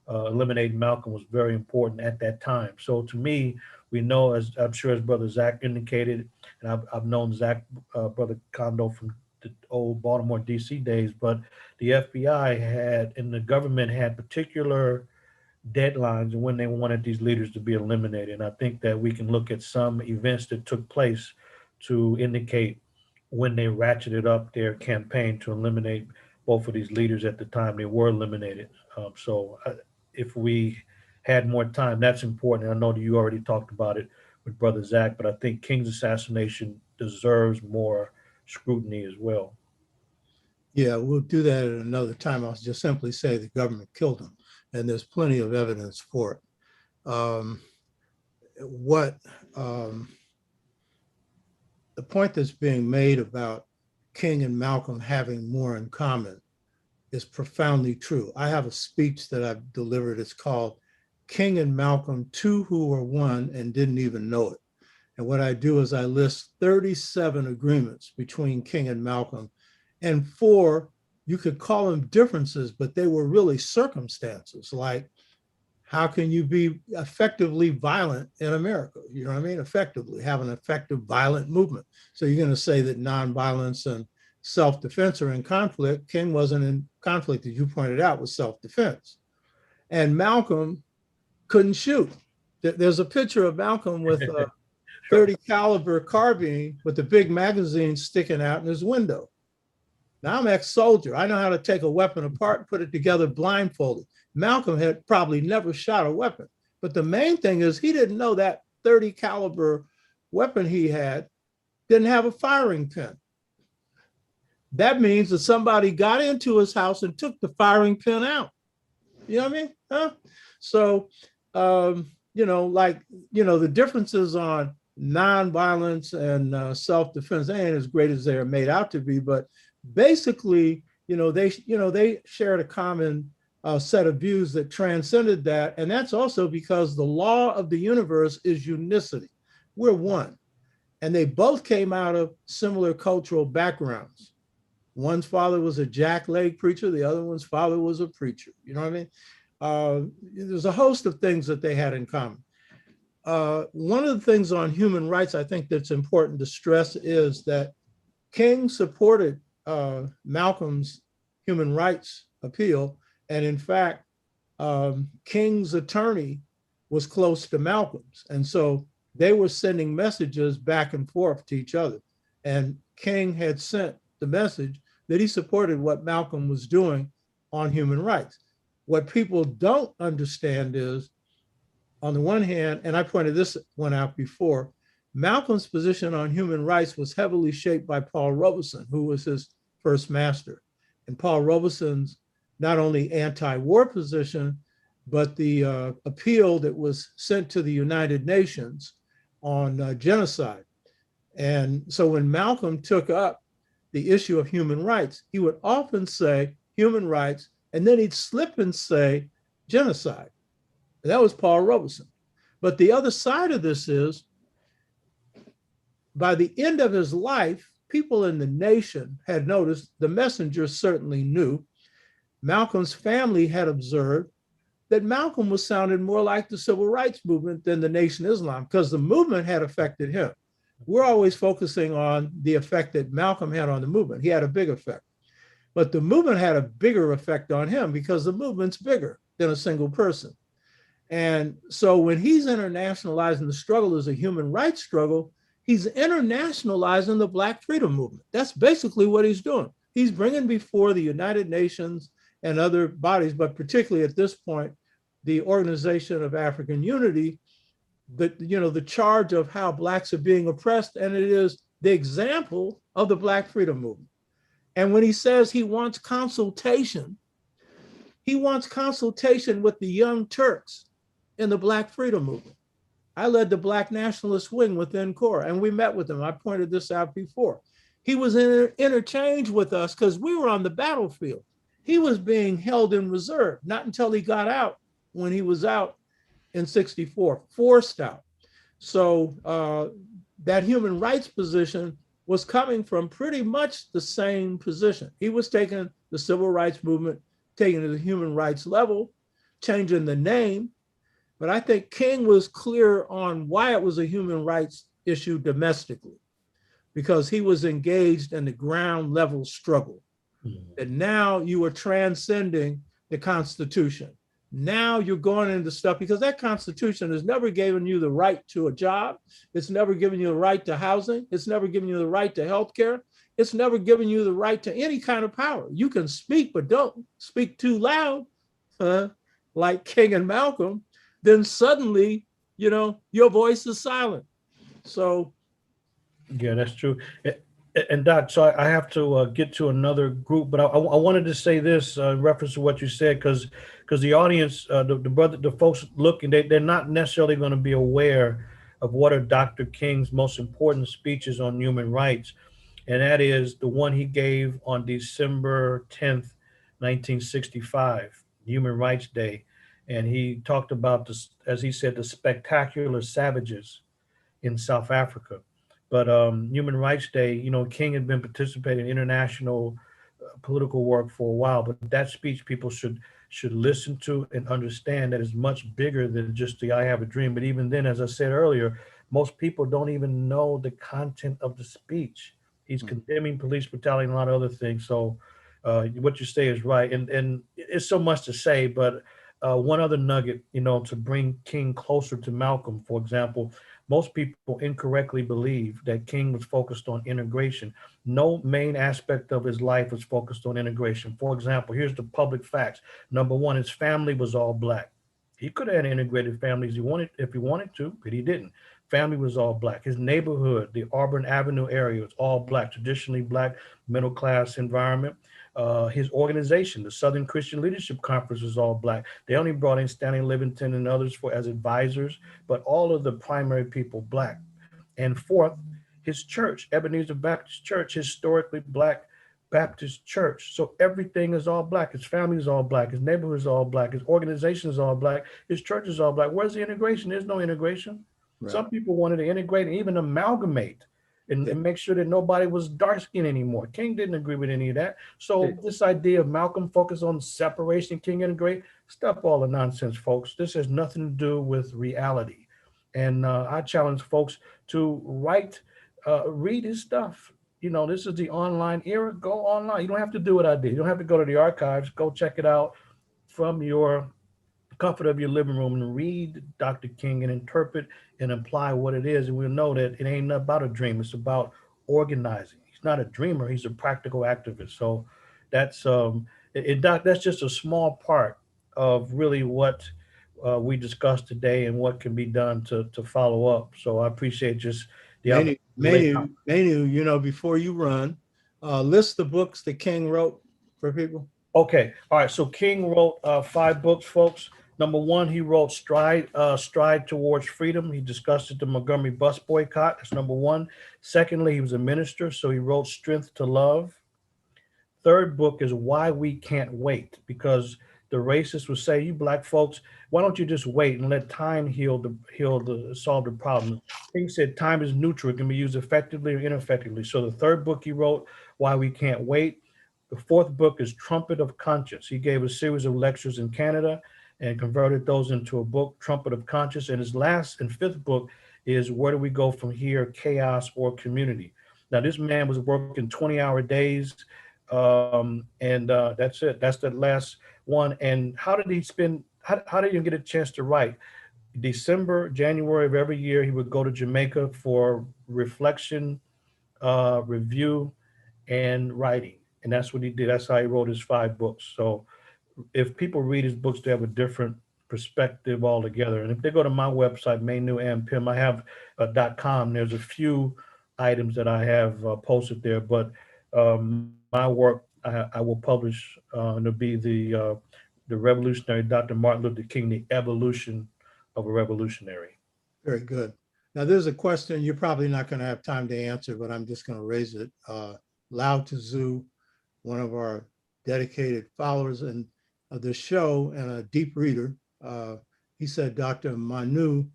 eliminating Malcolm was very important at that time. So to me, we know, as I'm sure as Brother Zach indicated, and I've known Zach, Brother Kondo, from the old Baltimore, D.C. days, but the FBI had, and the government had particular deadlines and when they wanted these leaders to be eliminated. And I think that we can look at some events that took place to indicate when they ratcheted up their campaign to eliminate both of these leaders at the time they were eliminated. If we had more time, that's important. I know that you already talked about it with Brother Zach, but I think King's assassination deserves more scrutiny as well. Yeah, we'll do that at another time. I'll just simply say the government killed him, and there's plenty of evidence for it. What the point that's being made about King and Malcolm having more in common is profoundly true. I have a speech that I've delivered. It's called King and Malcolm, Two Who Were One and Didn't Even Know It. And what I do is I list 37 agreements between King and Malcolm, and 4, you could call them differences, but they were really circumstances, like how can you be effectively violent in America? You know what I mean? Effectively, have an effective violent movement. So you're going to say that nonviolence and self-defense are in conflict. King wasn't in conflict, as you pointed out, with self-defense. And Malcolm couldn't shoot. There's a picture of Malcolm with a 30 caliber carbine with the big magazine sticking out in his window. Now I'm ex-soldier. I know how to take a weapon apart and put it together blindfolded. Malcolm had probably never shot a weapon. But the main thing is he didn't know that 30 caliber weapon he had didn't have a firing pin. That means that somebody got into his house and took the firing pin out. You know what I mean? Huh? So like, the differences on nonviolence and self-defense ain't as great as they're made out to be, but basically, they shared a common set of views that transcended that. And that's also because the law of the universe is unicity. We're one. And they both came out of similar cultural backgrounds. One's father was a jackleg preacher, the other one's father was a preacher. You know what I mean? There's a host of things that they had in common. One of the things on human rights I think that's important to stress is that King supported Malcolm's human rights appeal. And in fact, King's attorney was close to Malcolm's. And so they were sending messages back and forth to each other. And King had sent the message that he supported what Malcolm was doing on human rights. What people don't understand is, on the one hand, and I pointed this one out before, Malcolm's position on human rights was heavily shaped by Paul Robeson, who was his first master. And Paul Robeson's not only anti-war position, but the appeal that was sent to the United Nations on genocide. And so when Malcolm took up the issue of human rights, he would often say human rights, and then he'd slip and say genocide. And that was Paul Robeson. But the other side of this is, by the end of his life, people in the nation had noticed, the messenger certainly knew, Malcolm's family had observed that Malcolm was sounding more like the civil rights movement than the Nation of Islam, because the movement had affected him. We're always focusing on the effect that Malcolm had on the movement. He had a big effect. But the movement had a bigger effect on him because the movement's bigger than a single person. And so when he's internationalizing the struggle as a human rights struggle, he's internationalizing the Black freedom movement. That's basically what he's doing. He's bringing before the United Nations and other bodies, but particularly at this point, the Organization of African Unity, the charge of how Blacks are being oppressed, and it is the example of the Black freedom movement. And when he says he wants consultation with the Young Turks in the Black freedom movement. I led the Black nationalist wing within C.O.R.E, and we met with him. I pointed this out before. He was in interchange with us because we were on the battlefield. He was being held in reserve, not until he got out, when he was out in 64, forced out. So that human rights position was coming from pretty much the same position. He was taking the civil rights movement, taking it to the human rights level, changing the name. But I think King was clear on why it was a human rights issue domestically, because he was engaged in the ground level struggle. And now you are transcending the Constitution. Now you're going into stuff, because that Constitution has never given you the right to a job. It's never given you the right to housing. It's never given you the right to healthcare. It's never given you the right to any kind of power. You can speak, but don't speak too loud, like King and Malcolm. Then suddenly, your voice is silent. So. Yeah, that's true. And Doc, so I have to get to another group, but I wanted to say this in reference to what you said, because the audience, the folks looking, they're not necessarily going to be aware of what are Dr. King's most important speeches on human rights, and that is the one he gave on December 10th, 1965, Human Rights Day, and he talked about this, as he said, the spectacular savages in South Africa. But Human Rights Day, King had been participating in international political work for a while, but that speech people should listen to and understand that is much bigger than just the "I have a dream." But even then, as I said earlier, most people don't even know the content of the speech. He's condemning police brutality and a lot of other things. So what you say is right, and it's so much to say, but one other nugget, to bring King closer to Malcolm, for example. Most people incorrectly believe that King was focused on integration. No main aspect of his life was focused on integration. For example, here's the public facts. Number one, his family was all Black. He could have had integrated families if he wanted to, but he didn't. Family was all Black. His neighborhood, the Auburn Avenue area, was all Black, traditionally Black, middle class environment. His organization, the Southern Christian Leadership Conference, was all black. They only brought in Stanley Livingston and others for as advisors, but all of the primary people black. And fourth, his church, Ebenezer Baptist Church, historically black Baptist church. So everything is all black. His family is all black. His neighborhood is all black. His organization is all black. His church is all black. Where's the integration? There's no integration. Right. Some people wanted to integrate and even amalgamate and make sure that nobody was dark skinned anymore. King didn't agree with any of that. So this idea of Malcolm focus on separation, King integrate, stop all the nonsense, folks. This has nothing to do with reality. And I challenge folks to read his stuff. This is the online era. Go online. You don't have to do what I did. You don't have to go to the archives. Go check it out from your comfort of your living room and read Dr. King and interpret and apply what it is. And we'll know that it ain't about a dream. It's about organizing. He's not a dreamer. He's a practical activist. So that's that's just a small part of really what we discussed today and what can be done to follow up. So I appreciate just the Manu, before you run, list the books that King wrote for people. Okay. All right. So King wrote 5 books, folks. Number 1, he wrote Stride Towards Freedom. He discussed it, the Montgomery Bus Boycott. That's number 1. Secondly, he was a minister, so he wrote Strength to Love. Third book is Why We Can't Wait, because the racists would say, you black folks, why don't you just wait and let time solve the problem? King said time is neutral. It can be used effectively or ineffectively. So the third book he wrote, Why We Can't Wait. The fourth book is Trumpet of Conscience. He gave a series of lectures in Canada and converted those into a book, Trumpet of Conscience. And his last and fifth book is Where Do We Go From Here, Chaos or Community? Now, this man was working 20-hour days, and that's it. That's the last one. And how did he get a chance to write? December, January of every year, he would go to Jamaica for reflection, review, and writing. And that's what he did. That's how he wrote his 5 books. So if people read his books, they have a different perspective altogether. And if they go to my website, Manu Ampim, I have .com. There's a few items that I have posted there, but my work I will publish, and it'll be the revolutionary Dr. Martin Luther King, the evolution of a revolutionary. Very good. Now, there's a question you're probably not going to have time to answer, but I'm just going to raise it. Lao Tzu, one of our dedicated followers and of the show and a deep reader, he said, Dr. Manu,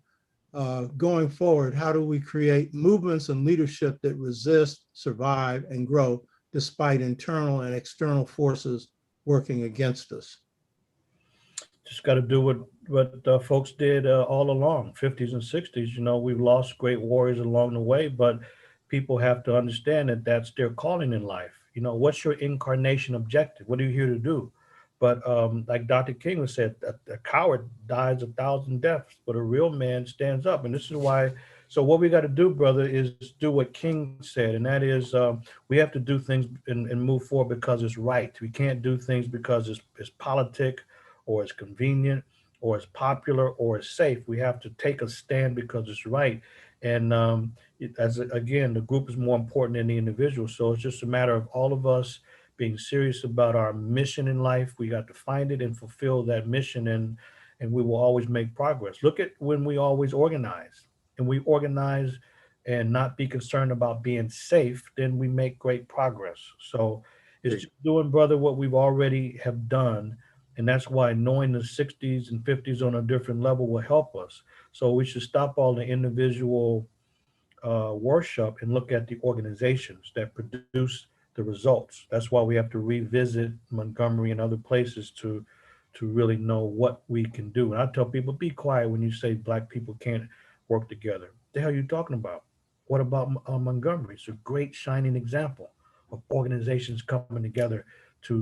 going forward, how do we create movements and leadership that resist, survive, and grow despite internal and external forces working against us? Just got to do what folks did all along, 50s and 60s. We've lost great warriors along the way, but people have to understand that that's their calling in life. What's your incarnation objective? What are you here to do? But like Dr. King said, a coward dies 1,000 deaths, but a real man stands up. And this is why. So what we got to do, brother, is do what King said, and that is we have to do things and move forward because it's right. We can't do things because it's politic or it's convenient or it's popular or it's safe. We have to take a stand because it's right. And again, the group is more important than the individual. So it's just a matter of all of us being serious about our mission in life. We got to find it and fulfill that mission, and we will always make progress. Look at when we always organize, and we organize and not be concerned about being safe, then we make great progress. So it's just doing, brother, what we've already have done. And that's why knowing the 60s and 50s on a different level will help us. So we should stop all the individual worship and look at the organizations that produce the results. That's why we have to revisit Montgomery and other places to really know what we can do. And I tell people, be quiet when you say black people can't work together. The hell are you talking about? What about Montgomery? It's a great shining example of organizations coming together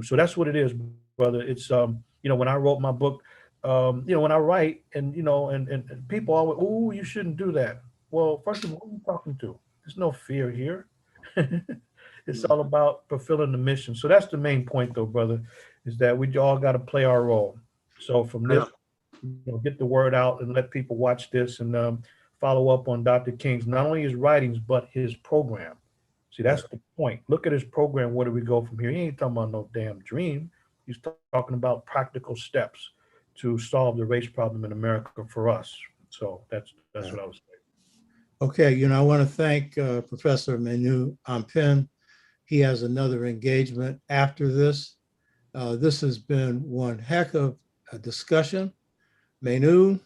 so that's what it is, brother. It's when I wrote my book, when I write and people always, oh, you shouldn't do that. Well, first of all, who are you talking to? There's no fear here. It's all about fulfilling the mission. So that's the main point, though, brother, is that we all got to play our role. So from this, get the word out and let people watch this and follow up on Dr. King's, not only his writings, but his program. See, that's the point. Look at his program. Where do we go from here? He ain't talking about no damn dream. He's talking about practical steps to solve the race problem in America for us. So that's what I was saying. Okay, I want to thank Professor Manu Ampim. He has another engagement after this. This has been one heck of a discussion. Manu,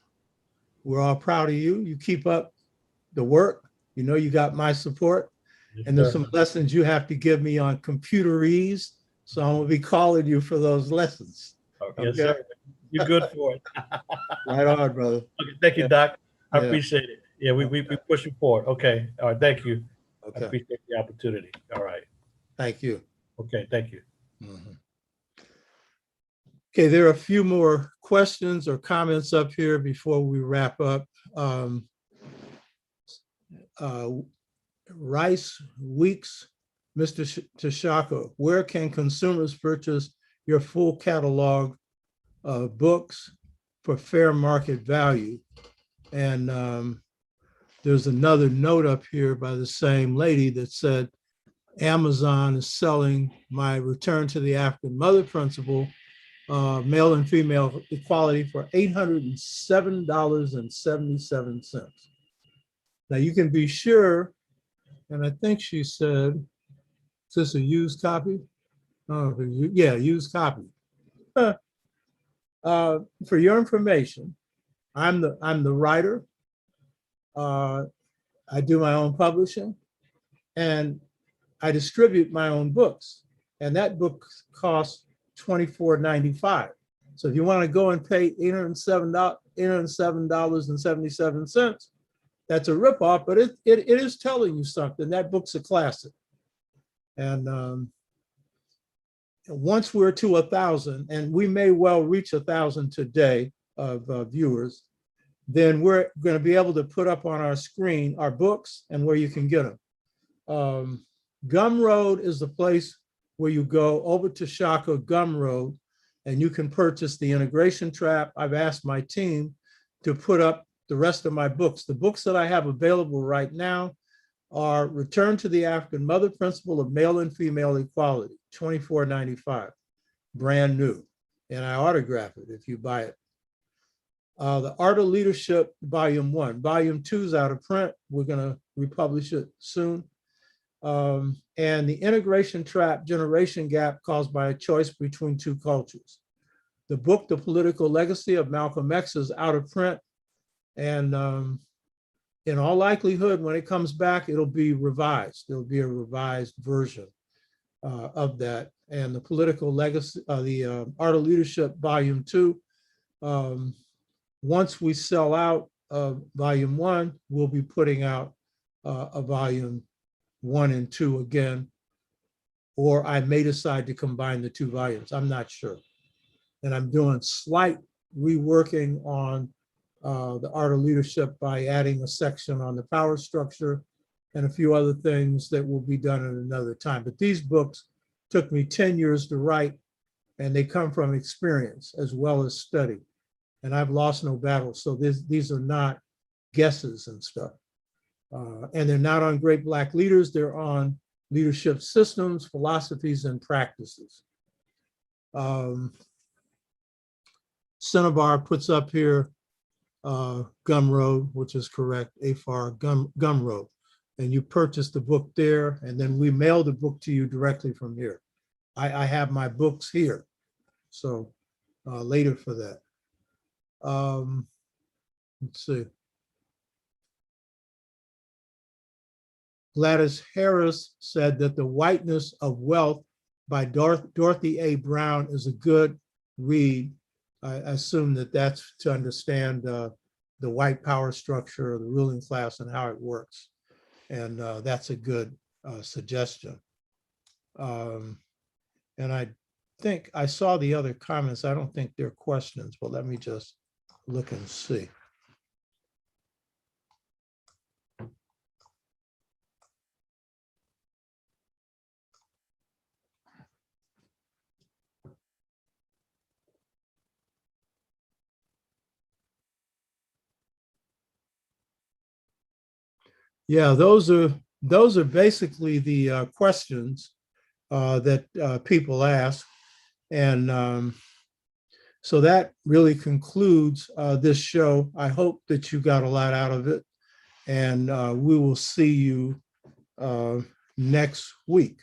we're all proud of you. You keep up the work. You got my support. Yes, And there's sir. some lessons you have to give me on computerese. So I'm going to be calling you for those lessons. Yes, Okay. sir. You're good for it. Right on, brother. Okay, thank you, Yeah. Doc. I Yeah. appreciate it. Yeah, we pushing forward. Okay. All right. Thank you. I Okay. appreciate the opportunity. All right. Thank you. Okay. Thank you. Mhm. Okay, there are a few more questions or comments up here before we wrap up. Uh, Rice Weeks, Mr. T'Shaka, where can consumers purchase your full catalog of books for fair market value? And there's another note up here by the same lady that said, Amazon is selling my Return to the African Mother Principle, male and female equality, for $807.77. Now you can be sure, and I think she said, is this a used copy? Oh, yeah, used copy. For your information, I'm the writer. I do my own publishing, and I distribute my own books. And that book costs $24.95. So if you want to go and pay $807.77, that's a ripoff, but it is telling you something. That book's a classic. And once we're to 1,000, and we may well reach 1,000 today of viewers, then we're going to be able to put up on our screen our books and where you can get them. Gumroad is the place where you go, Oba T'Shaka Gumroad, and you can purchase the Integration Trap. I've asked my team to put up the rest of my books. The books that I have available right now are Return to the African Mother Principle of Male and Female Equality, $24.95, brand new. And I autograph it if you buy it. The Art of Leadership, Volume 1. Volume 2 is out of print. We're going to republish it soon. And the Integration Trap, Generation Gap Caused by a Choice Between Two Cultures. The book, The Political Legacy of Malcolm X, is out of print. And in all likelihood, when it comes back, it'll be revised. There'll be a revised version of that. And the Political Legacy, the Art of Leadership, Volume 2. Once we sell out Volume 1, we'll be putting out a Volume 1 and 2 again, or I may decide to combine the two volumes. I'm not sure. And I'm doing slight reworking on the Art of Leadership by adding a section on the power structure and a few other things that will be done at another time. But these books took me 10 years to write, and they come from experience as well as study. And I've lost no battle. So these are not guesses and stuff. And they're not on great Black leaders. They're on leadership systems, philosophies, and practices. Cinnabar puts up here Gumroad, which is correct, AFAR Gumroad. And you purchase the book there, and then we mail the book to you directly from here. I have my books here, so later for that. Let's see. Gladys Harris said that The Whiteness of Wealth by Dorothy A. Brown is a good read. I assume that that's to understand the white power structure of the ruling class and how it works. And that's a good suggestion. And I think I saw the other comments. I don't think they're questions, but let me just look and see. Yeah, those are those are basically the questions that people ask. And so that really concludes this show. I hope that you got a lot out of it, and we will see you next week.